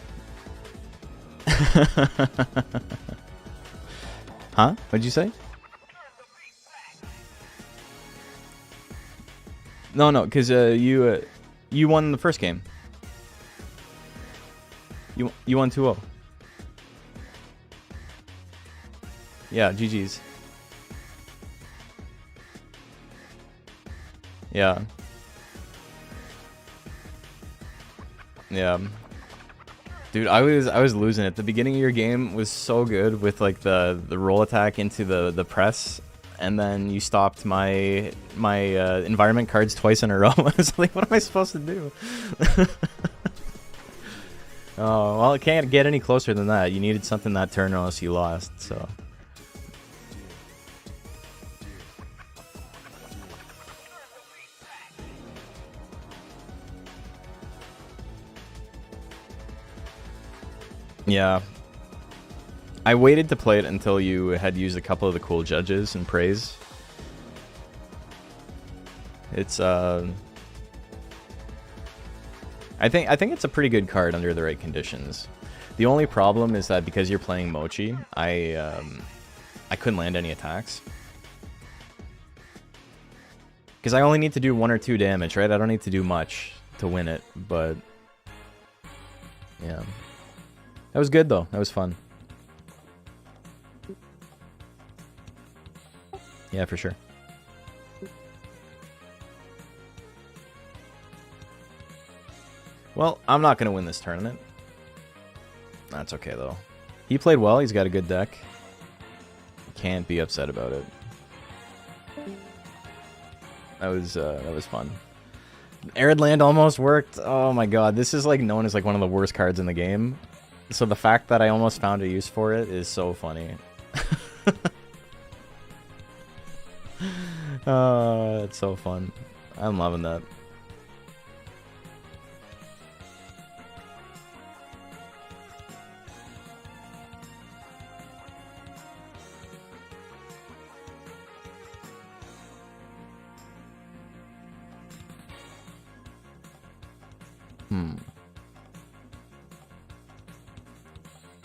Huh? What'd you say? No, because you won the first game. You won 2-0. Yeah, GG's. Yeah. Yeah. Dude, I was losing it. The beginning of your game was so good with like the roll attack into the press, and then you stopped my environment cards twice in a row. I was like, what am I supposed to do? Oh, well, it can't get any closer than that. You needed something that turn or else you lost, so. Yeah. I waited to play it until you had used a couple of the cool judges and praise. It's I think it's a pretty good card under the right conditions. The only problem is that because you're playing Mochi, I couldn't land any attacks. Because I only need to do 1 or 2 damage, right? I don't need to do much to win it, but... yeah. That was good, though. That was fun. Yeah, for sure. Well, I'm not going to win this tournament. That's okay, though. He played well. He's got a good deck. Can't be upset about it. That was fun. Arid Land almost worked. Oh my god, this is like known as like one of the worst cards in the game. So the fact that I almost found a use for it is so funny. It's so fun. I'm loving that.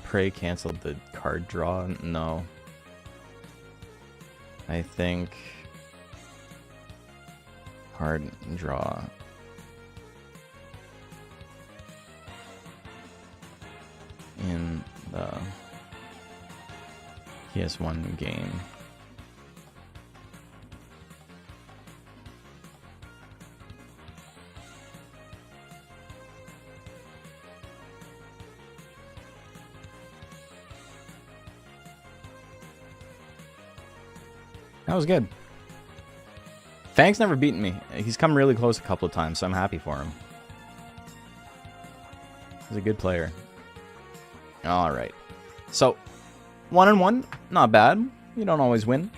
Prey canceled the card draw? No. I think card draw. In the PS1 game. That was good. Fang's never beaten me. He's come really close a couple of times, so I'm happy for him. He's a good player. Alright. So, 1-1. Not bad. You don't always win.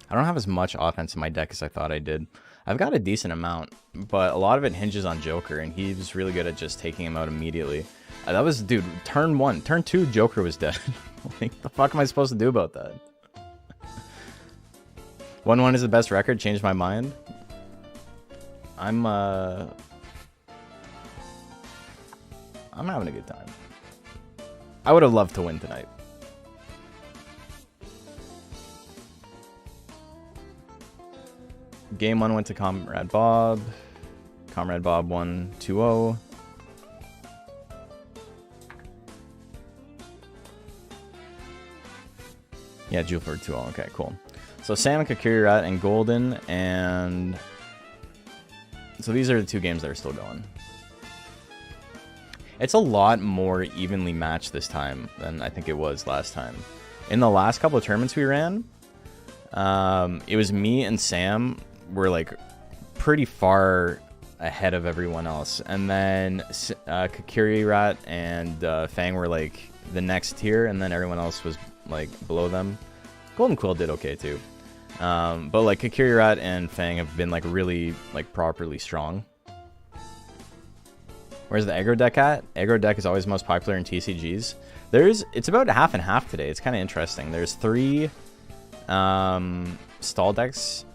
I don't have as much offense in my deck as I thought I did. I've got a decent amount, but a lot of it hinges on Joker, and he was really good at just taking him out immediately. That was, dude, turn 1. Turn 2, Joker was dead. Like, the fuck am I supposed to do about that? 1-1 is the best record. Changed my mind. I'm having a good time. I would have loved to win tonight. Game 1 went to Comrade Bob. Comrade Bob won 2-0. Yeah, Jewelford 2-0. Okay, cool. So Sam, Kakiri Rat, and Golden, and... so these are the 2 games that are still going. It's a lot more evenly matched this time than I think it was last time. In the last couple of tournaments we ran, it was me and Sam were like pretty far ahead of everyone else. And then Kakiri Rat and Fang were like the next tier, and then everyone else was like below them. Golden Quill did okay too. But like Kakiri Rat and Fang have been like really like properly strong. Where's the aggro deck at? Aggro deck is always most popular in TCGs. It's about half and half today. It's kind of interesting. There's 3 stall decks,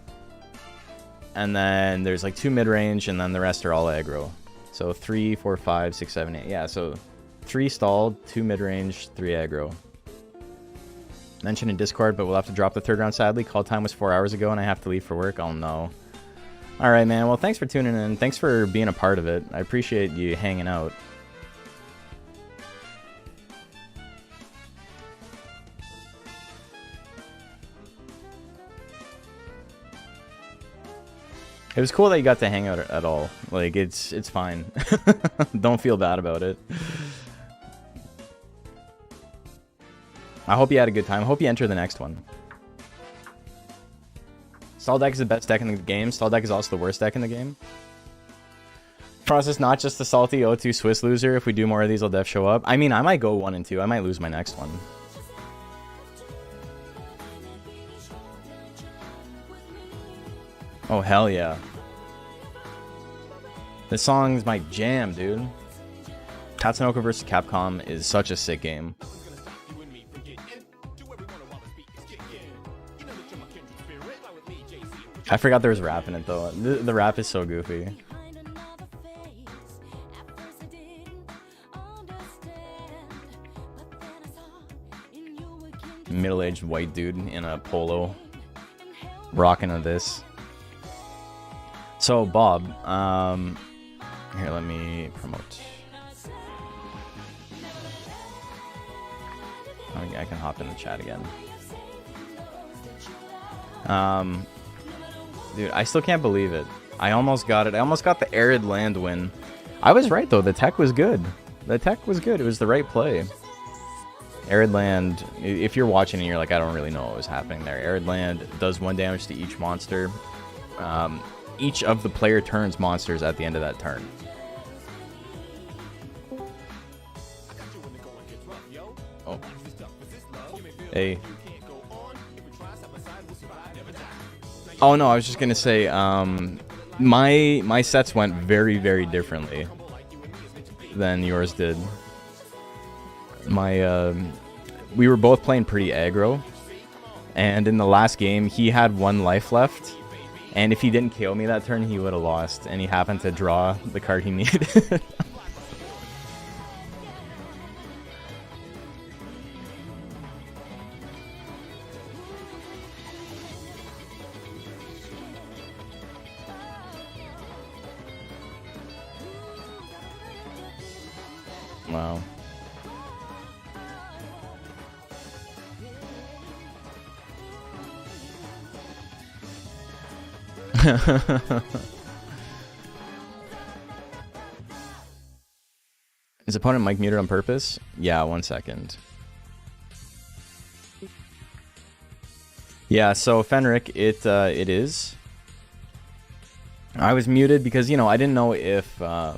and then there's like 2 mid-range, and then the rest are all aggro. So 3, 4, 5, 6, 7, 8. Yeah, so 3 stalled, 2 mid-range, 3 aggro. Mentioned in Discord, but we'll have to drop the 3rd round sadly. Call time was 4 hours ago, and I have to leave for work. Oh no. Alright, man. Well, thanks for tuning in. Thanks for being a part of it. I appreciate you hanging out. It was cool that you got to hang out at all. Like, it's fine. Don't feel bad about it. I hope you had a good time. I hope you enter the next one. Stall deck is the best deck in the game. Stall deck is also the worst deck in the game. Process not just the salty O2 Swiss loser. If we do more of these, I'll def show up. I mean, I might go 1 and 2. I might lose my next one. Oh, hell yeah. This song's my jam, dude. Tatsunoko vs. Capcom is such a sick game. I forgot there was rap in it, though. The rap is so goofy. middle-aged white dude in a polo, rocking on this. So Bob, here, let me promote. I can hop in the chat again. Dude, I still can't believe it. I almost got it. I almost got the Arid Land win. I was right though. The tech was good. The tech was good. It was the right play. Arid Land, if you're watching and you're like, I don't really know what was happening there. Arid Land does 1 damage to each monster. Each of the player turns monsters at the end of that turn. Oh. Hey. Oh no, I was just gonna say, my sets went very, very differently than yours did. We were both playing pretty aggro, and in the last game, he had 1 life left, and if he didn't KO me that turn, he would have lost, and he happened to draw the card he needed. Wow. His opponent mic muted on purpose? Yeah, 1 second. Yeah, so Fenric, it is. I was muted because, you know, I didn't know if I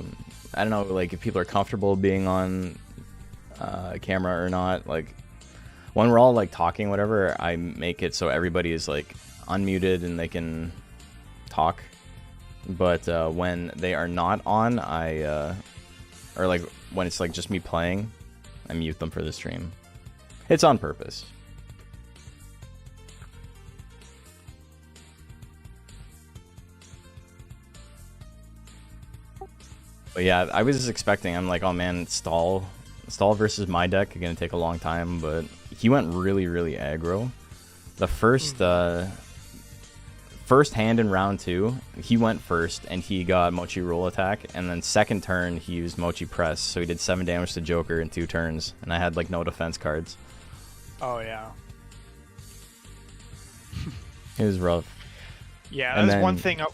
don't know, like, if people are comfortable being on camera or not. Like, when we're all like talking, whatever, I make it so everybody is like unmuted and they can talk. But when they are not on, or like when it's like just me playing, I mute them for the stream. It's on purpose. But yeah, I was expecting, I'm like, oh man, stall versus my deck are gonna take a long time, but he went really, really aggro. The first hand in round 2, he went first and he got Mochi roll attack, and then second turn he used Mochi press, so he did 7 damage to Joker in 2 turns, and I had like no defense cards. Oh yeah. It was rough. Yeah, And that's then, one thing. I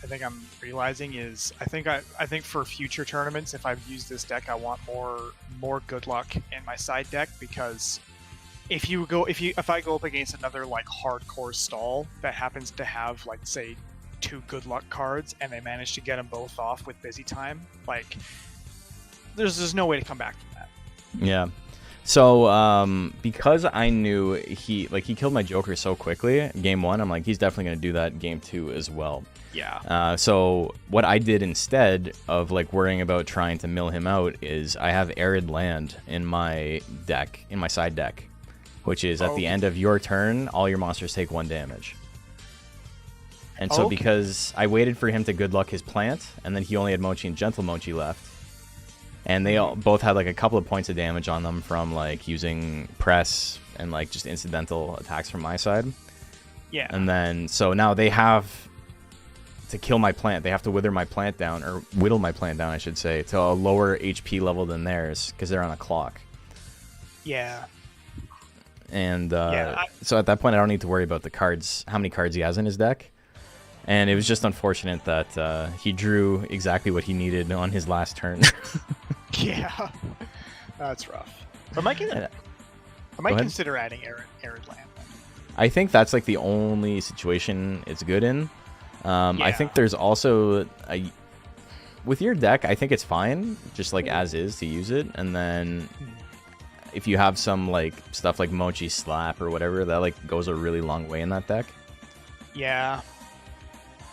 think I'm realizing is I think for future tournaments, if I use this deck, I want more good luck in my side deck, because if I go up against another like hardcore stall that happens to have like say 2 good luck cards and they manage to get them both off with busy time, like there's no way to come back from that. Yeah. So, because I knew he killed my Joker so quickly, game 1, I'm like, he's definitely going to do that game 2 as well. Yeah. So what I did instead of like worrying about trying to mill him out is I have Arid Land in my deck, in my side deck, which is at the end of your turn, all your monsters take 1 damage. And so because I waited for him to good luck his plant, and then he only had Mochi and Gentle Mochi left, and they both had like a couple of points of damage on them from like using press and like just incidental attacks from my side. Yeah. And then so now they have to kill my plant. They have to wither my plant down, or whittle my plant down, I should say, to a lower HP level than theirs because they're on a clock. Yeah. And so at that point, I don't need to worry about the cards, how many cards he has in his deck. And it was just unfortunate that he drew exactly what he needed on his last turn. Yeah, that's rough. I might consider adding Arid Land. I think that's like the only situation it's good in. I think there's also with your deck, I think it's fine, just like as is to use it. And then if you have some like stuff like Mochi Slap or whatever, that like goes a really long way in that deck. Yeah.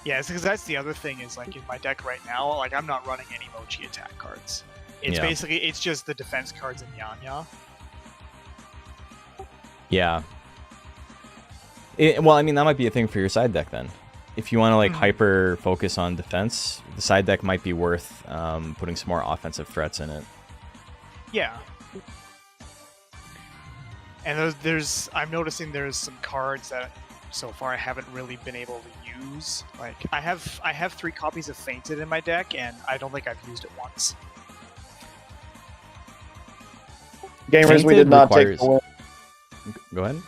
Yeah, because that's the other thing is like in my deck right now, like I'm not running any Mochi attack cards. It's basically, it's just the defense cards and Yanya. Yeah. Well, I mean, that might be a thing for your side deck then. If you want to like hyper focus on defense, the side deck might be worth putting some more offensive threats in it. Yeah. And I'm noticing there's some cards that so far I haven't really been able to use. Like I have 3 copies of Fainted in my deck, and I don't think I've used it once. Gamers, we did not take the win. Go ahead.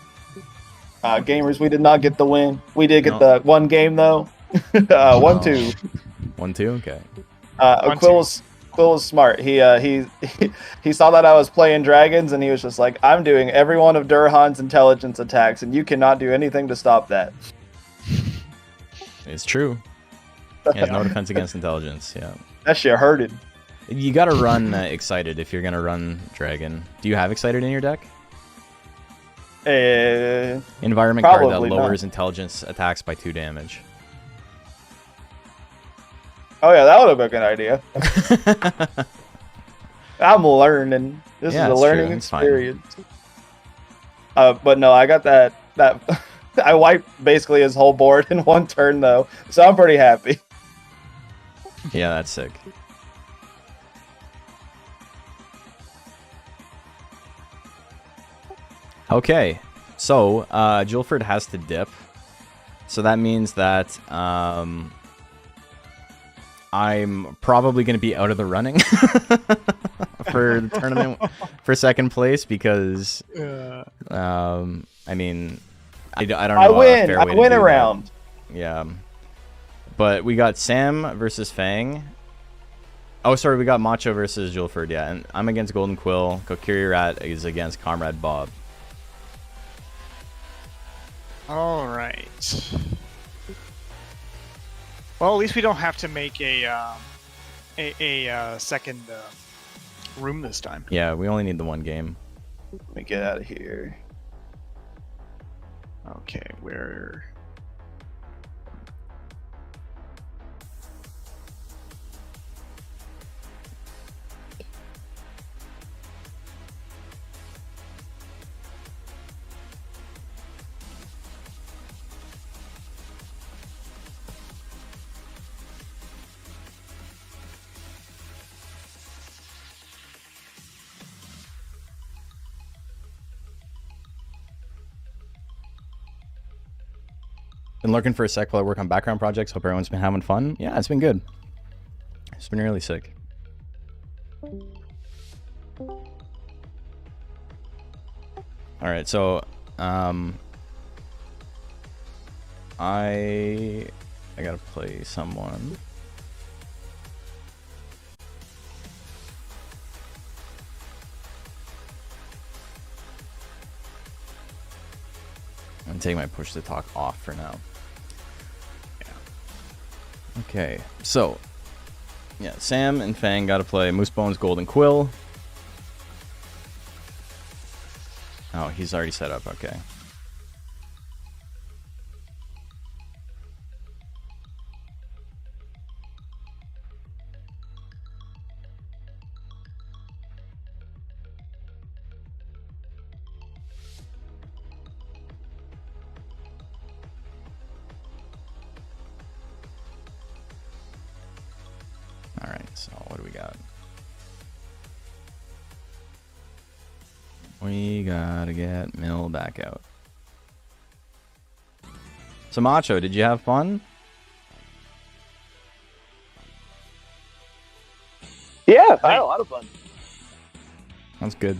Gamers, we did not get the win. We did get No. the one game though. 1-2. 1-2. Okay. Quill was smart. He saw that I was playing dragons, and he was just like, "I'm doing every one of Durhan's intelligence attacks, and you cannot do anything to stop that." It's true. He has no defense against intelligence. Yeah. That shit hurted. You gotta run excited if you're gonna run dragon. Do you have excited in your deck? Environment card that Probably lowers not. intelligence attacks by 2 damage. Oh yeah, that would have been a good idea. I'm learning. This Yeah, is a it's learning true. It's fine. experience. But no, I got that. I wiped basically his whole board in one turn though, so I'm pretty happy. Yeah, that's sick. Okay, so Julford has to dip, so that means that I'm probably going to be out of the running for the tournament for second place because I mean I don't know. I a win. fair I way to win do a that. round. Yeah, but we got Sam versus Fang. Oh, sorry, we got Macho versus Julford. Yeah, and I'm against Golden Quill. Kokiri Rat is against Comrade Bob. All right. Well, at least we don't have to make a second room this time. Yeah, we only need the one game. Let me get out of here. Okay, where? Been looking for a sec while I work on background projects. Hope everyone's been having fun. Yeah, it's been good. It's been really sick. All right, so I gotta play someone. I'm taking my push to talk off for now. Okay, so yeah, Sam and Fang gotta play Moosebones, Golden Quill. Oh, he's already set up. Okay. All right, so what do we got? We gotta get Mill back out. So Macho, did you have fun? Yeah, I had a lot of fun. That's good.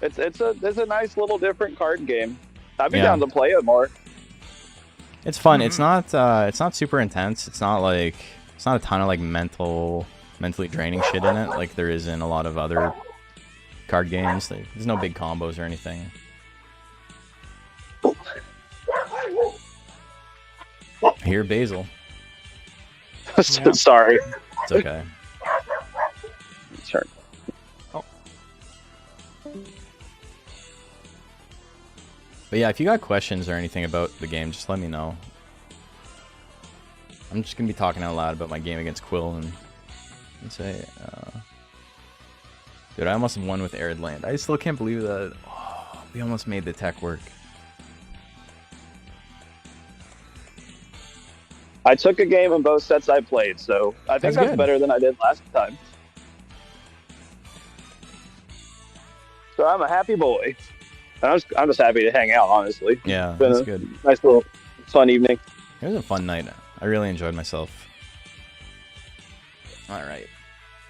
It's a nice little different card game. I'd be Yeah. down to play it more. It's fun. It's not super intense. It's not a ton of like mentally draining shit in it like there is in a lot of other card games. There's no big combos or anything. I hear Basil. Sorry. It's okay. Sure. But yeah, if you got questions or anything about the game, just let me know. I'm just gonna be talking out loud about my game against Quill and say, dude, I almost won with Arid Land. I still can't believe that. Oh, we almost made the tech work. I took a game in both sets I played, so I think That's that's good. better than I did last time. So I'm a happy boy. I'm just happy to hang out, honestly. Yeah, Been that's a good. nice little fun evening. It was a fun night. I really enjoyed myself. All right.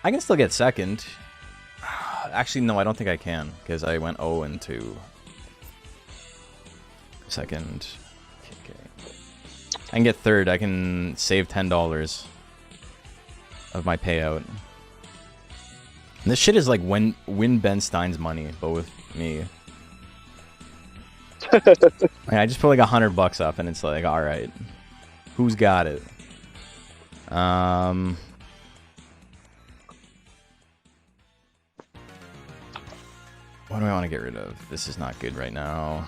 I can still get second. Actually, no, I don't think I can because I went 0 and 2. Second. Okay. I can get third. I can save $10 of my payout. And this shit is like win Ben Stein's money, but with me. I just put like $100 up, and it's like, all right, who's got it? What do I want to get rid of? This is not good right now.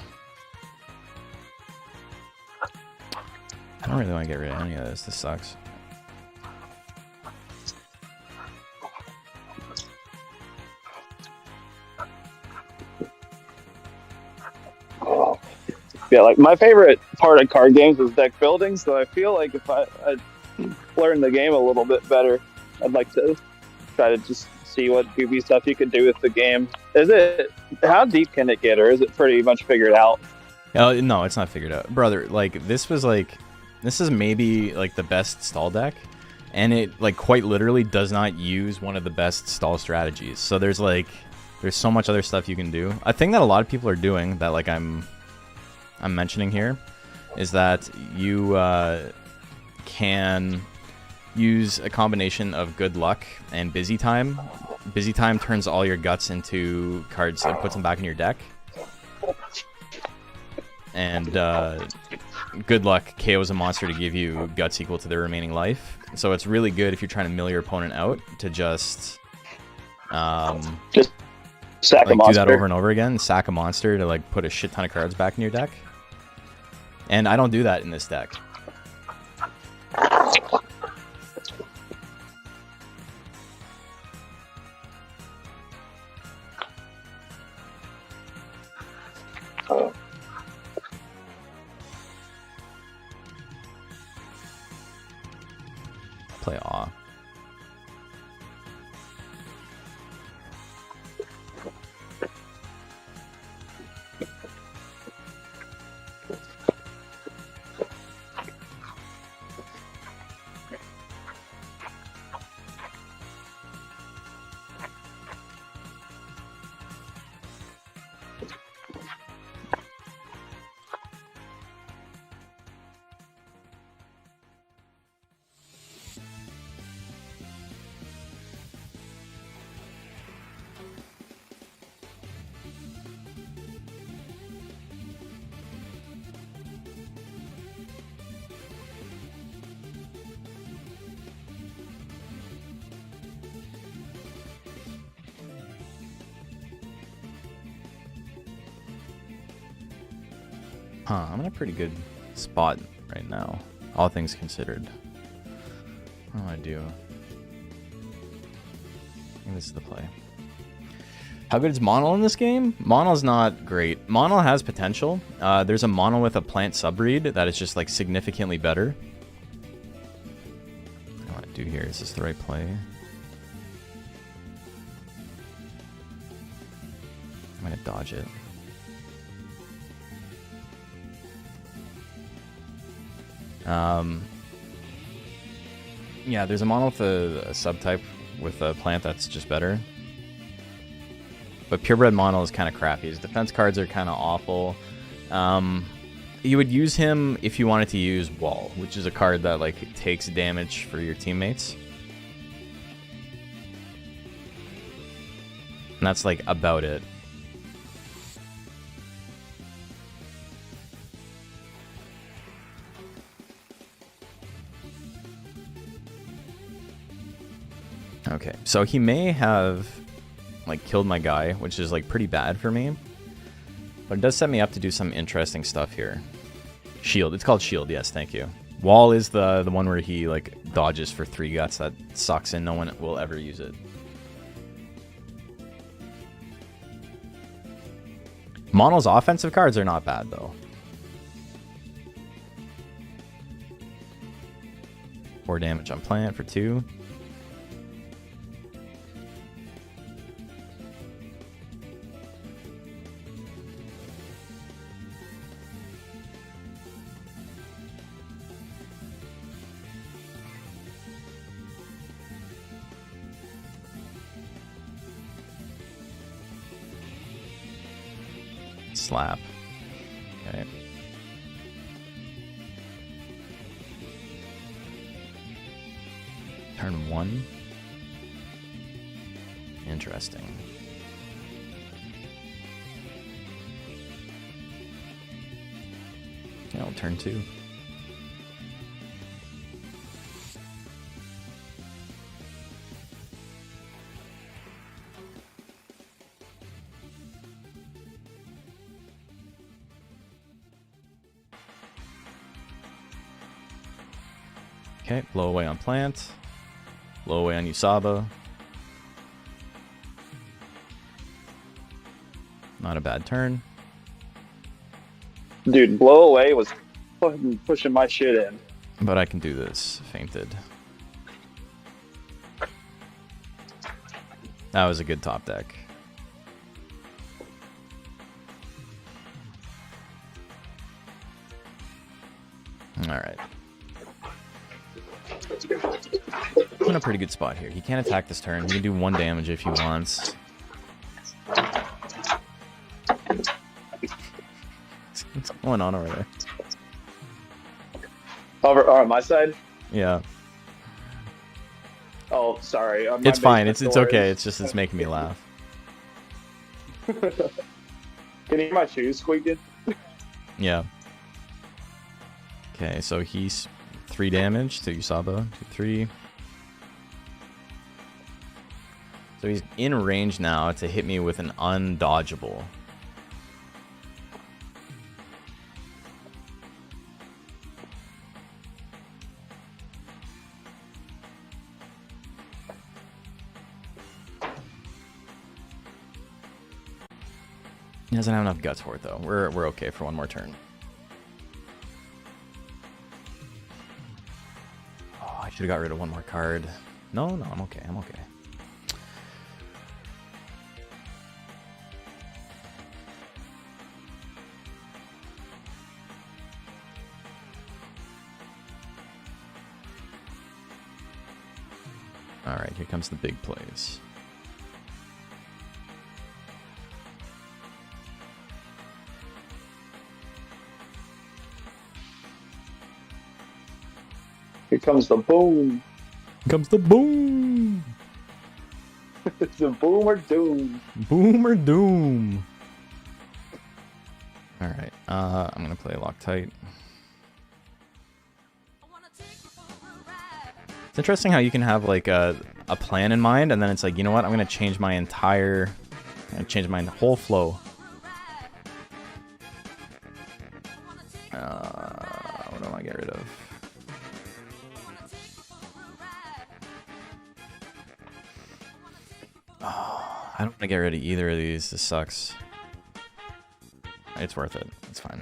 I don't really want to get rid of any of this. This sucks. Yeah, like my favorite part of card games is deck building. So I feel like if I learn the game a little bit better, I'd like to try to just see what goofy stuff you could do with the game. How deep can it get, or is it pretty much figured out? No, it's not figured out, brother. Like this is maybe like the best stall deck, and it like quite literally does not use one of the best stall strategies. So there's so much other stuff you can do. A thing that a lot of people are doing that like I'm mentioning here is that you can use a combination of good luck and busy time. Busy time turns all your guts into cards and puts them back in your deck. And good luck KOs a monster to give you guts equal to their remaining life. So it's really good if you're trying to mill your opponent out to just sack a monster. Do that over and over again. Sack a monster to like put a shit ton of cards back in your deck. And I don't do that in this deck. Play Awe. Huh, I'm in a pretty good spot right now, all things considered. What do I do? I think this is the play. How good is Monol in this game? Monol's not great. Monol has potential. There's a Monol with a plant subbreed that is just like significantly better. What do I want to do here? Is this the right play? I'm gonna dodge it. Yeah, there's a Monol with a subtype with a plant that's just better. But Purebred Monol is kind of crappy. His defense cards are kind of awful. You would use him if you wanted to use Wall, which is a card that like takes damage for your teammates. And that's like about it. Okay, so he may have like killed my guy, which is like pretty bad for me. But it does set me up to do some interesting stuff here. Shield, it's called Shield, yes, thank you. Wall is the one where he like dodges for 3 guts. That sucks and no one will ever use it. Monol's offensive cards are not bad though. 4 damage on plant for 2. slap. Okay. Turn 1. Interesting. Yeah, we'll turn 2. Okay, blow away on plant. Blow away on Usaba. Not a bad turn. Dude, blow away was fucking pushing my shit in. But I can do this. Fainted. That was a good top deck. Alright. I'm in a pretty good spot here. He can't attack this turn. He can do 1 damage if he wants. What's going on over there? Over on my side? Yeah. Oh, sorry. My It's fine. basement It's door okay. is- It's just it's making me laugh. Can you hear my shoes squeaking? Yeah. Okay, so he's 3 damage to Usaba. 2, 3. So he's in range now to hit me with an undodgeable. He doesn't have enough guts for it though. We're okay for 1 more turn. Oh, I should have got rid of 1 more card. No, I'm okay. I'm okay. All right, here comes the big plays. Here comes the boom. Here comes the boom. It's a boom or doom. Boom or doom. All right, I'm gonna play Loctite. It's interesting how you can have like a plan in mind, and then it's like, you know what? I'm gonna change my whole flow. What do I get rid of? Oh, I don't want to get rid of either of these. This sucks. It's worth it. It's fine.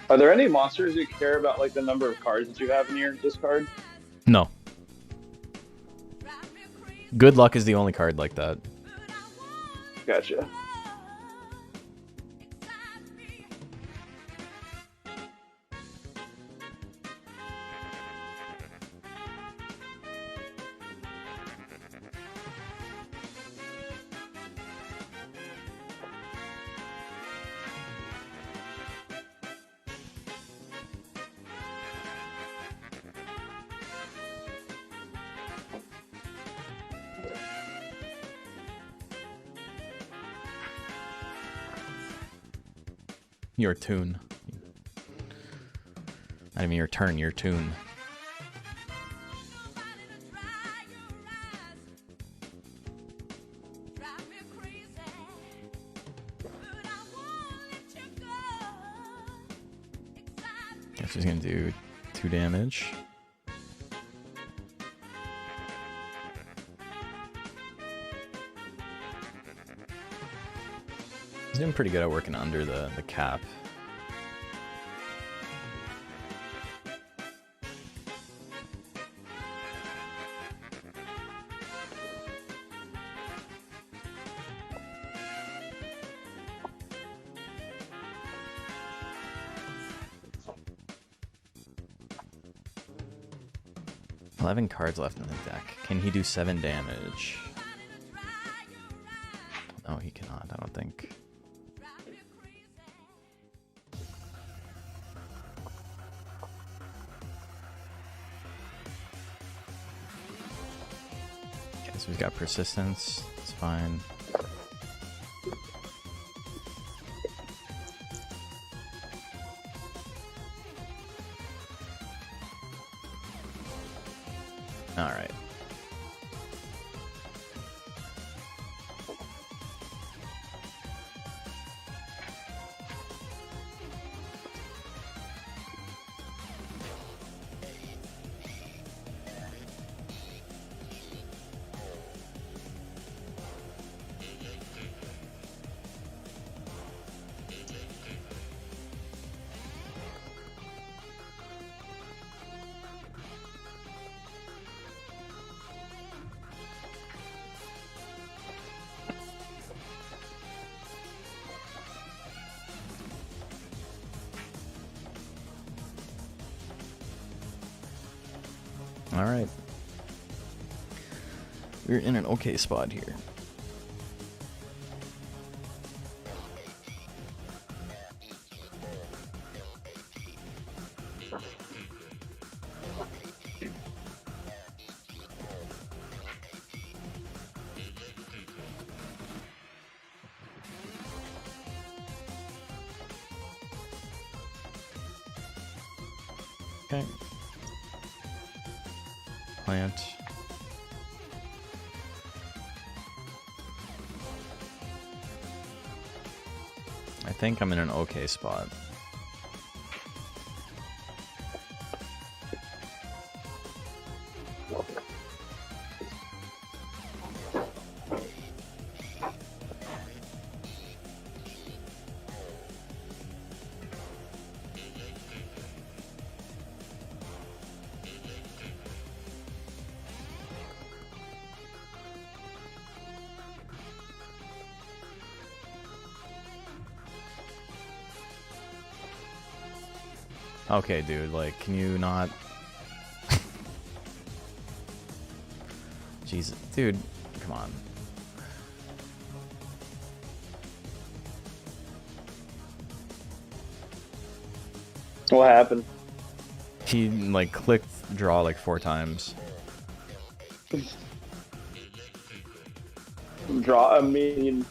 Are there any monsters you care about, like the number of cards that you have in your discard? No. Good luck is the only card like that. Gotcha. Your tune. I mean your turn, your tune. Guess he's gonna do 2 damage. He's doing pretty good at working under the cap. Eleven cards left in the deck. Can he do 7 damage? No, he cannot, I don't think. This one's got persistence. It's fine. All right. All right. We're in an okay spot here. Okay. Plant. I think I'm in an okay spot. Okay, dude, like, can you not... Jesus, dude, come on. What happened? He, like, clicked draw, like, 4 times. Draw, I mean...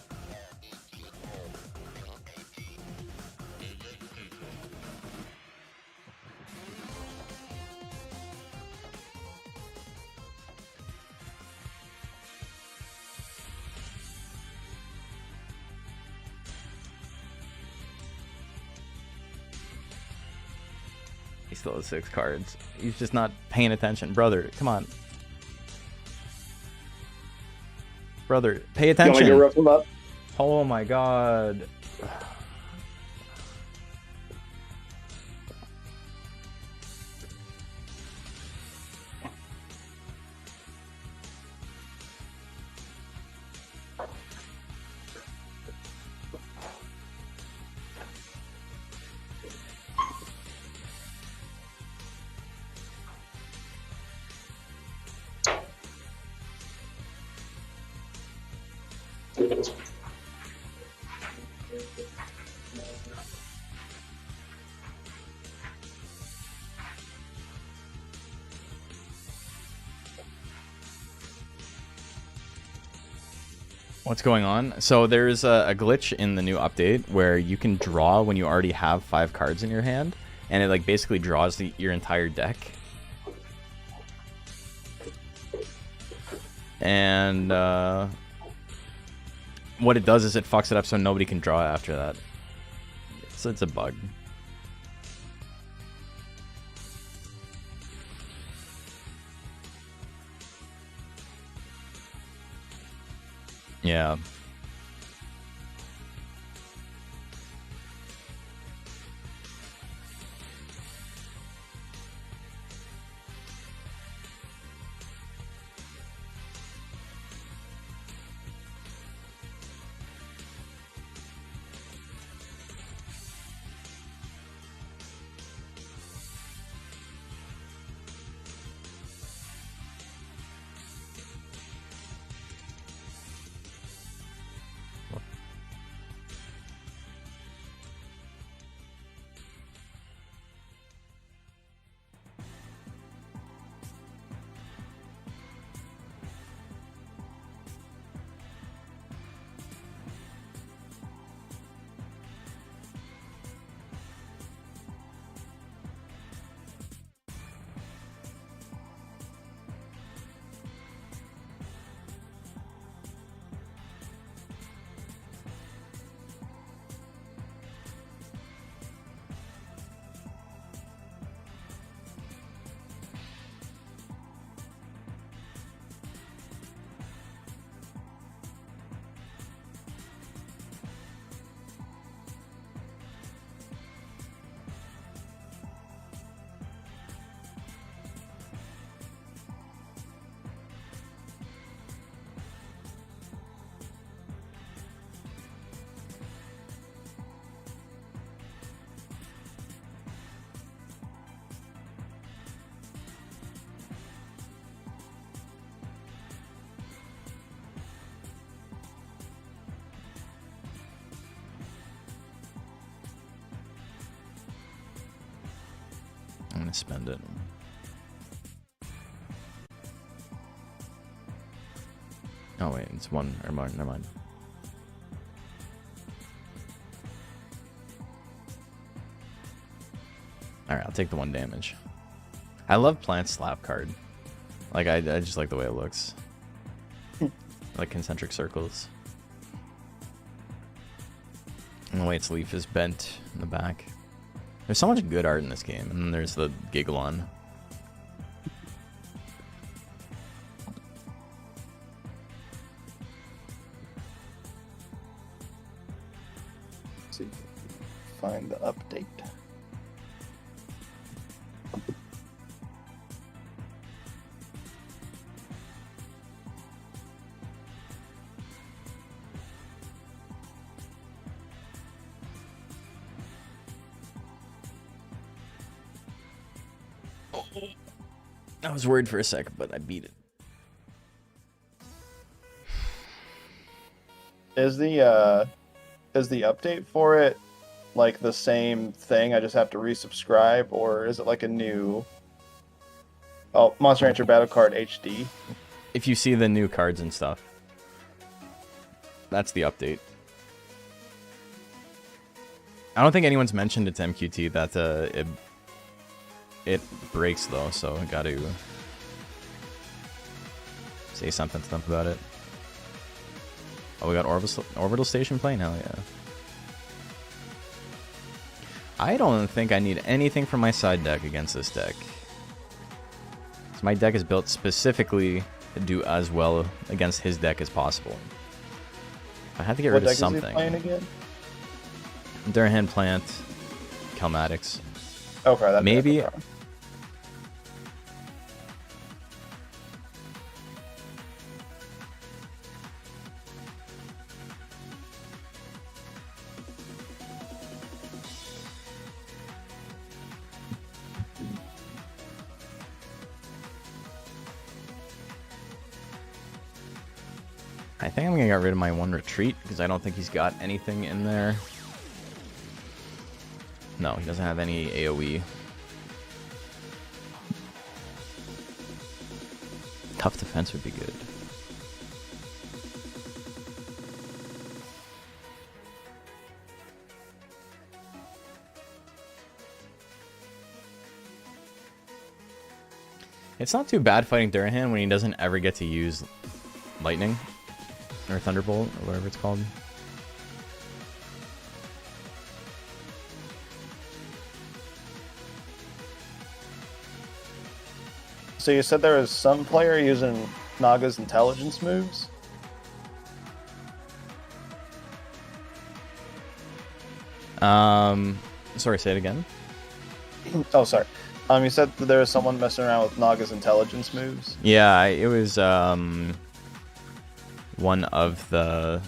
He still has 6 cards. He's just not paying attention. Brother, come on. Brother, pay You attention. want me to rough him up? Oh my god. What's going on? So there's a glitch in the new update where you can draw when you already have 5 cards in your hand, and it like basically draws your entire deck. And what it does is it fucks it up so nobody can draw after that. So it's a bug. Yeah. gonna spend it. Oh wait, it's one. Never mind. All right, I'll take the 1 damage. I love Plant Slap card. Like I just like the way it looks. Like concentric circles. And the way its leaf is bent in the back. There's so much good art in this game, and then there's the Gigalon. Let's see, find the update. I was worried for a sec, but I beat it. Is the update for it like the same thing? I just have to resubscribe, or is it like a new? Oh, Monster Rancher Battle Card HD. If you see the new cards and stuff, that's the update. I don't think anyone's mentioned it to MQT that it breaks though, so I got to say something to them about it. Oh, we got Orbital Station playing? Hell yeah. I don't think I need anything from my side deck against this deck. So my deck is built specifically to do as well against his deck as possible. I had to get rid of something. What deck is he playing again? Durahan Plant, Calmatics. Okay, that's maybe. I think I'm gonna get rid of my 1 retreat because I don't think he's got anything in there. No, he doesn't have any AoE. Tough defense would be good. It's not too bad fighting Durahan when he doesn't ever get to use Lightning. Or Thunderbolt, or whatever it's called. So you said there was some player using Naga's intelligence moves? Sorry, say it again. Oh, sorry. You said that there was someone messing around with Naga's intelligence moves? Yeah, it was one of the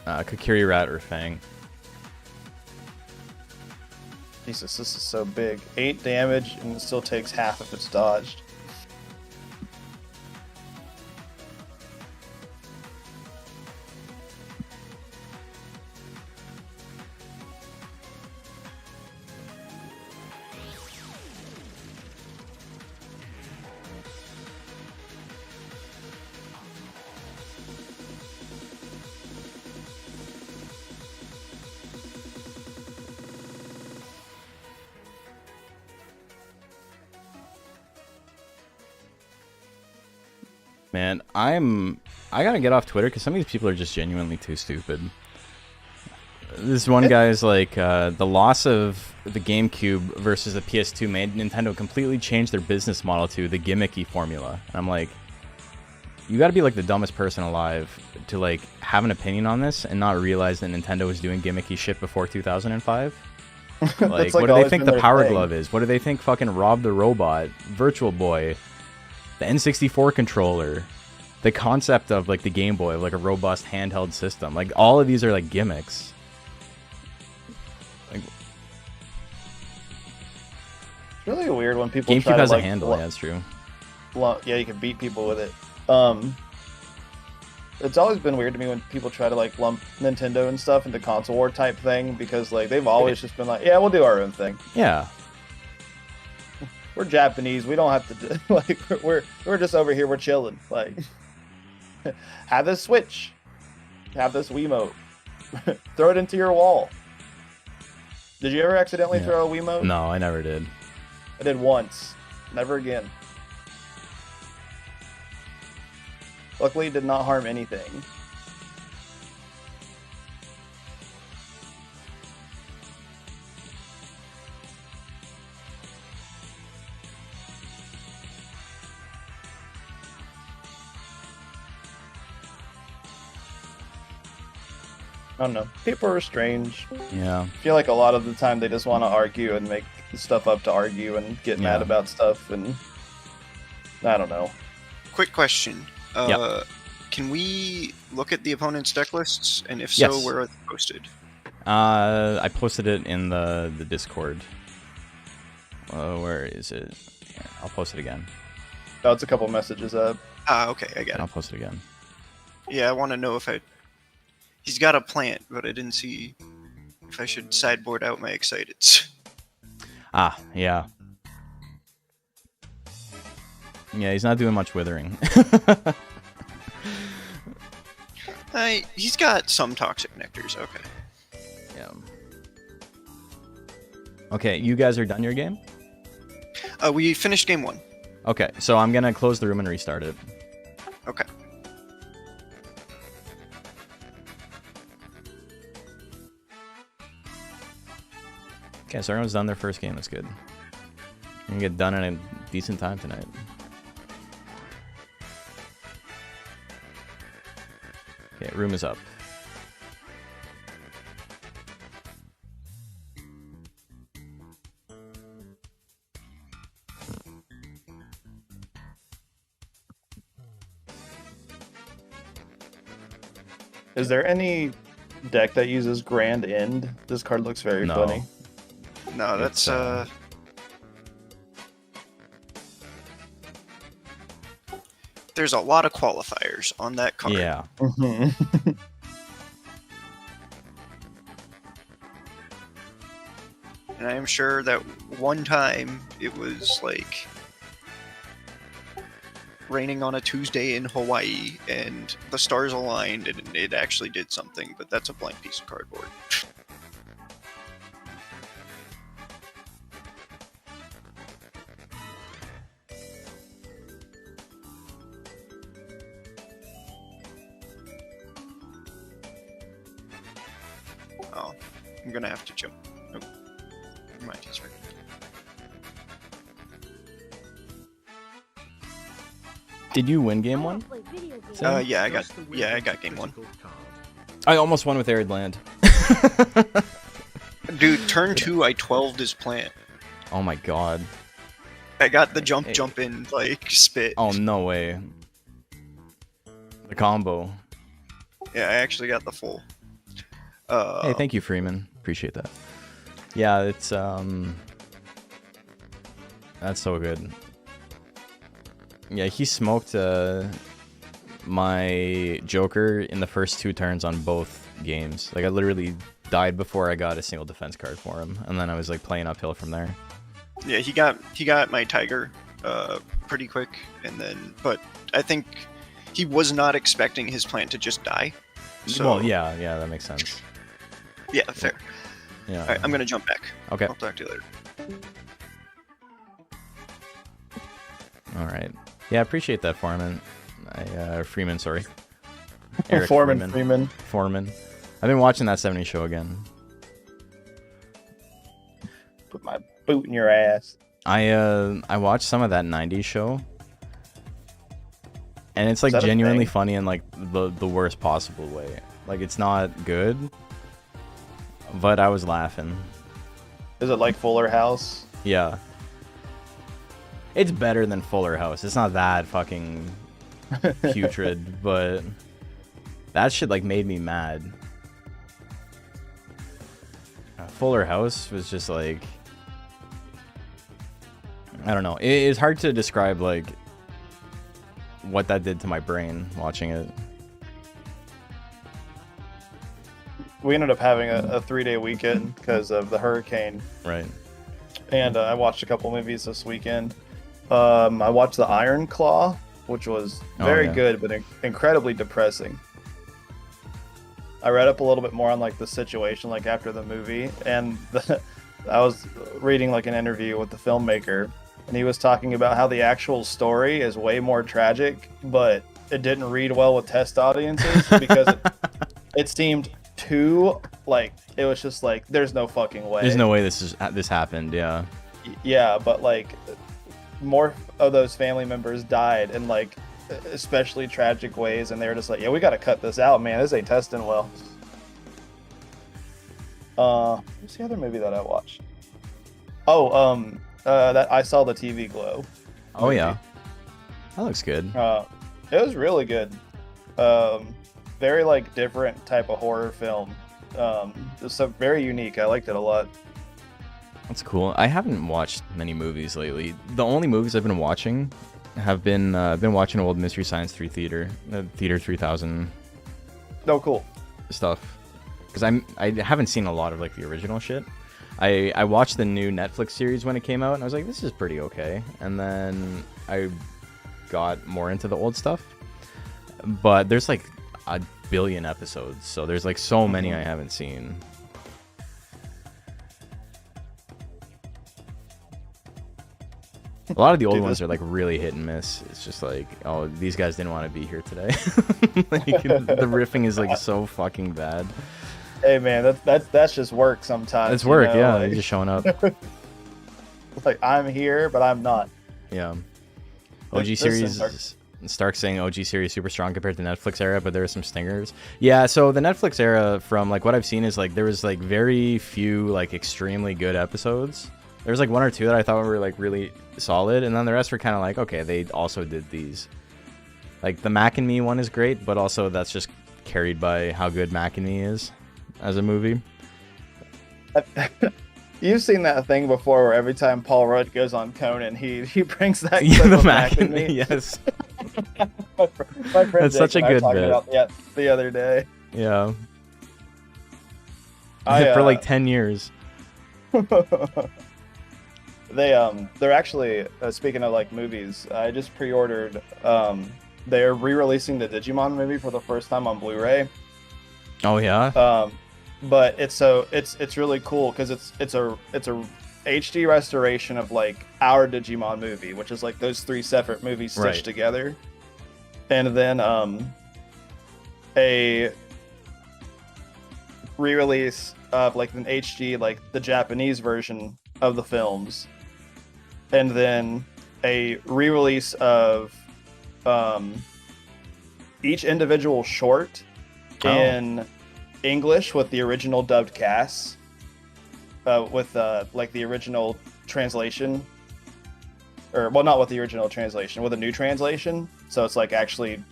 Kakiri Rat or Fang. Jesus, this is so big. 8 damage, and it still takes half if it's dodged. Man, I gotta get off Twitter because some of these people are just genuinely too stupid. This one guy's like, the loss of the GameCube versus the PS2 made Nintendo completely change their business model to the gimmicky formula. And I'm like, you gotta be like the dumbest person alive to like have an opinion on this and not realize that Nintendo was doing gimmicky shit before 2005. Like, what do they think the Power Glove is? What do they think fucking Rob the Robot, Virtual Boy, the N64 controller, the concept of like the Game Boy, of like a robust handheld system, like all of these are like gimmicks. Like, It's really weird when people GameCube try has to, a like, handle, yeah, that's true. Yeah, you can beat people with it. It's always been weird to me when people try to like lump Nintendo and stuff into console war type thing because like they've always just been like, yeah, we'll do our own thing. Yeah. we're Japanese. We don't have to like we're just over here. We're chilling. Like have this Switch, have this Wiimote, throw it into your wall. Did you ever accidentally throw a Wiimote? No, I never did. I did once. Never again. Luckily, it did not harm anything. I don't know. People are strange. Yeah. I feel like a lot of the time they just want to argue and make stuff up to argue and get mad about stuff, and I don't know. Quick question. Yep. Can we look at the opponent's deck lists? And if so, Yes. where are they posted? I posted it in the Discord. Where is it? Here, I'll post it again. Oh, it's a couple messages up. Okay, I got I'll it. post it again. Yeah, I want to know if he's got a plant, but I didn't see if I should sideboard out my exciteds. Ah, yeah. Yeah, he's not doing much withering. He's got some toxic nectars. Okay. Yeah. Okay, you guys are done your game? We finished game 1. Okay, so I'm gonna close the room and restart it. Okay. Okay, so everyone's done their first game. That's good. You can get done in a decent time tonight. Okay, room is up. Is there any deck that uses Grand End? This card looks very No. funny. No, that's It's, there's a lot of qualifiers on that card. Yeah. And I am sure that one time it was like raining on a Tuesday in Hawaii and the stars aligned and it actually did something, but that's a blank piece of cardboard. Oh, I'm gonna have to jump. Nope. Never mind, he's right. Did you win game one? Sam? Yeah, I got game 1. I almost won with Arid Land. Dude, turn 2, I 12'd his plant. Oh my god. I got the jump in, like, spit. Oh, no way. The combo. Yeah, I actually got the full. Hey, thank you, Freeman. Appreciate that. Yeah, it's, that's so good. Yeah, he smoked, my Joker in the first 2 turns on both games. Like, I literally died before I got a single defense card for him, and then I was, like, playing uphill from there. Yeah, he got my Tiger pretty quick, and then, but I think he was not expecting his plant to just die. So, Well, yeah, that makes sense. yeah, fair. Yeah. All right, I'm gonna jump back. Okay. I'll talk to you later. All right. Yeah, I appreciate that, Foreman. Freeman, sorry. Eric Freeman. Foreman. I've been watching that 70 show again. Put my boot in your ass. I watched some of that 90s show. And it's like that a genuinely thing? funny in like the worst possible way. Like it's not good, but I was laughing. Is it like Fuller House? Yeah. It's better than Fuller House. It's not that fucking putrid, but that shit like made me mad. Fuller House was just like, I don't know. It's hard to describe like what that did to my brain watching it. We ended up having a 3-day weekend because of the hurricane. Right. and I watched a couple movies this weekend. I watched The Iron Claw, which was very good, but incredibly depressing. I read up a little bit more on like the situation like after the movie, and I was reading like an interview with the filmmaker, and he was talking about how the actual story is way more tragic, but it didn't read well with test audiences because it seemed too like it was just like there's no fucking way. There's no way this happened. Yeah. Yeah, but like more of those family members died in like especially tragic ways, and they were just like, yeah, we got to cut this out, man. This ain't testing well. What's the other movie that I watched? That I saw the TV Glow. Oh yeah, that looks good. It was really good. Very like different type of horror film. It's very unique. I liked it a lot. That's cool. I haven't watched many movies lately. The only movies I've been watching have been watching old Mystery Science Theater 3000. Oh, cool. Stuff. Because I haven't seen a lot of like the original shit. I watched the new Netflix series when it came out, and I was like, this is pretty okay. And then I got more into the old stuff. But there's like a billion episodes, so there's like so many I haven't seen. A lot of the old ones are like really hit and miss. It's just like, oh, these guys didn't want to be here today. Like, the riffing is like so fucking bad. Hey man, that's just work sometimes. It's work, yeah. Like, You're just showing up. Like I'm here, but I'm not. Yeah. OG series. Stark saying OG series super strong compared to Netflix era, but there are some stingers. Yeah, so the Netflix era, from like what I've seen, is like there was like very few like extremely good episodes. There was like one or two that I thought were like really solid, and then the rest were kind of like, okay, they also did these. Like the Mac and Me one is great, but also that's just carried by how good Mac and Me is as a movie. You've seen that thing before where every time Paul Rudd goes on Conan, he brings that Yeah, clip the of Mac and Me. Me, yes. My friend That's such Jake a and I good talked bit. about that the other day. Yeah. I, For like 10 years. They're actually speaking of like movies, I just pre-ordered they're re-releasing the Digimon movie for the first time on Blu-ray. Oh yeah. But it's really cool because it's a HD restoration of like our Digimon movie, which is like those three separate movies stitched Right. together, and then a re-release of like an HD, like the Japanese version of the films, and then a re-release of each individual short in English with the original dubbed cast, with like the original translation, or well, not with the original translation, with a new translation. So it's like actually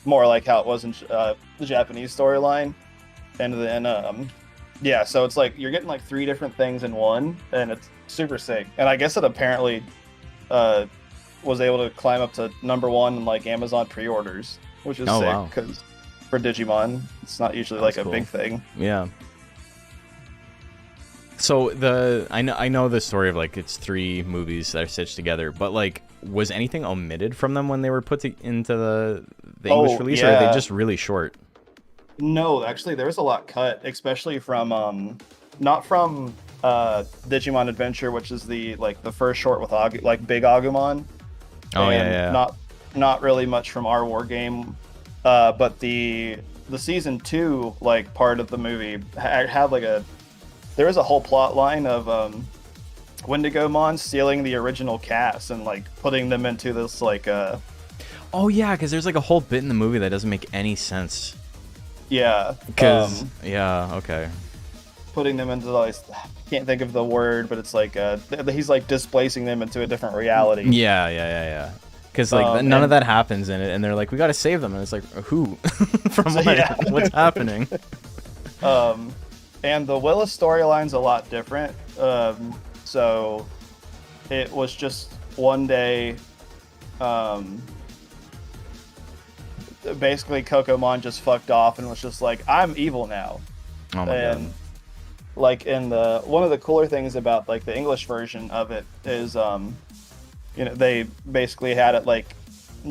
more like how it was in the Japanese storyline, and then yeah, so it's like you're getting like three different things in one, and it's super sick. And I guess it apparently was able to climb up to #1 in like Amazon pre-orders, which is sick because for Digimon, it's not usually like a big thing. Yeah. So I know the story of like it's three movies that are stitched together, but like was anything omitted from them when they were put into the English release, or are they just really short? No, actually, there was a lot cut, especially from not from Digimon Adventure, which is the first short with like Big Agumon. Oh and yeah. Not really much from our war game, but the season 2 like part of the movie had like there was a whole plot line of Wendigomon stealing the original cast and like putting them into this like Oh yeah, because there's like a whole bit in the movie that doesn't make any sense. Yeah. Because okay. Putting them into like, I can't think of the word, but it's like he's like displacing them into a different reality. Yeah. Because like none of that happens in it, and they're like, we got to save them, and it's like, who? From what? Yeah. What's happening? And the Willis storyline's a lot different. So it was just one day. Basically, Kokomon just fucked off and was just like, I'm evil now. Oh my god. like in the one of the cooler things about like the English version of it is they basically had it like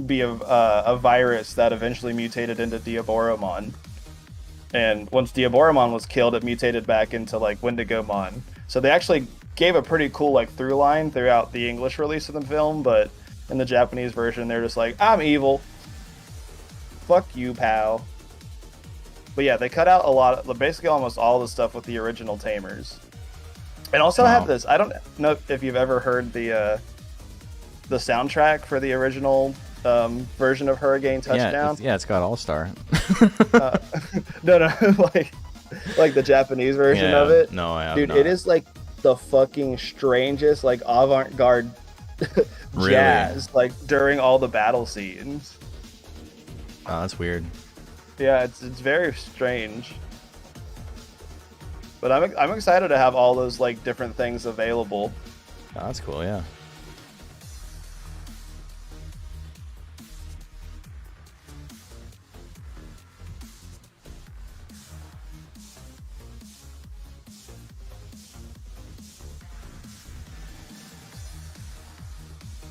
be a virus that eventually mutated into Diaboromon, and once Diaboromon was killed, it mutated back into like Wendigomon. So they actually gave a pretty cool like through line throughout the English release of the film, but in the Japanese version they're just like, I'm evil, fuck you, pal. But yeah, they cut out a lot of, basically almost all the stuff with the original Tamers. And also I have this, I don't know if you've ever heard the soundtrack for the original version of Hurricane Touchdown. Yeah, it's got All Star. No, like the Japanese version of it. No, I have Dude, not. it is like the fucking strangest, like avant-garde jazz, like during all the battle scenes. Oh, that's weird. Yeah, it's very strange. But I'm excited to have all those like different things available. Oh, that's cool. Yeah.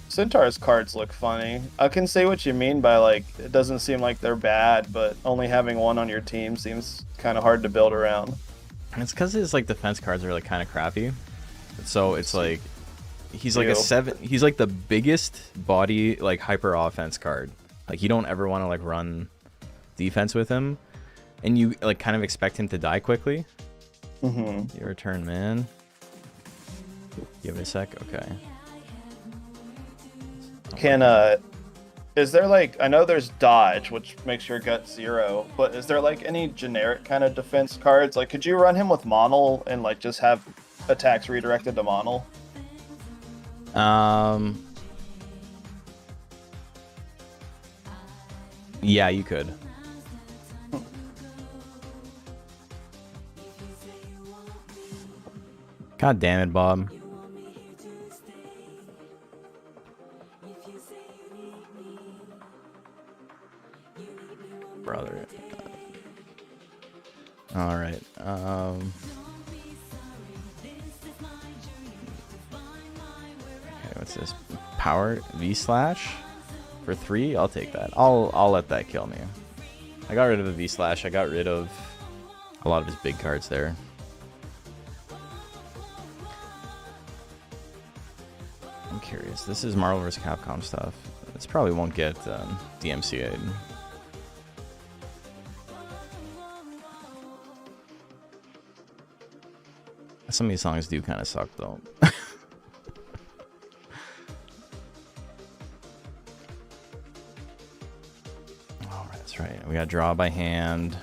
Centaur's cards look funny. I can see what you mean by like it doesn't seem like they're bad, but only having one on your team seems kind of hard to build around. It's because his like defense cards are like kind of crappy. So it's like he's like a 7. He's like the biggest body like hyper offense card. Like you don't ever want to like run defense with him, and you like kind of expect him to die quickly. Mm-hmm. Your turn, man. Give it a sec. Okay. Is there like, I know there's dodge, which makes your gut 0, but is there like any generic kind of defense cards? Like, could you run him with Monel and like just have attacks redirected to Monel? Yeah, you could. God damn it, Bob. Brother. All right. Okay, what's this? Power V slash for 3. I'll take that. I'll let that kill me. I got rid of the V slash. I got rid of a lot of his big cards there. I'm curious. This is Marvel vs. Capcom stuff. This probably won't get DMCA'd. Some of these songs do kind of suck, though. Oh, that's right. We got draw by hand.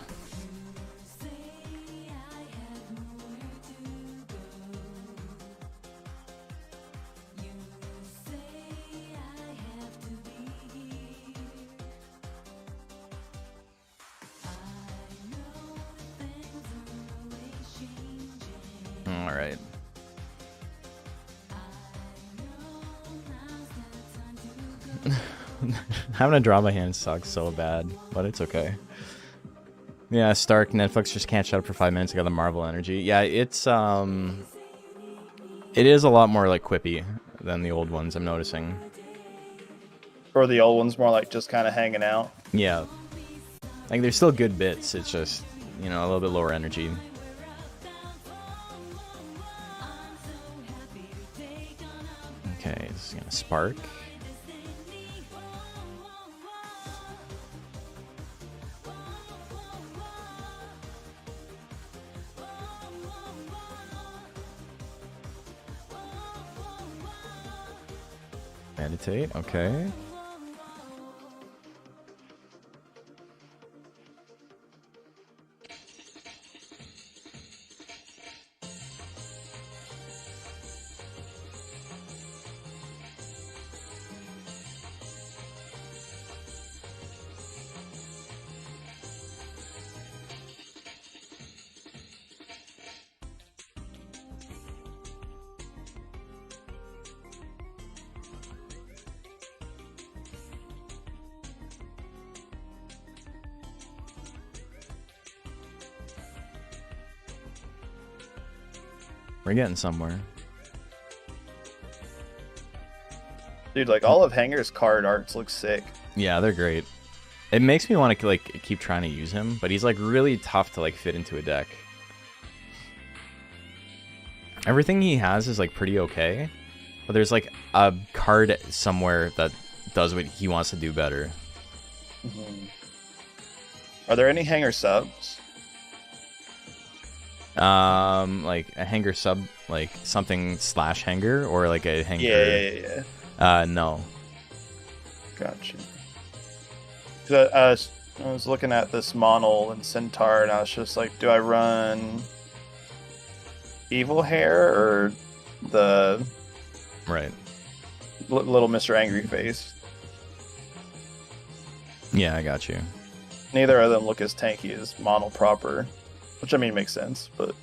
All right. Having a draw by hand sucks so bad, but it's okay. Yeah, Stark, Netflix just can't shut up for 5 minutes. I got the Marvel energy. Yeah, it is a lot more like quippy than the old ones, I'm noticing. Or the old one's more like just kind of hanging out? Yeah. Like, they're still good bits. It's just, you know, a little bit lower energy. Okay, this is gonna spark. Meditate, okay. We're getting somewhere. Dude, like all of Hanger's card arts look sick. Yeah, they're great. It makes me want to like keep trying to use him, but he's like really tough to like fit into a deck. Everything he has is like pretty okay, but there's like a card somewhere that does what he wants to do better. Are there any Hanger subs? Like a Hanger sub, like something slash Hanger, or like a Hanger. Yeah. No. Gotcha. I was looking at this Monol and Centaur, and I was just like, do I run Evil Hair or the Right. little Mr. Angry Face? Yeah, I got you. Neither of them look as tanky as Monol proper, which I mean makes sense, but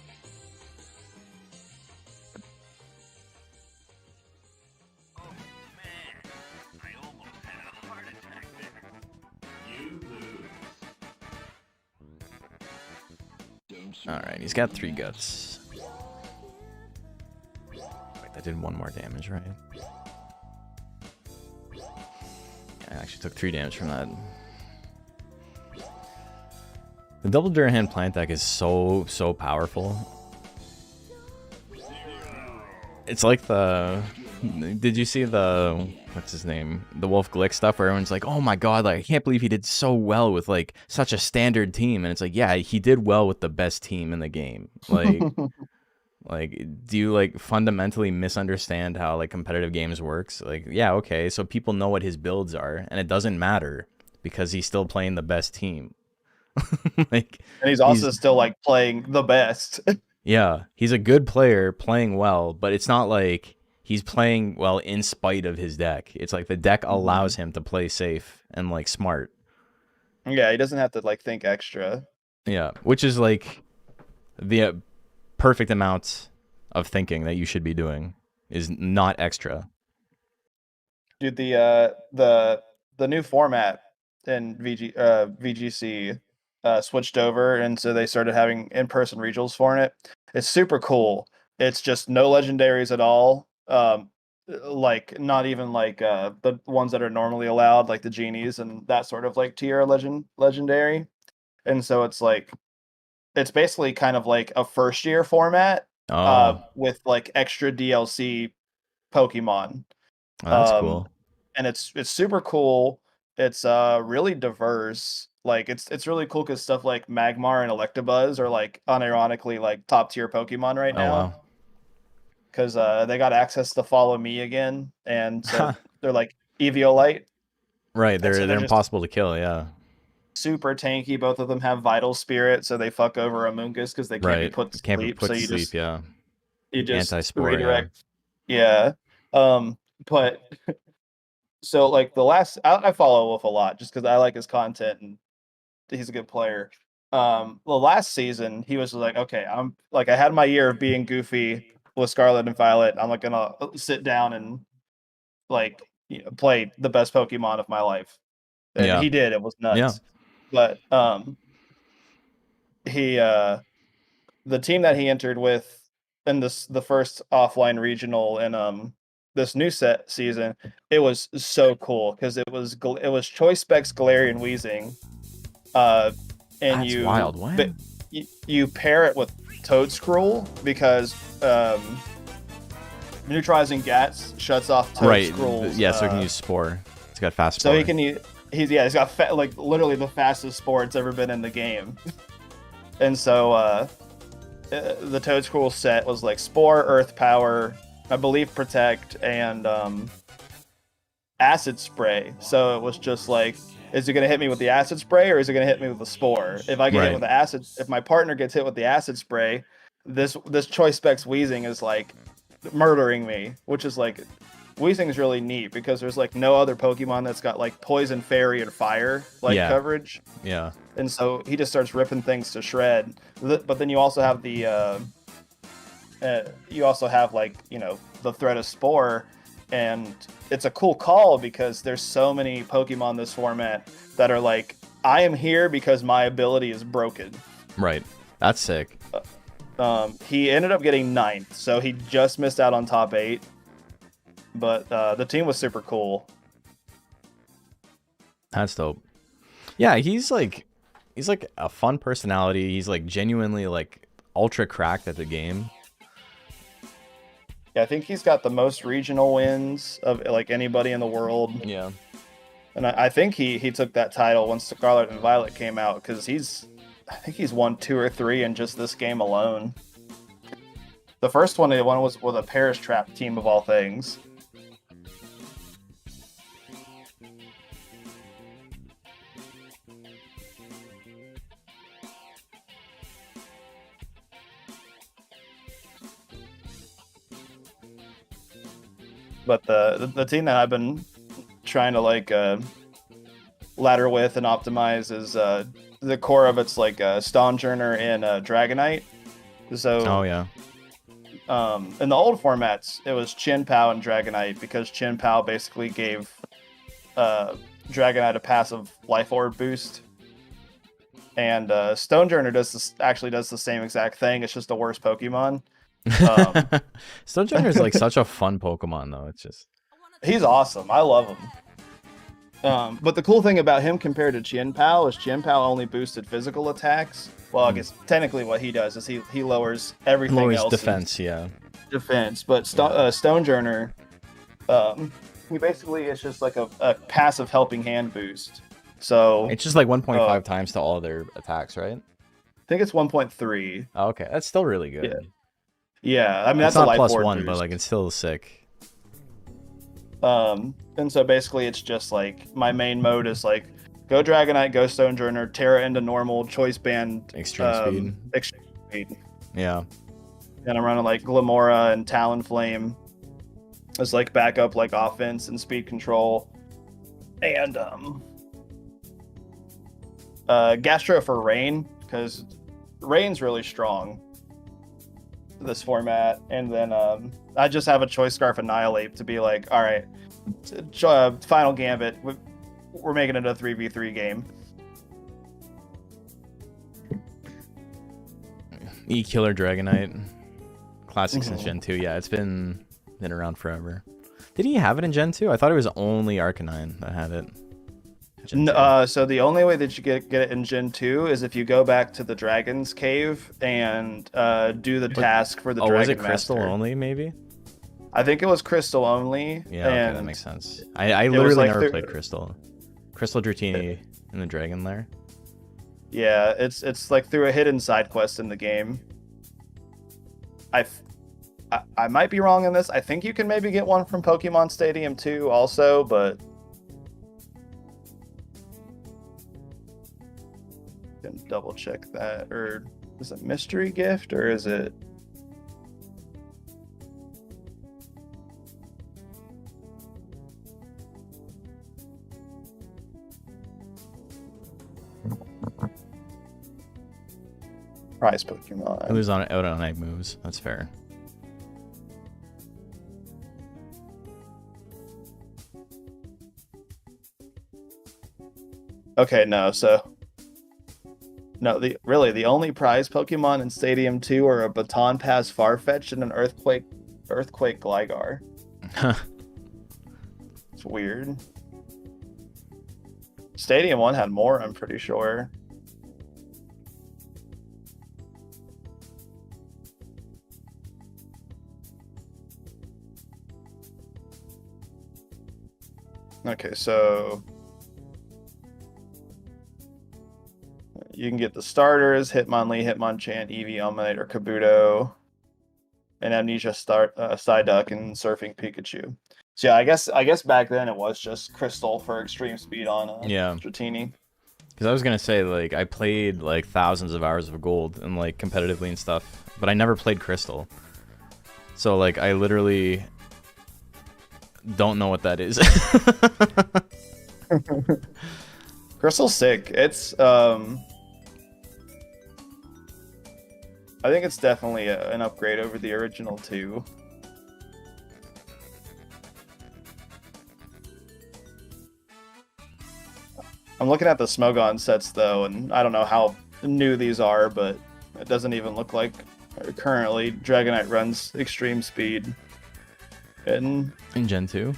Alright, he's got 3 guts. Wait, that did 1 more damage, right? I actually took 3 damage from that. The double Durahan plant deck is so powerful. It's like the... Did you see the... What's his name? The Wolf Glick stuff where everyone's like, oh my god, like I can't believe he did so well with like such a standard team. And it's like, yeah, he did well with the best team in the game. Like, like, do you like fundamentally misunderstand how like competitive games works? Like, yeah, okay, so people know what his builds are, and it doesn't matter because he's still playing the best team. Like, and he's also still like playing the best. Yeah, he's a good player playing well, but it's not like he's playing well in spite of his deck. It's like the deck allows him to play safe and like smart. Yeah, he doesn't have to like think extra. Yeah, which is like the perfect amount of thinking that you should be doing is not extra. Dude, the new format in VGC switched over, and so they started having in-person regionals for it. It's super cool. It's just no legendaries at all. Like not even like the ones that are normally allowed, like the genies and that sort of like tier legendary. And so it's like it's basically kind of like a first year format with like extra DLC Pokemon. Oh, that's cool. And it's super cool. It's really diverse. Like it's really cool because stuff like Magmar and Electabuzz are like unironically like top tier Pokemon right now. Wow. Because they got access to Follow Me again, and so they're like Eviolite. Right, So they're just impossible to kill. Yeah. super tanky. Both of them have Vital Spirit, so they fuck over Amoonguss because they can't be Right. put to Can't be sleep. put So to you sleep. just Yeah. you just Anti-spore, redirect. Yeah. But so like the last, I follow Wolf a lot just because I like his content and he's a good player. The last season he was like, okay, I'm like I had my year of being goofy with Scarlet and Violet. I'm like gonna sit down and like play the best Pokemon of my life. And Yeah. he did. It was nuts. Yeah. But he the team that he entered with in the first offline regional and this new season, it was so cool because it was Choice Specs, Galarian Weezing, and That's wild. What? but you pair it with Toedscruel because neutralizing Gats shuts off Right. Toedscruel's. Yeah, so he can use Spore. It's got fast So Spore. he can use. He's got like literally the fastest Spore it's ever been in the game, and so the Toedscruel set was like Spore, Earth Power, I believe Protect, and Acid Spray. So it was just like, is it gonna hit me with the Acid Spray or is it gonna hit me with the Spore? If I get hit with the Acid, if my partner gets hit with the Acid Spray, this Choice Specs Weezing is like murdering me, which is like. Weezing is really neat because there's like no other Pokemon that's got like Poison, Fairy, and Fire Yeah. coverage, Yeah. and so he just starts ripping things to shred. But then you also have the the threat of Spore, and it's a cool call because there's so many Pokemon this format that are like, I am here because my ability is broken. Right. That's sick. He ended up getting 9th, so he just missed out on top 8. But the team was super cool. That's dope. Yeah, he's like a fun personality. He's like genuinely like ultra cracked at the game. Yeah, I think he's got the most regional wins of like anybody in the world. Yeah. And I think he took that title when Scarlet and Violet came out, because I think he's won 2 or 3 in just this game alone. The first one he won was with a Paris Trap team of all things. But the team that I've been trying to like ladder with and optimize is the core of it's like Stonjourner and Dragonite. So Oh yeah. in the old formats, it was Chin Pao and Dragonite, because Chin Pao basically gave Dragonite a passive Life Orb boost, and Stonejourner actually does the same exact thing. It's just a worse Pokemon. Stonejourner is like such a fun Pokemon though. It's just He's awesome. I love him. But the cool thing about him compared to Chien Pao is Chien Pao only boosted physical attacks. Well, I guess technically what he does is he lowers everything lowers else. defense, yeah. Defense, but Stonejourner, he basically is just like a passive helping hand boost. So It's just like 1.5 times to all their attacks, right? I think it's 1.3. Oh, okay, that's still really good. Yeah, I mean It's that's a not life plus orb 1, boost. but like it's still sick. And so basically it's just like my main mode is like go Dragonite, go Stonejourner, Terra into normal, choice band, Extreme speed. extreme speed. Yeah. And I'm running like Glamora and Talonflame as like backup like offense and speed control. And Gastro for Rain, because Rain's really strong this format. And then I just have a Choice Scarf Annihilate to be like, all right, Final Gambit, we're making it a 3v3 game. E-Killer Dragonite. Classic since Gen 2. Yeah, it's been around forever. Did he have it in Gen 2? I thought it was only Arcanine that had it. So the only way that you get it in Gen 2 is if you go back to the Dragon's Cave and do the task for the Dragon was it Crystal Master. only, maybe? I think it was Crystal only. Yeah, okay, and that makes sense. I it was literally like never played Crystal. Crystal Dratini in the Dragon Lair. Yeah, it's like through a hidden side quest in the game. I might be wrong in this. I think you can maybe get one from Pokemon Stadium 2 also, but can double check that. Or is it mystery gift or is it? Prize Pokemon. It was out on egg moves. That's fair. Okay, no, the only prize Pokemon in Stadium 2 are a Baton Pass Farfetch'd and an Earthquake Gligar. It's weird. Stadium 1 had more, I'm pretty sure. Okay, so you can get the starters: Hitmonlee, Hitmonchan, Eevee, Elminator, Kabuto, and Amnesia Psyduck, and Surfing Pikachu. So yeah, I guess back then it was just Crystal for extreme speed on Dratini. Because I was gonna say, like, I played like thousands of hours of Gold and like competitively and stuff, but I never played Crystal. So like, I literally don't know what that is. Crystal's sick. It's I think it's definitely an upgrade over the original 2. I'm looking at the Smogon sets though, and I don't know how new these are, but it doesn't even look like, or currently Dragonite runs extreme speed. In Gen 2?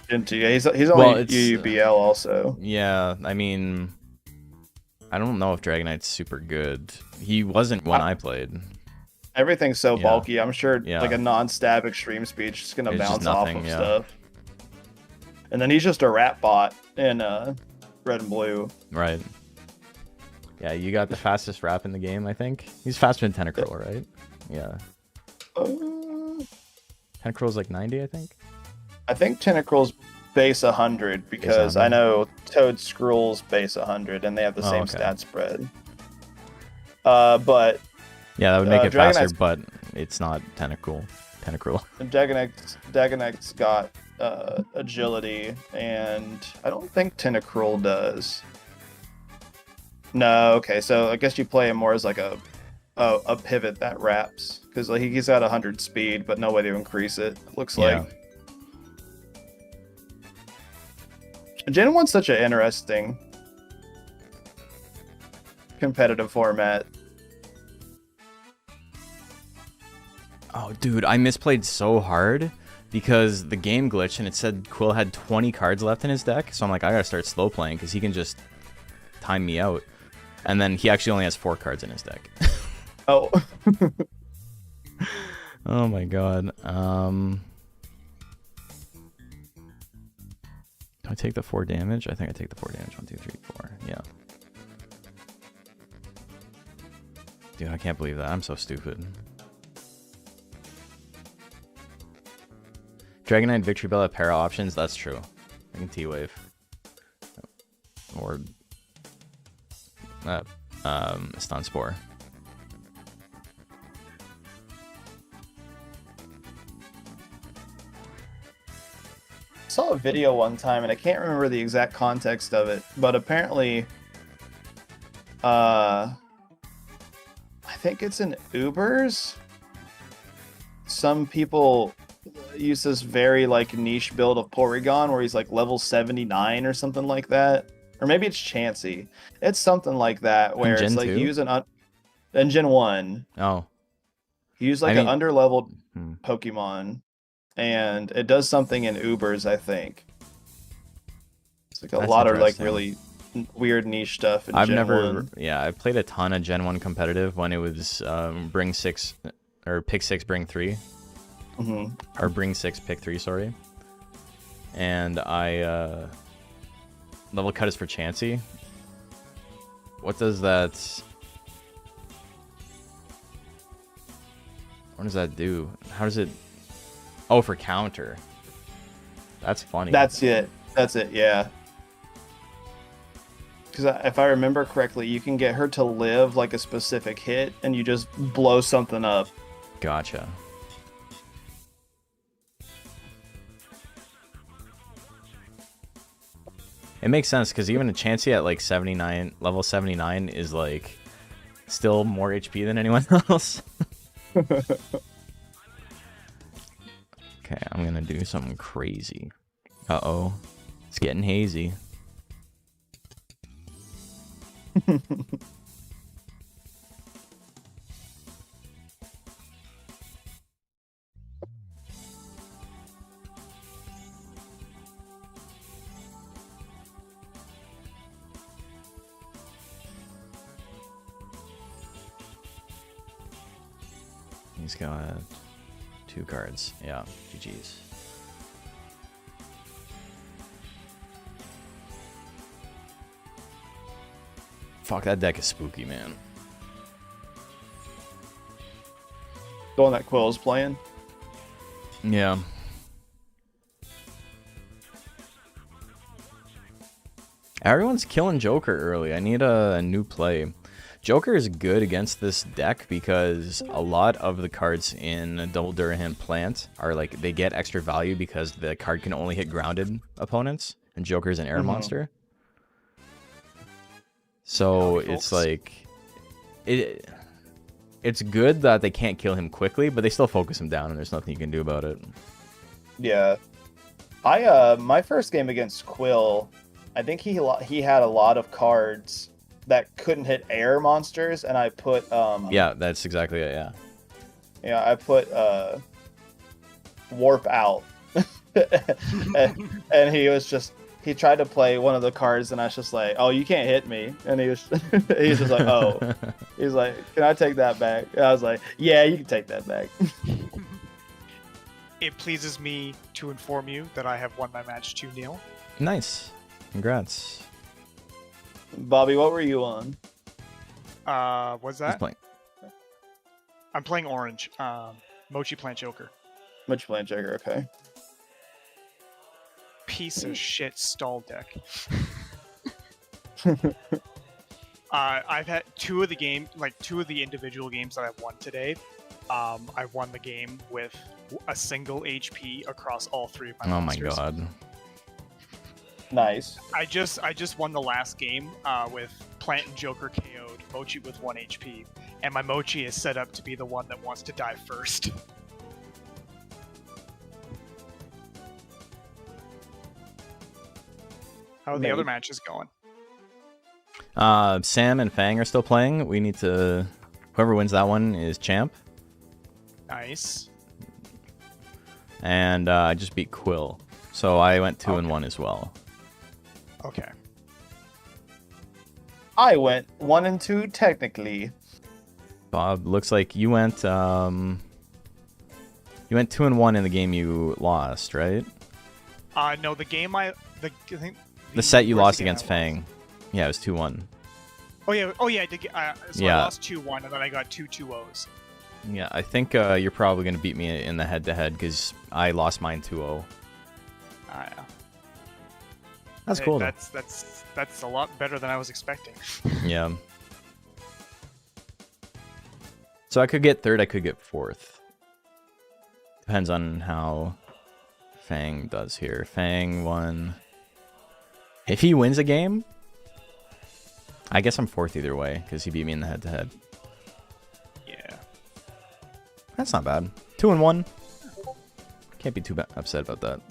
Gen 2, yeah, he's only Well, it's, UUBL also. Yeah, I mean, I don't know if Dragonite's super good. He wasn't when I played. Everything's so Yeah. bulky. I'm sure Yeah. like a non-stab extreme speed's just gonna It's just bounce nothing, off of yeah. stuff. And then he's just a rat bot in red and blue. Right. Yeah, you got the fastest rap in the game, I think. He's faster than Tentacruel, right? Yeah. Tentacruel's like 90, I think. I think Tentacruel's base 100 because 100. I know Toad Scroll's base 100 and they have the Oh, same okay. stat spread. But Yeah, that would make it faster, Dragonite's- but it's not Tentacruel. Dagonet's got agility, and I don't think Tentacruel does. No, okay, so I guess you play him more as like a pivot that wraps, because like he's at 100 speed, but no way to increase it. Looks Yeah. like. Gen 1's such an interesting competitive format. Oh, dude, I misplayed so hard because the game glitched and it said Quill had 20 cards left in his deck. So I'm like, I gotta start slow playing because he can just time me out. And then he actually only has 4 cards in his deck. Oh. Oh my god. Do I take the 4 damage? I think I take the 4 damage. 1, 2, 3, 4. Yeah. Dude, I can't believe that. I'm so stupid. Dragonite and Victory Bell have para options. That's true. I can T-Wave. Or Stun Spore. Saw a video one time and I can't remember the exact context of it, but apparently I think it's in Ubers. Some people use this very like niche build of Porygon where he's like level 79 or something like that. Or maybe it's Chansey. It's something like that where Gen it's like 2? you use in Gen 1. Oh. You use like I mean- an underleveled Hmm. Pokemon, and it does something in Ubers, I think. It's like a That's lot of like interesting. really weird niche stuff in I've Gen never, 1. yeah, I played a ton of Gen 1 competitive when it was bring 6, or pick 6, bring 3. Hmm. Or bring 6, pick 3, sorry. And I, level cut is for Chansey. What does that... What does that do? How does it... Oh, for counter. That's funny. That's it. That's it, yeah. Because if I remember correctly, you can get her to live like a specific hit, and you just blow something up. Gotcha. It makes sense because even a Chansey at like 79, level 79 is like still more HP than anyone else. Okay, I'm gonna do something crazy. Uh-oh. It's getting hazy. He's got 2 cards. Yeah, GG's. Fuck, that deck is spooky, man. The one that Quill's playing. Yeah. Everyone's killing Joker early. I need a new play. Joker is good against this deck because a lot of the cards in Double Duraham Plant are like, they get extra value because the card can only hit grounded opponents, and Joker's an air monster. So it's like, it's good that they can't kill him quickly, but they still focus him down and there's nothing you can do about it. Yeah. My first game against Quill, I think he had a lot of cards that couldn't hit air monsters, and I put Yeah, that's exactly it, yeah. Yeah, I put warp out, and he tried to play one of the cards, and I was just like, "Oh, you can't hit me," and he's just like, "Oh," he's like, "Can I take that back?" And I was like, "Yeah, you can take that back." It pleases me to inform you that I have won my match 2-0. Nice. Congrats. Bobby, what were you on? What's He's that? playing. I'm playing orange. Mochi Plant Joker. Which plant Jagger? Okay. Piece of shit stall deck. I've had two of the individual games that I've won today. I've won the game with a single HP across all 3 of my Oh my monsters. god. Nice. I just won the last game with Plant and Joker KO'd, Mochi with 1 HP, and my Mochi is set up to be the one that wants to die first. How are the other matches going? Sam and Fang are still playing. We need to. Whoever wins that one is champ. Nice. And I just beat Quill, so I went 2-1 as well. Okay. I went 1 and 2 technically. Bob, looks like you went 2-1 in the game you lost, right? No, the game I think The set you where's lost the game against I Fang. Yeah, it was 2-1. Oh yeah, I did. So Yeah. I lost 2-1, and then I got 2 2-0s. Yeah, I think you're probably going to beat me in the head-to-head because I lost mine 2-0. Yeah. That's Hey, cool, though. That's a lot better than I was expecting. Yeah. So I could get third, I could get fourth. Depends on how Fang does here. Fang won. If he wins a game, I guess I'm fourth either way because he beat me in the head-to-head. Yeah. That's not bad. 2-1. Can't be too upset about that.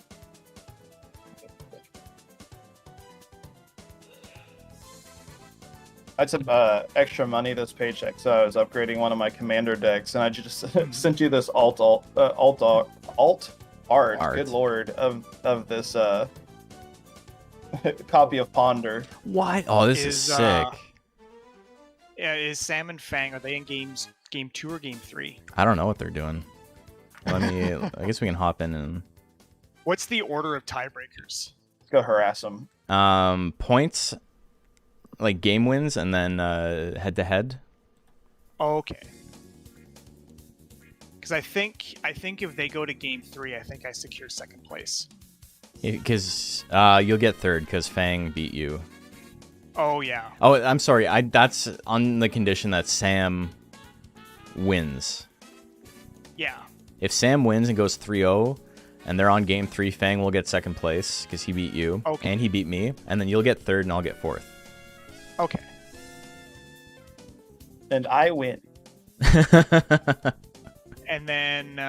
I took extra money this paycheck, so I was upgrading one of my commander decks, and I just sent you this alt art. Good lord, of this copy of Ponder. What? Oh, this is sick. Yeah, is Sam and Fang, are they in game 2 or game 3? I don't know what they're doing. Let me. I guess we can hop in and. What's the order of tiebreakers? Go harass them. Points, like game wins, and then head-to-head. Okay. Because I think if they go to game 3, I think I secure second place. Because you'll get third because Fang beat you. Oh yeah. Oh, I'm sorry. That's on the condition that Sam wins. Yeah. If Sam wins and goes 3-0, and they're on game 3, Fang will get second place because he beat you, and he beat me, and then you'll get third and I'll get fourth. Okay. And I win. And then,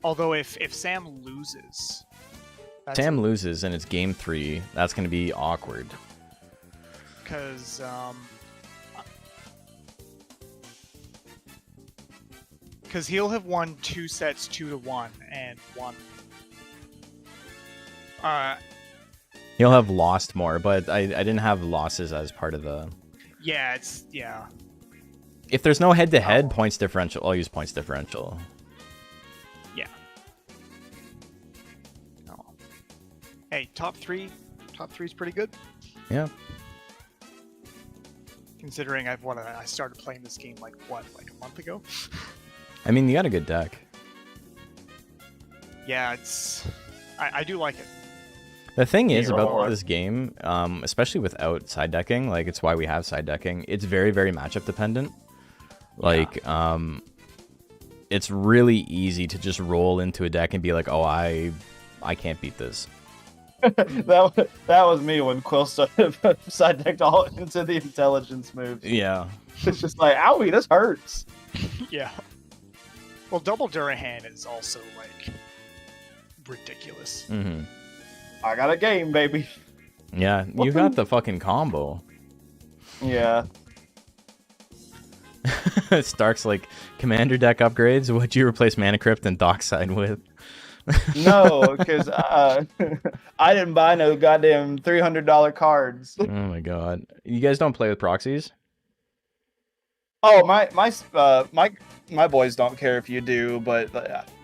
although if Sam loses, Sam loses and it's game 3, that's going to be awkward. Because he'll have won 2 sets 2-1 and won. He'll have lost more, but I didn't have losses as part of the. Yeah, If there's no head-to-head points differential, I'll use points differential. Yeah. Oh. Hey, top three is pretty good. Yeah. Considering I started playing this game like a month ago. I mean, you got a good deck. Yeah, I do like it. The thing is about this game, especially without side decking, like it's why we have side decking. It's very, very matchup dependent. Like, it's really easy to just roll into a deck and be like, "Oh, I can't beat this." that was me when Quill started side decked all into the intelligence moves. Yeah. It's just like, owie, this hurts. Yeah. Well, double Durahan is also like ridiculous. Mm-hmm. I got a game, baby. Yeah, you got the fucking combo. Yeah. Stark's like, commander deck upgrades, what'd you replace Mana Crypt and Dockside with? No, because I didn't buy no goddamn $300 cards. Oh my god. You guys don't play with proxies? Oh, my boys don't care if you do, but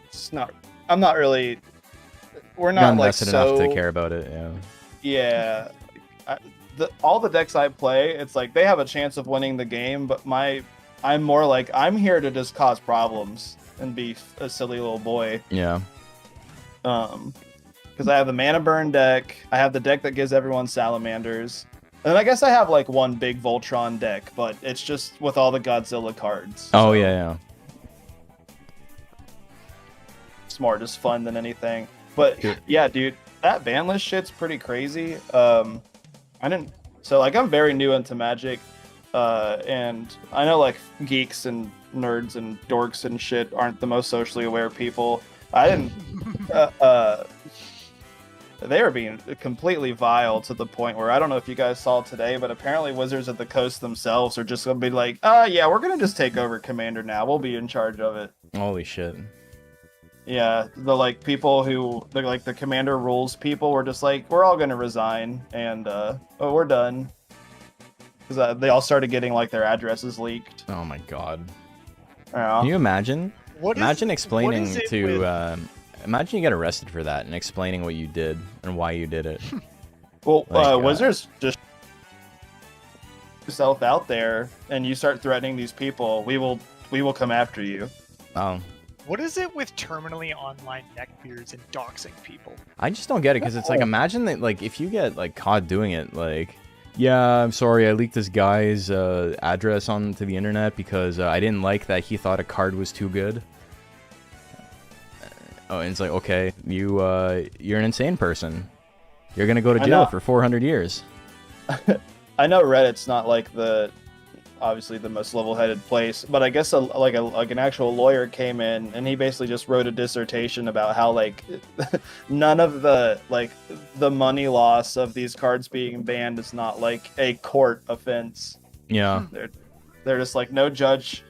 it's not. I'm not really. We're Not not like invested so. enough to care about it, yeah. Yeah, all the decks I play, it's like they have a chance of winning the game, but I'm more like I'm here to just cause problems and be a silly little boy. Yeah. Because I have the mana burn deck, I have the deck that gives everyone salamanders, and I guess I have like one big Voltron deck, but it's just with all the Godzilla cards. Oh so yeah. it's more just fun than anything. But yeah, dude, that ban list shit's pretty crazy. I'm very new into Magic, and I know like geeks and nerds and dorks and shit aren't the most socially aware people. I didn't. They were being completely vile to the point where I don't know if you guys saw today, but apparently Wizards of the Coast themselves are just gonna be like, yeah, we're gonna just take over Commander now. We'll be in charge of it. Holy shit. Yeah, the like people who like the Commander rules people were just like, we're all gonna resign and we're done. Because they all started getting like their addresses leaked. Oh my god. Yeah. Can you imagine? Imagine explaining what is it to imagine you get arrested for that and explaining what you did and why you did it. Well, Like, Wizards just yourself out there and you start threatening these people, we will come after you. Oh. What is it with terminally online neckbeards and doxing people? I just don't get it because it's like, imagine that, like, if you get like caught doing it, like, yeah, I'm sorry, I leaked this guy's address onto the internet because I didn't like that he thought a card was too good. Oh, and it's like, okay, you're an insane person. You're gonna go to jail for 400 years. I know Reddit's not like obviously the most level-headed place, but I guess like an actual lawyer came in and he basically just wrote a dissertation about how like none of the money loss of these cards being banned is not like a court offense. Yeah. They're just like no judge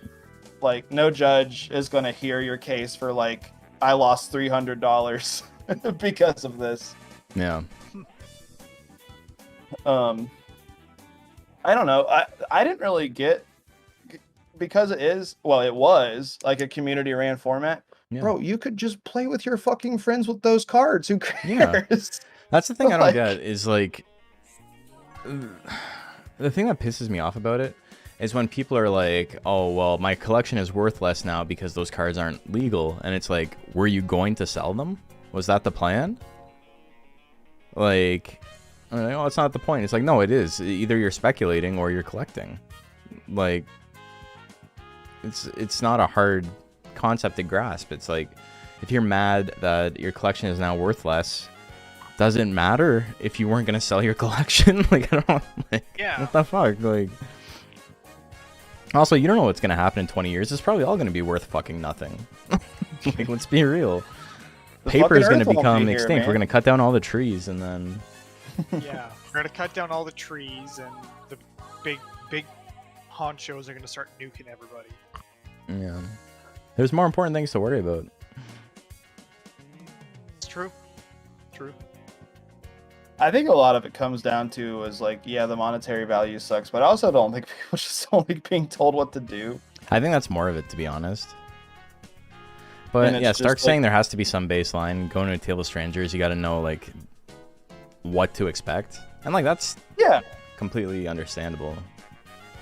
is gonna hear your case for like I lost $300 because of this. Yeah. I don't know. I didn't really get, because it was like a community ran format. Yeah. Bro, you could just play with your fucking friends with those cards. Who cares? Yeah. That's the thing I don't Like- get is like the thing that pisses me off about it is when people are like, oh, well, my collection is worth less now because those cards aren't legal. And it's like, were you going to sell them? Was that the plan? Like, oh, it's not the point. It's like, no, it is. Either you're speculating or you're collecting. Like, it's not a hard concept to grasp. It's like, if you're mad that your collection is now worth less, doesn't matter if you weren't gonna sell your collection. Like, I don't like, Yeah. what the fuck? Like, also, you don't know what's gonna happen in 20 years. It's probably all gonna be worth fucking nothing. Like, let's be real. The Paper is fucking gonna Earth won't become be here, extinct. man. We're gonna cut down all the trees, and then Yeah, we're gonna cut down all the trees, and the big honchos are gonna start nuking everybody. yeah, there's more important things to worry about. It's true. True. I think a lot of it comes down to is like, yeah, the monetary value sucks, but I also don't think people just don't like being told what to do. I think that's more of it, to be honest. And But it's yeah, just Stark's like- saying there has to be some baseline. Going to a table of strangers, you got to know like what to expect, and like that's Yeah. completely understandable.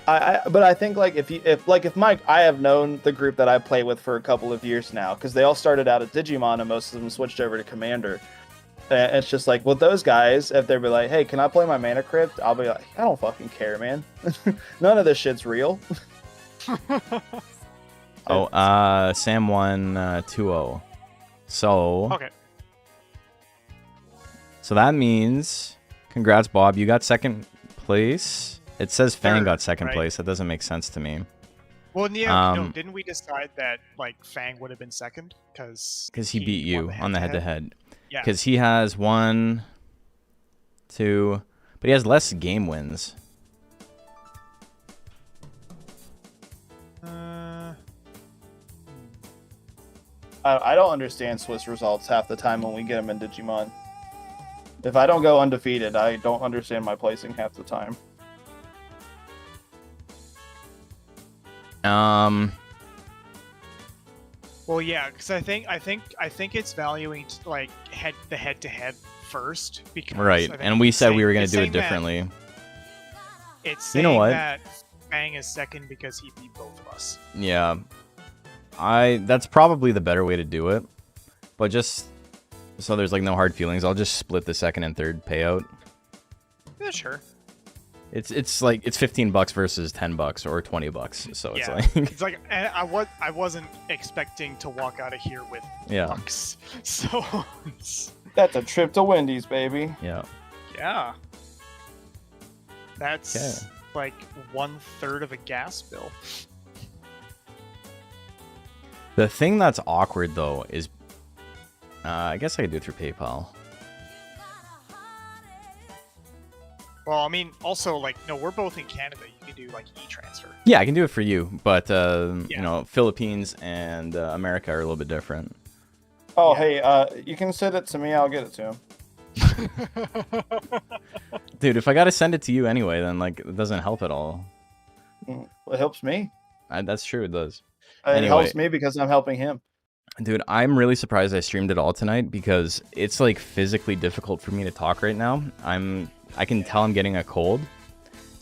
But I think like if Mike, I have known the group that I play with for a couple of years now because they all started out at Digimon and most of them switched over to Commander. And it's just like with those guys, if they'd be like, "Hey, can I play my Mana Crypt?" I'll be like, "I don't fucking care, man. None of this shit's real." Oh, Sam won 2-0. So Okay. So that means, congrats, Bob. You got second place. It says Fang Third, got second right? place. That doesn't make sense to me. Well, yeah, no, Um, didn't we decide that like Fang would have been second because Because he beat you on the head-to-head. Yeah. Because he has 1, 2, but he has less game wins. I don't understand Swiss results half the time when we get them in Digimon. If I don't go undefeated, I don't understand my placing half the time. Well, yeah, because I think it's valuing like head-to-head first because Right, I think and we said we were gonna it's do it saying that- differently. It's You saying know what? that Fang is second because he beat both of us. Yeah, that's probably the better way to do it. But just so there's like no hard feelings, I'll just split the second and third payout. Yeah, sure. It's like it's $15 versus $10 or $20. So it's Yeah. like It's like and I wasn't expecting to walk out of here with Yeah. bucks. So That's a trip to Wendy's, baby. yeah. yeah, that's Okay. like 1/3 of a gas bill. The thing that's awkward though is, I guess I could do it through PayPal. Well, I mean, also like no, we're both in Canada. You can do like e-transfer. Yeah, I can do it for you, but Yeah. you know, Philippines and America are a little bit different. Oh, Yeah. hey, you can send it to me. I'll get it to him. Dude, if I gotta send it to you anyway, then like it doesn't help at all. Well, it helps me. That's true, it does. It Anyway. helps me because I'm helping him. Dude, I'm really surprised I streamed it all tonight because it's like physically difficult for me to talk right now. I can tell I'm getting a cold.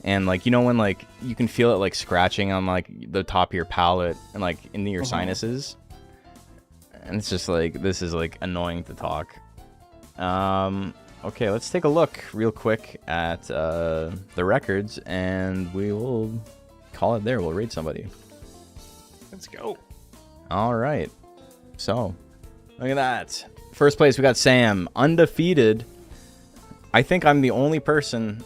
And like, you know when like you can feel it like scratching on like the top of your palate and like into your sinuses? And it's just like this is like annoying to talk. Okay, let's take a look real quick at the records and we will call it there. We'll rate somebody. Let's go. All right. So, look at that. First place, we got Sam, undefeated. I think I'm the only person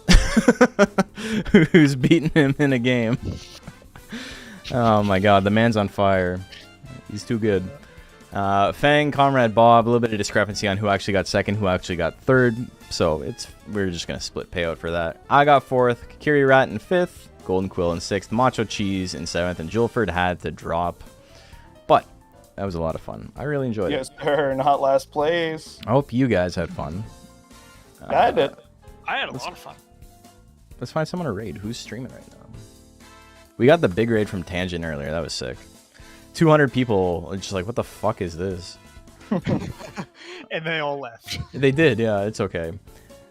who's beaten him in a game. Oh my god, the man's on fire. He's too good. Fang, Comrade Bob, a little bit of discrepancy on who actually got second, who actually got third. So we're just gonna split payout for that. I got fourth, Kiri Rat in fifth, Golden Quill in sixth, Macho Cheese in seventh, and Julford had to drop. But that was a lot of fun. I really enjoyed Yes, it. sir. Not last place. I hope you guys had fun. I did. I had a lot of fun. Let's find someone to raid. Who's streaming right now? We got the big raid from Tangent earlier. That was sick. 200 people. Just like, what the fuck is this? And they all left. They did, yeah. It's okay.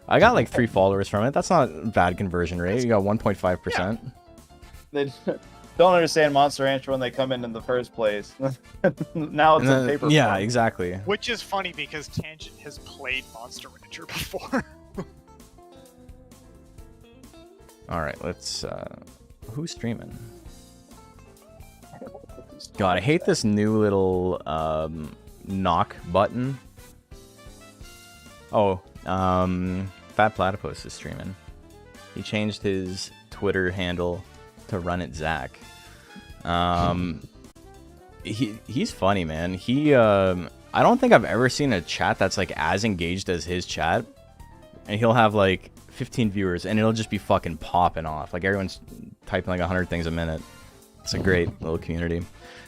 I got like 3 followers from it. That's not a bad conversion rate. You got 1.5%. They don't understand Monster Rancher when they come in the first place. Now it's a paper. Yeah, form. exactly. Which is funny because Tangent has played Monster Rancher before. All right, let's. Who's streaming? God, I hate this new little knock button. Oh, Fat Platypus is streaming. He changed his Twitter handle to Run It Zach. He's funny, man. I don't think I've ever seen a chat that's like as engaged as his chat, and he'll have like 15 viewers, and it'll just be fucking popping off. Like everyone's typing like 100 things a minute. It's a great little community.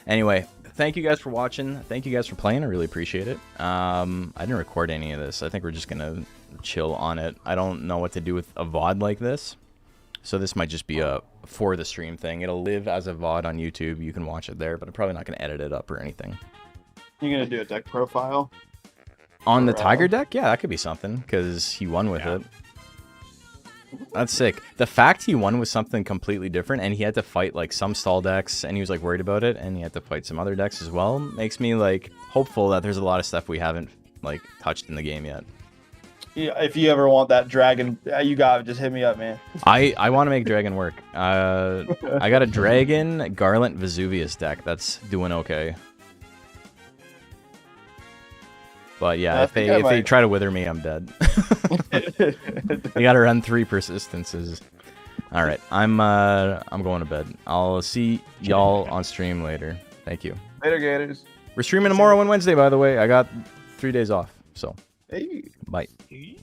Anyway, thank you guys for watching. Thank you guys for playing. I really appreciate it. I didn't record any of this. I think we're just gonna chill on it. I don't know what to do with a VOD like this, so this might just be a for the stream thing. It'll live as a VOD on YouTube. You can watch it there, but I'm probably not gonna edit it up or anything. You're gonna do a deck profile On the Or, Tiger deck? Yeah, that could be something, because he won with it. That's sick. The fact he won with something completely different, and he had to fight like some stall decks, and he was like worried about it, and he had to fight some other decks as well, makes me like hopeful that there's a lot of stuff we haven't like touched in the game yet. Yeah, if you ever want that dragon, you got it. Just hit me up, man. I want to make Dragon work. I got a Dragon Garland Vesuvius deck that's doing okay. But yeah, I if think they I if they might- try to wither me, I'm dead. You gotta run 3 persistences. All right, I'm going to bed. I'll see y'all on stream later. Thank you. Later, Gators. We're streaming tomorrow and Wednesday, by the way. I got 3 days off, so Hey. bye. Hey.